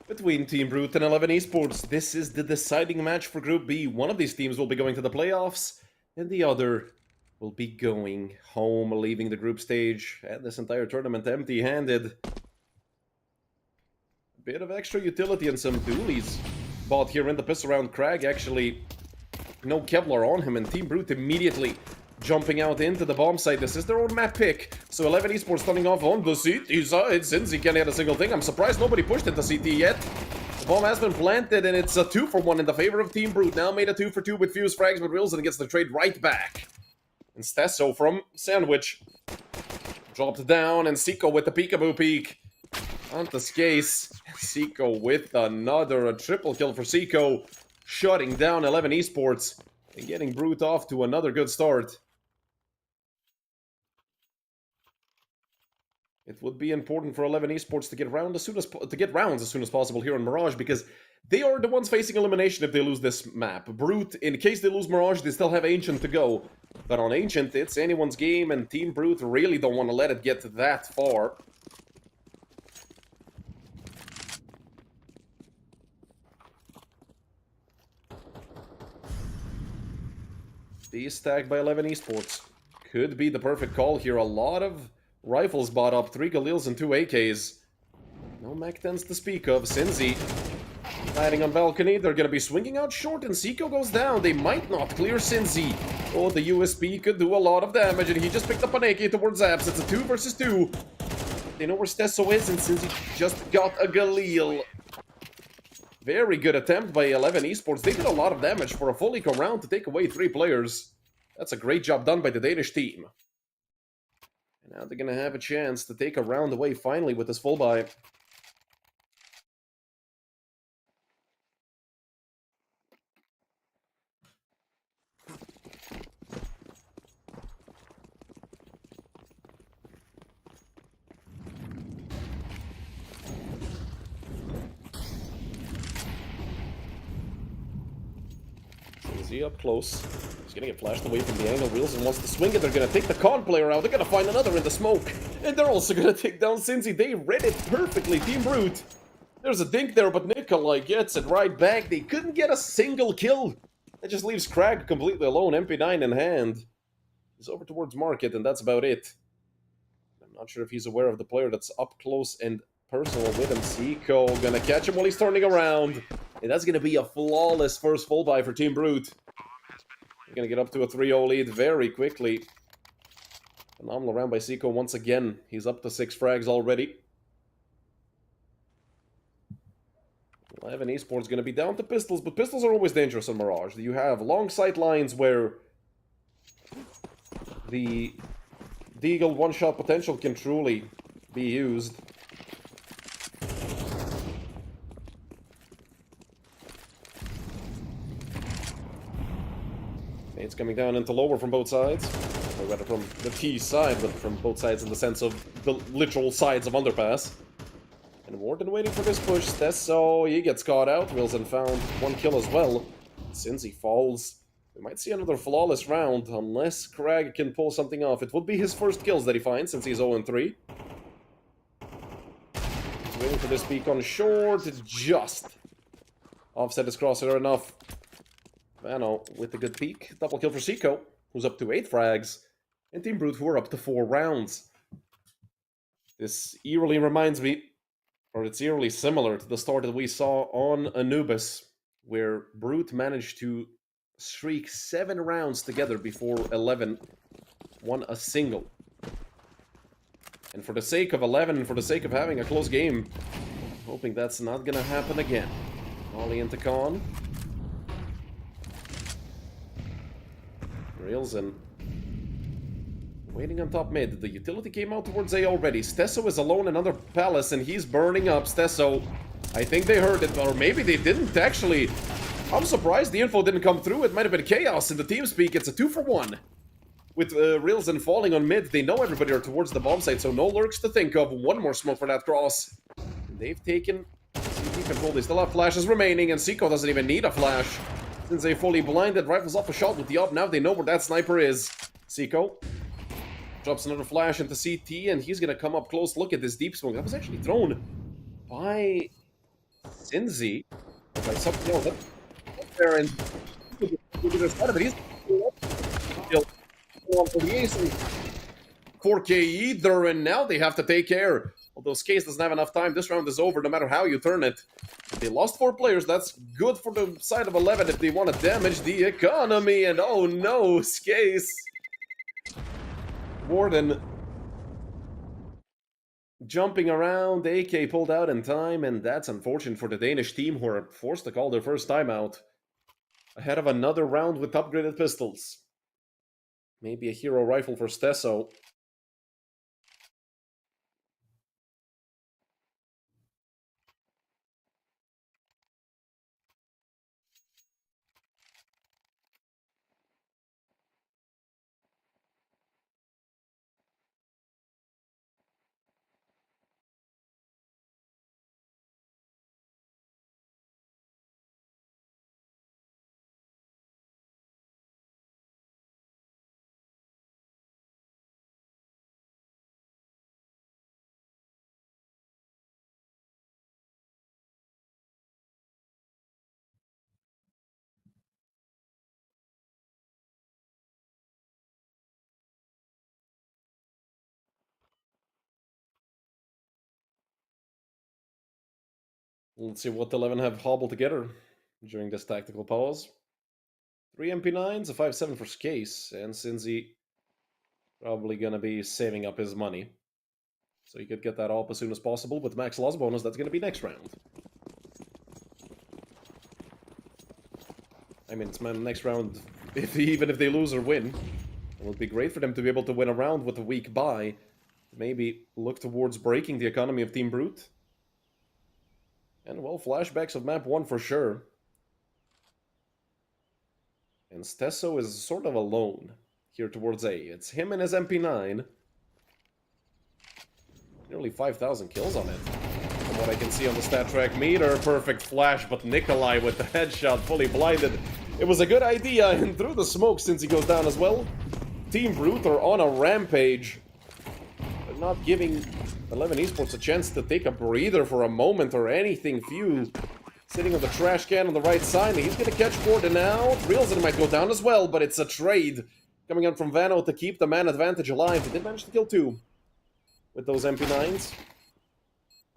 Between Team Brute and 11 Esports, this is the deciding match for Group B. One of these teams will be going to the playoffs, and the other will be going home, leaving the group stage, and this entire tournament empty-handed. A bit of extra utility and some dualies bought here in the piss around Crag. Actually, no Kevlar on him, and Team Brute immediately jumping out into the bomb site. This is their own map pick. So 11 Esports starting off on the CT side. Since he can't hit a single thing, I'm surprised nobody pushed into CT yet. The bomb has been planted, and it's a 2-for-1 in the favor of Team Brute. Now made a 2-for-2 with fuse frags, but Rilson gets the trade right back. And Stesso from Sandwich dropped down, and Seiko with the peekaboo peek onto Skace. Seiko with a triple kill for Seiko, shutting down 11 Esports and getting Brute off to another good start. It would be important for 11 Esports to get rounds as soon as possible here on Mirage, because they are the ones facing elimination if they lose this map. Brute, in case they lose Mirage, they still have Ancient to go. But on Ancient, it's anyone's game, and Team Brute really don't want to let it get that far. Stacked by 11 Esports. Could be the perfect call here. A lot of rifles bought up, 3 Galils and 2 AKs. No Mac-10s to speak of. Sinzi hiding on balcony. They're going to be swinging out short, and Seiko goes down. They might not clear Sinzi. Oh, the USP could do a lot of damage, and he just picked up an AK towards Zaps. It's a 2 versus 2. They know where Stesso is, and Sinzi just got a Galil. Very good attempt by 11 Esports. They did a lot of damage for a full eco round to take away 3 players. That's a great job done by the Danish team. And now they're going to have a chance to take a round away finally with this full buy. Easy up close. He's gonna get flashed away from the angle. Reels and wants to swing it. They're gonna take the con player out. They're gonna find another in the smoke. And they're also gonna take down Sinzi. They read it perfectly. Team Brute. There's a dink there, but Nikolai gets it right back. They couldn't get a single kill. That just leaves Crag completely alone. MP9 in hand. He's over towards Market, and that's about it. I'm not sure if he's aware of the player that's up close and personal with him. Seiko gonna catch him while he's turning around. And that's gonna be a flawless first full buy for Team Brute. They're gonna get up to a 3-0 lead very quickly. Phenomenal round by Seiko once again. He's up to 6 frags already. 11 Esports gonna be down to pistols, but pistols are always dangerous on Mirage. You have long sight lines where the Deagle one-shot potential can truly be used. It's coming down into lower from both sides. Or rather from the T side, but from both sides in the sense of the literal sides of underpass. And Warden waiting for this push. Stesso, he gets caught out. Wilson found 1 kill as well. Since he falls, we might see another flawless round, unless Crag can pull something off. It would be his first kills that he finds, since he's 0-3. Waiting for this peek on short, just offset his crosshair enough. Vano with a good peek. Double kill for Seiko, who's up to 8 frags. And Team Brute, who are up to 4 rounds. This eerily reminds me, or it's eerily similar to the start that we saw on Anubis, where Brute managed to streak 7 rounds together before 11 won a single. And for the sake of 11, and for the sake of having a close game, I'm hoping that's not gonna happen again. Ollie into Con. Railsen waiting on top mid. The utility came out towards A already. Stesso is alone in under Palace, and he's burning up. Stesso, I think they heard it, or maybe they didn't actually. I'm surprised the info didn't come through. It might have been chaos in the team speak. It's a 2-for-1. With Railsen falling on mid, they know everybody are towards the bomb site, so no lurks to think of. 1 more smoke for that cross. They've taken CT control. They still have flashes remaining, and Seiko doesn't even need a flash. Since they fully blinded, rifles off a shot with the up. Now they know where that sniper is. Seiko Drops another flash into CT, and he's gonna come up close. Look at this deep smoke. That was actually thrown by Sinzi. By something else. Up there, and but he's for the ace. 4K either, and now they have to take care. Although Skase doesn't have enough time, this round is over no matter how you turn it. They lost 4 players, that's good for the side of 11 if they want to damage the economy, and oh no, Skase. Warden jumping around, AK pulled out in time, and that's unfortunate for the Danish team who are forced to call their first timeout. Ahead of another round with upgraded pistols. Maybe a hero rifle for Stesso. Let's see what 11 have hobbled together during this tactical pause. 3 MP9s, a 5.7 for Skase, and Sinzi probably gonna be saving up his money. So he could get that up as soon as possible. With max loss bonus, that's gonna be next round. I mean, it's next round, even if they lose or win. It would be great for them to be able to win a round with a weak bye. Maybe look towards breaking the economy of Team Brute. And, well, flashbacks of map 1 for sure. And Stesso is sort of alone here towards A. It's him and his MP9. Nearly 5,000 kills on it. From what I can see on the stat track meter, perfect flash, but Nikolai with the headshot fully blinded. It was a good idea, and through the smoke since he goes down as well. Team Brute are on a rampage. They're not giving 11 Esports a chance to take a breather for a moment or anything. Few sitting on the trash can on the right side. He's going to catch Gordon now. Reelson might go down as well, but it's a trade coming out from Vano to keep the man advantage alive. He did manage to kill 2 with those MP9s.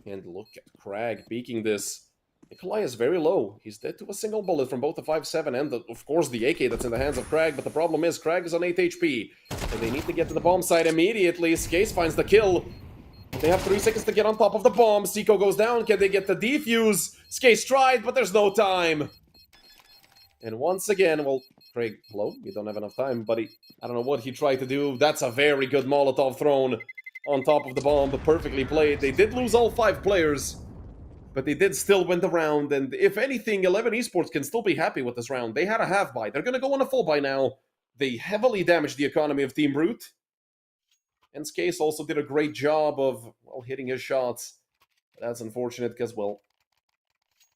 And look at Crag peeking this. Nikolai is very low. He's dead to a single bullet from both the 5.7 and, of course, the AK that's in the hands of Crag. But the problem is, Crag is on 8 HP. And they need to get to the bomb site immediately. Skase finds the kill. They have 3 seconds to get on top of the bomb. Seiko goes down. Can they get the defuse? Skase tried, but there's no time. And once again, well, Craig, hello? You don't have enough time, buddy. I don't know what he tried to do. That's a very good Molotov thrown on top of the bomb, but perfectly played. They did lose all 5 players, but they did still win the round. And if anything, 11 Esports can still be happy with this round. They had a half buy. They're going to go on a full buy now. They heavily damaged the economy of Team Brute. And Skase also did a great job of, well, hitting his shots. That's unfortunate because, well,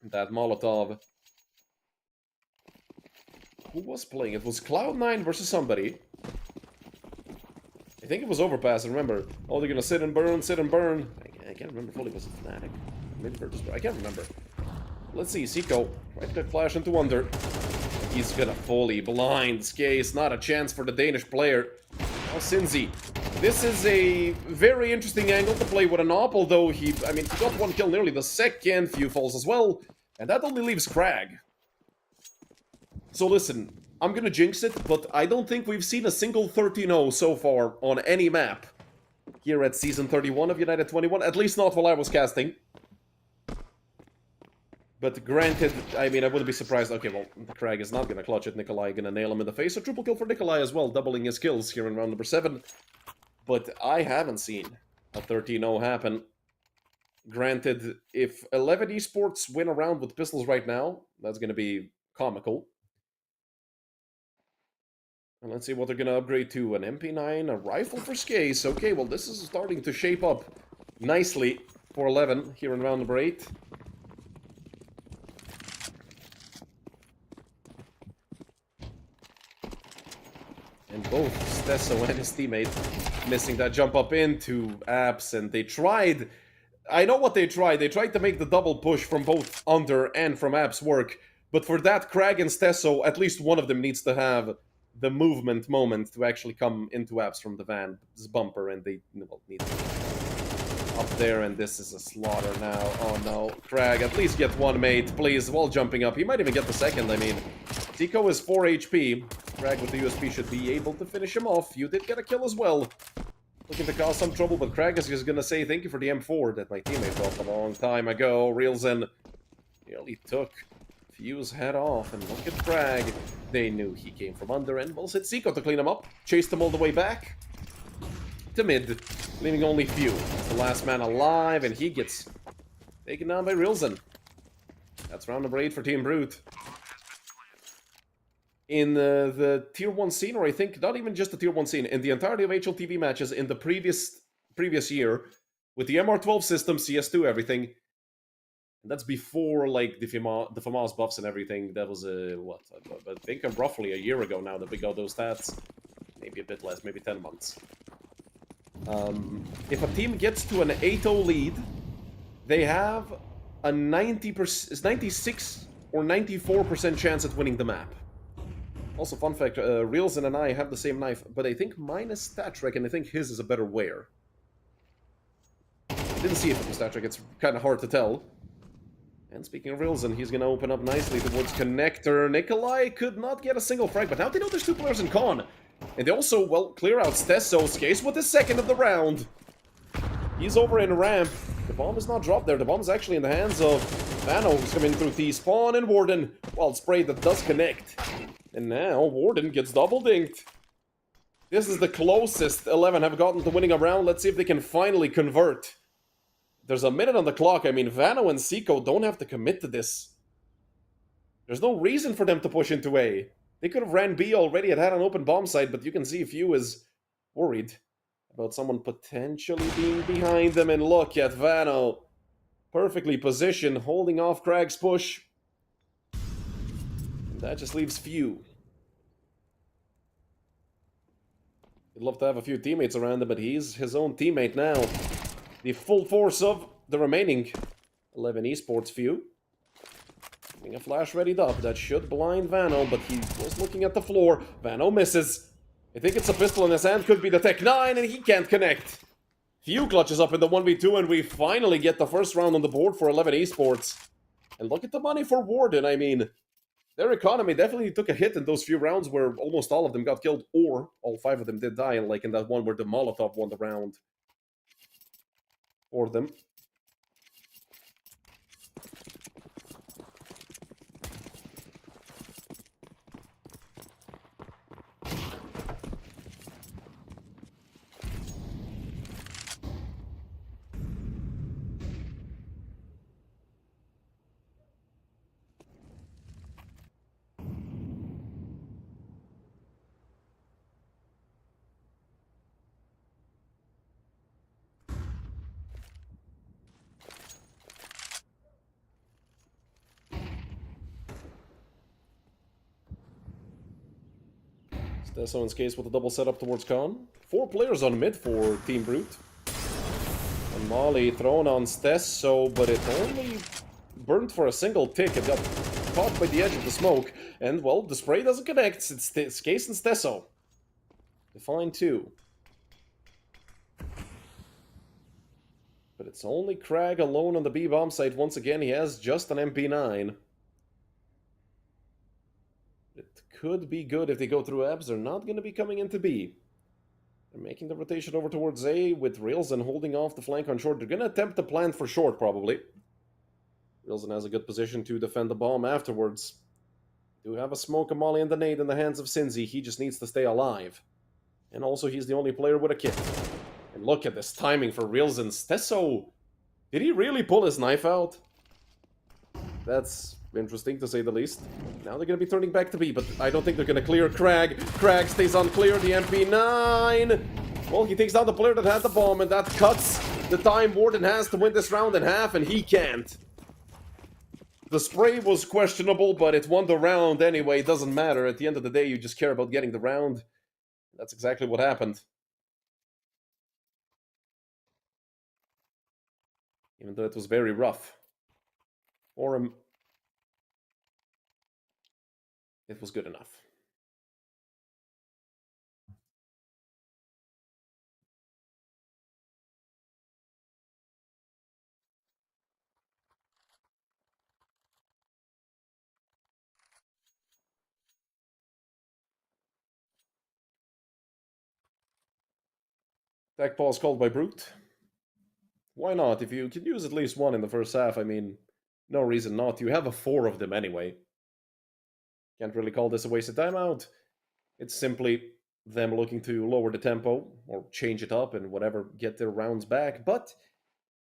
that Molotov. Who was playing? It was Cloud9 versus somebody. I think it was Overpass, remember. Oh, they're gonna sit and burn, sit and burn. I can't remember fully. Was it Fnatic? Maybe Virtus. I can't remember. Let's see. Seiko. Right-click flash into Wonder. He's gonna fully blind Skase. Not a chance for the Danish player. Oh, Sinzi. This is a very interesting angle to play with an op, although he got 1 kill nearly the second. Few falls as well. And that only leaves Crag. So listen, I'm gonna jinx it, but I don't think we've seen a single 13-0 so far on any map here at Season 31 of United21, at least not while I was casting. But granted, I mean, I wouldn't be surprised. Okay, well, Crag is not gonna clutch it. Nikolai gonna nail him in the face. A triple kill for Nikolai as well, doubling his kills here in round number 7. But I haven't seen a 13-0 happen. Granted, if 11 Esports win a round with pistols right now, that's gonna be comical. And let's see what they're going to upgrade to. An MP9, a rifle for Skase. Okay, well, this is starting to shape up nicely for 11 here in round number 8. And both Stesso and his teammate missing that jump up into Apps, and they tried... I know what they tried. They tried to make the double push from both Under and from Apps work, but for that, Crag and Stesso, at least one of them needs to have the movement moment to actually come into Apps from the Van's bumper, and they need to up there, and this is a slaughter now. Oh no, Crag, at least get one mate, please, while jumping up. He might even get the second, I mean. Tico is 4 HP. Crag with the USP should be able to finish him off. You did get a kill as well. Looking to cause some trouble, but Crag is just gonna say thank you for the M4 that my teammate dropped a long time ago. Reelzen nearly took Few's head off, and look at Crag. They knew he came from under, and Bulls hit Zico to clean him up. Chased him all the way back to mid, leaving only Few. He's the last man alive, and he gets taken down by Reelzen. That's round number 8 for Team Brute. In the Tier 1 scene, or I think not even just the Tier 1 scene, in the entirety of HLTV matches in the previous year, with the MR12 system, CS2, everything, and that's before, like, the FAMAS buffs and everything. That was, I think roughly a year ago now that we got those stats. Maybe a bit less, maybe 10 months. If a team gets to an 8-0 lead, they have a 96 or 94% chance at winning the map. Also, fun fact, Reelzen and I have the same knife, but I think mine is StatTrek, and I think his is a better wear. Didn't see it from StatTrek, it's kind of hard to tell. And speaking of Reelzen, he's going to open up nicely towards Connector. Nikolai could not get a single frag, but now they know there's 2 players in Con. And they also, well, clear out Stesso's case with the second of the round. He's over in ramp. The bomb is not dropped there. The bomb is actually in the hands of Vano, who's coming through T-Spawn and Warden. Wild spray that does connect. And now Warden gets double dinked. This is the closest 11 have gotten to winning a round. Let's see if they can finally convert. There's a minute on the clock. I mean, Vano and Seiko don't have to commit to this. There's no reason for them to push into A. They could have ran B already and had an open bomb site, but you can see Few is worried about someone potentially being behind them. And look at Vano. Perfectly positioned, holding off Crag's push. And that just leaves Few. He'd love to have a few teammates around him, but he's his own teammate now. The full force of the remaining 11 Esports Few. Getting a flash readied up. That should blind Vano, but he was looking at the floor. Vano misses. I think it's a pistol in his hand. Could be the Tech 9, and he can't connect. Few clutches up in the 1v2, and we finally get the first round on the board for 11 Esports. And look at the money for Warden. I mean, their economy definitely took a hit in those few rounds where almost all of them got killed, or all 5 of them did die, and like in that one where the Molotov won the round for them. Steso's case with a double setup towards Con. 4 players on mid for Team Brute. And Molly thrown on Steso, but it only burned for a single tick. It got caught by the edge of the smoke. And, well, the spray doesn't connect. It's Case and Steso. Define 2. But it's only Crag alone on the B-bomb site. Once again, he has just an MP9. Could be good if they go through Abs. They're not going to be coming into B. They're making the rotation over towards A with Reelzen holding off the flank on short. They're going to attempt to plant for short, probably. Reelzen has a good position to defend the bomb afterwards. Do have a smoke, a molly, and the nade in the hands of Sinzi. He just needs to stay alive. And also, he's the only player with a kit. And look at this timing for Reelzen. Steso, did he really pull his knife out? That's interesting, to say the least. Now they're going to be turning back to B, but I don't think they're going to clear Crag. Crag stays unclear, the MP9. Well, he takes down the player that had the bomb, and that cuts the time Warden has to win this round in half, and he can't. The spray was questionable, but it won the round anyway. It doesn't matter. At the end of the day, you just care about getting the round. That's exactly what happened. Even though it was very rough. For him, it was good enough. Tech pause called by Brute. Why not? If you can use at least one in the first half, I mean, no reason not. You have 4 of them anyway. Can't really call this a wasted timeout. It's simply them looking to lower the tempo or change it up and whatever, get their rounds back. But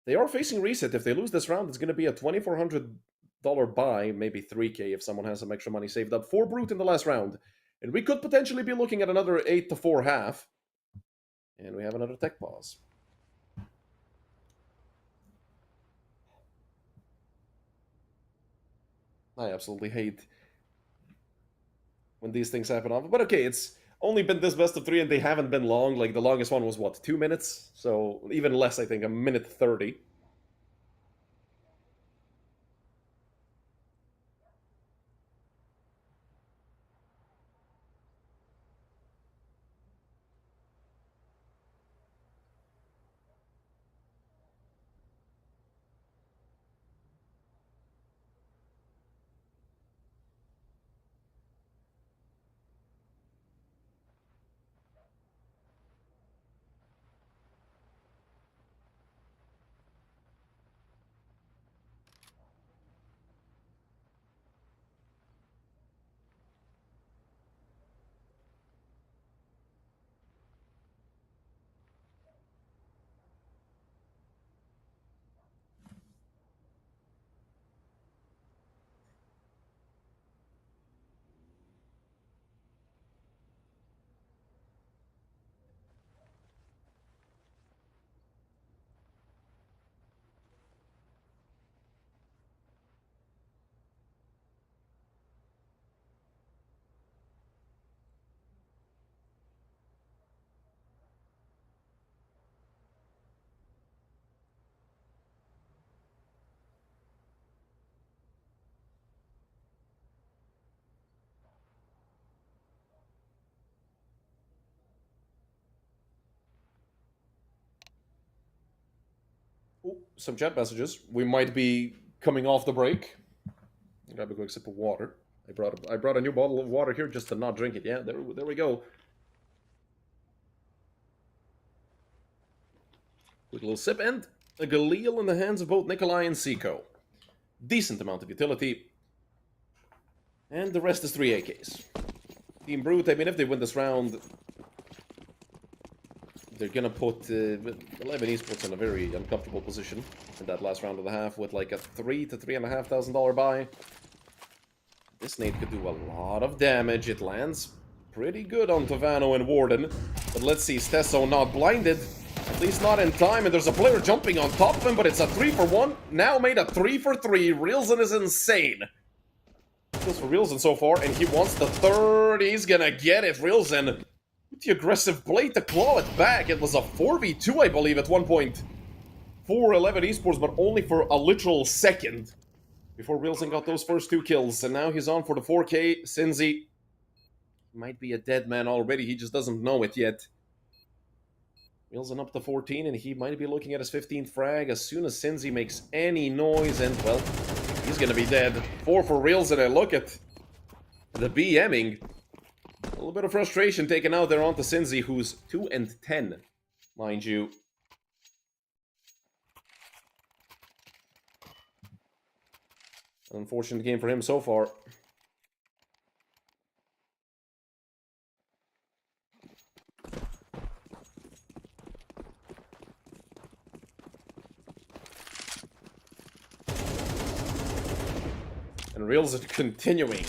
they are facing reset. If they lose this round, it's going to be a $2,400 buy, maybe $3K if someone has some extra money saved up for Brute in the last round. And we could potentially be looking at another 8-4 half. And we have another tech pause. I absolutely hate when these things happen often. But okay, it's only been this best of 3 and they haven't been long. Like, the longest one was, what, 2 minutes? So, even less, I think, 1:30. Ooh, some chat messages. We might be coming off the break. Grab a quick sip of water. I brought a new bottle of water here just to not drink it. Yeah, there we go. Quick little sip, and a Galil in the hands of both Nikolai and Seiko. Decent amount of utility. And the rest is 3 AKs. Team Brute, I mean, if they win this round, they're gonna put 11 Esports in a very uncomfortable position in that last round of the half with like a $3,000 to $3,500 buy. This nade could do a lot of damage. It lands pretty good on Tovano and Warden. But let's see, Stesso not blinded. At least not in time, and there's a player jumping on top of him, but it's a 3-for-1. Now made a 3-for-3. Reelson is insane. Kills for Reelson so far, and he wants the third. He's gonna get it. Reelson with the aggressive blade to claw it back. It was a 4v2, I believe, at one point. For 11 Esports, but only for a literal second. Before Reelson got those first 2 kills. And now he's on for the 4K. Cinzy might be a dead man already. He just doesn't know it yet. Reelson up to 14, and he might be looking at his 15th frag as soon as Cinzy makes any noise. And, well, he's going to be dead. 4 for Reelson, and look at the BMing. A little bit of frustration taken out there onto Cinzy, who's 2 and 10, mind you. Unfortunate game for him so far. And Reels is continuing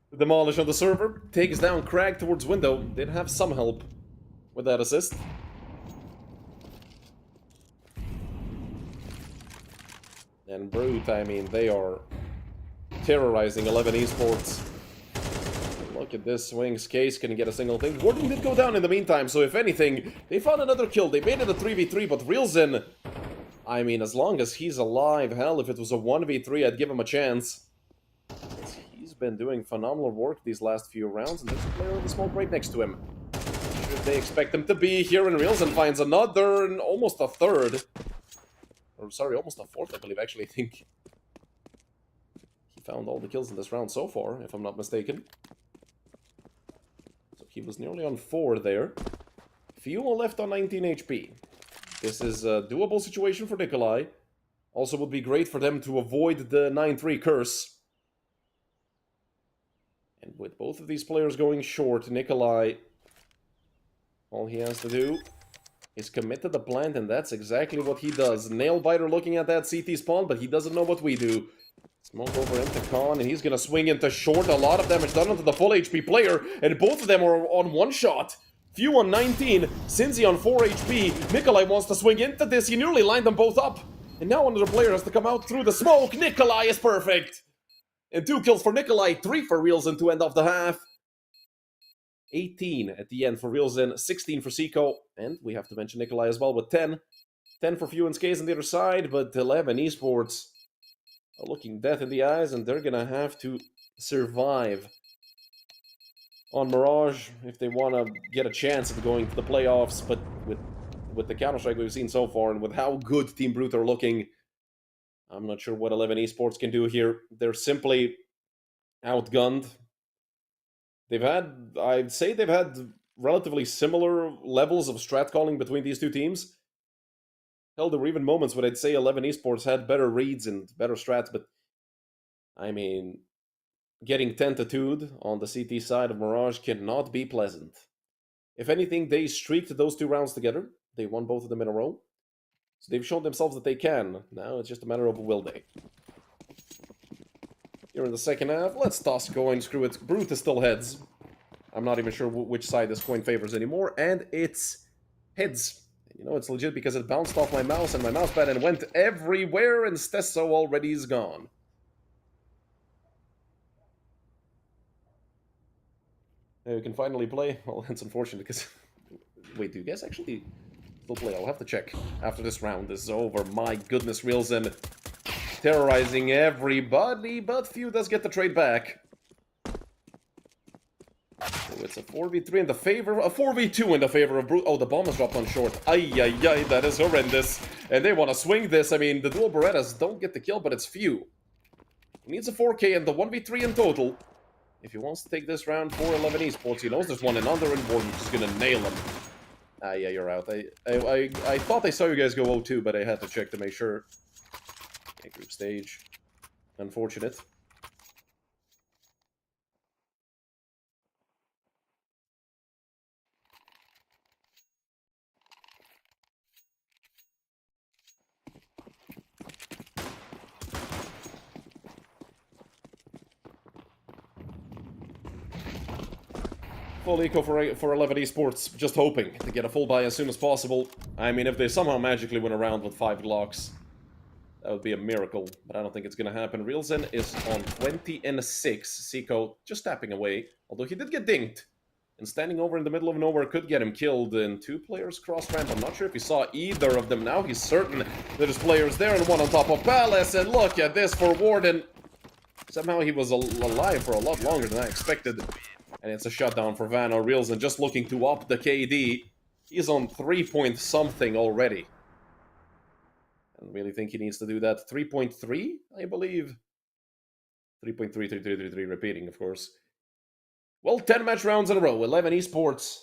to demolish on the server. Takes down Crag towards window. Did have some help with that assist. And Brute, I mean, they are terrorizing 11 Esports. Look at this. Swings case couldn't get a single thing. Warden did go down in the meantime, so if anything, they found another kill. They made it a 3v3, but Reelson I mean, as long as he's alive, hell, if it was a 1v3, I'd give him a chance. He's been doing phenomenal work these last few rounds, and there's a player in the smoke right next to him. Should they expect him to be here in Reels, and finds another, and almost a third. Or, sorry, almost a fourth, I believe, actually. I think he found all the kills in this round so far, if I'm not mistaken. So he was nearly on 4 there. Fuel left on 19 HP. This is a doable situation for Nikolai. Also would be great for them to avoid the 9-3 curse. And with both of these players going short, Nikolai, all he has to do is commit to the plant, and that's exactly what he does. Nailbiter looking at that CT spawn, but he doesn't know what we do. Smoke over into Khan, and he's gonna swing into short. A lot of damage done onto the full HP player, and both of them are on one shot. Few on 19, Cinzy on 4 HP. Nikolai wants to swing into this. He nearly lined them both up. And now another player has to come out through the smoke. Nikolai is perfect. And 2 kills for Nikolai, 3 for Reelzen to end off the half. 18 at the end for Reelzen, 16 for Seiko. And we have to mention Nikolai as well with 10. 10 for Few and Skaze on the other side, but 11 Esports are looking death in the eyes, and they're gonna have to survive on Mirage if they want to get a chance of going to the playoffs. But with the Counter-Strike we've seen so far, and with how good Team Brute are looking, I'm not sure what 11 Esports can do here. They're simply outgunned. I'd say they've had relatively similar levels of strat calling between these two teams. Hell, there were even moments when I'd say 11 Esports had better reads and better strats, but I mean, getting 10-2'd on the CT side of Mirage cannot be pleasant. If anything, they streaked those 2 rounds together. They won both of them in a row. So they've shown themselves that they can. Now it's just a matter of will they. Here in the second half, let's toss a coin, screw it. Brute is still heads. I'm not even sure which side this coin favors anymore, and it's heads. You know, it's legit because it bounced off my mouse and my mousepad and went everywhere, and Stesso already is gone. We can finally play. Well, it's unfortunate because... Wait, do you guys actually still play? I'll have to check after this round is over. My goodness, Reelzen terrorizing everybody, but Few does get the trade back. So it's a 4v3 in the favor... A 4v2 in the favor of Brute. Oh, the bomb is dropped on short. Ay, that is horrendous. And they want to swing this. I mean, the dual Berettas don't get the kill, but it's Few. He needs a 4k and the 1v3 in total. If he wants to take this round for 11 Esports, he knows there's one in under, and Warden's just gonna nail him. Ah, yeah, you're out. I thought I saw you guys go 0-2, but I had to check to make sure. Okay, group stage. Unfortunate. Full eco for 11 Esports, just hoping to get a full buy as soon as possible. I mean, if they somehow magically win a round with 5 Glocks, that would be a miracle, but I don't think it's gonna happen. Reelzen is on 20-6. Seiko just tapping away, although he did get dinked. And standing over in the middle of nowhere could get him killed. And 2 players cross-ramp. I'm not sure if he saw either of them. Now he's certain there's players there, and one on top of Palace. And look at this for Warden. Somehow he was alive for a lot longer than I expected. And it's a shutdown for Vano. Reelzen just looking to up the KD. He's on 3-point-something already. I don't really think he needs to do that. 3.3, I believe. 3.3, repeating, of course. Well, 10 match rounds in a row. 11 Esports.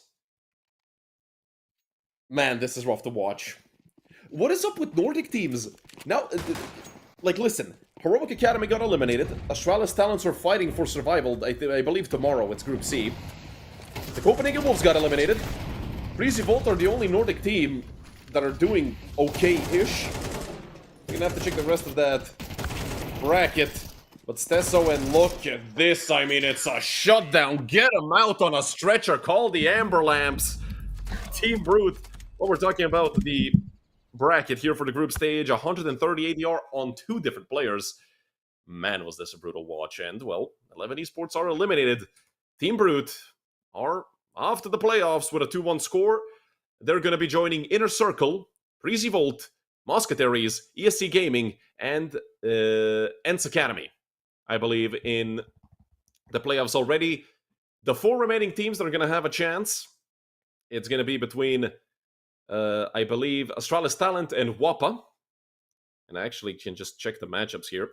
Man, this is rough to watch. What is up with Nordic teams? Now, like, listen. Heroic Academy got eliminated. Astralis Talents are fighting for survival. I believe tomorrow. It's Group C. The Copenhagen Wolves got eliminated. Preasy Volt are the only Nordic team that are doing okay-ish. We're gonna have to check the rest of that bracket. But Stesso, and look at this. I mean, it's a shutdown. Get him out on a stretcher. Call the Amber Lamps. Team Brute. What we're talking about, the bracket here for the group stage. 130 ADR on 2 different players. Man, was this a brutal watch. And, well, 11 Esports are eliminated. Team Brute are off to the playoffs with a 2-1 score. They're going to be joining Inner Circle, Preasy Volt, Musketeers, ESC Gaming, and Ents Academy, I believe, in the playoffs already. The 4 remaining teams that are going to have a chance, it's going to be between, I believe, Astralis Talent and Wappa. And I actually can just check the matchups here.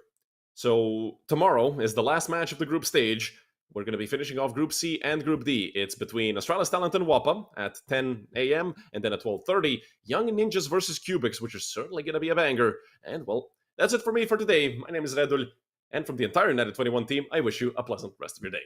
So tomorrow is the last match of the group stage. We're going to be finishing off Group C and Group D. It's between Astralis Talent and Wappa at 10 a.m. And then at 12:30, Young Ninjas versus Cubics, which is certainly going to be a banger. And, well, that's it for me for today. My name is Redul, and from the entire United21 team, I wish you a pleasant rest of your day.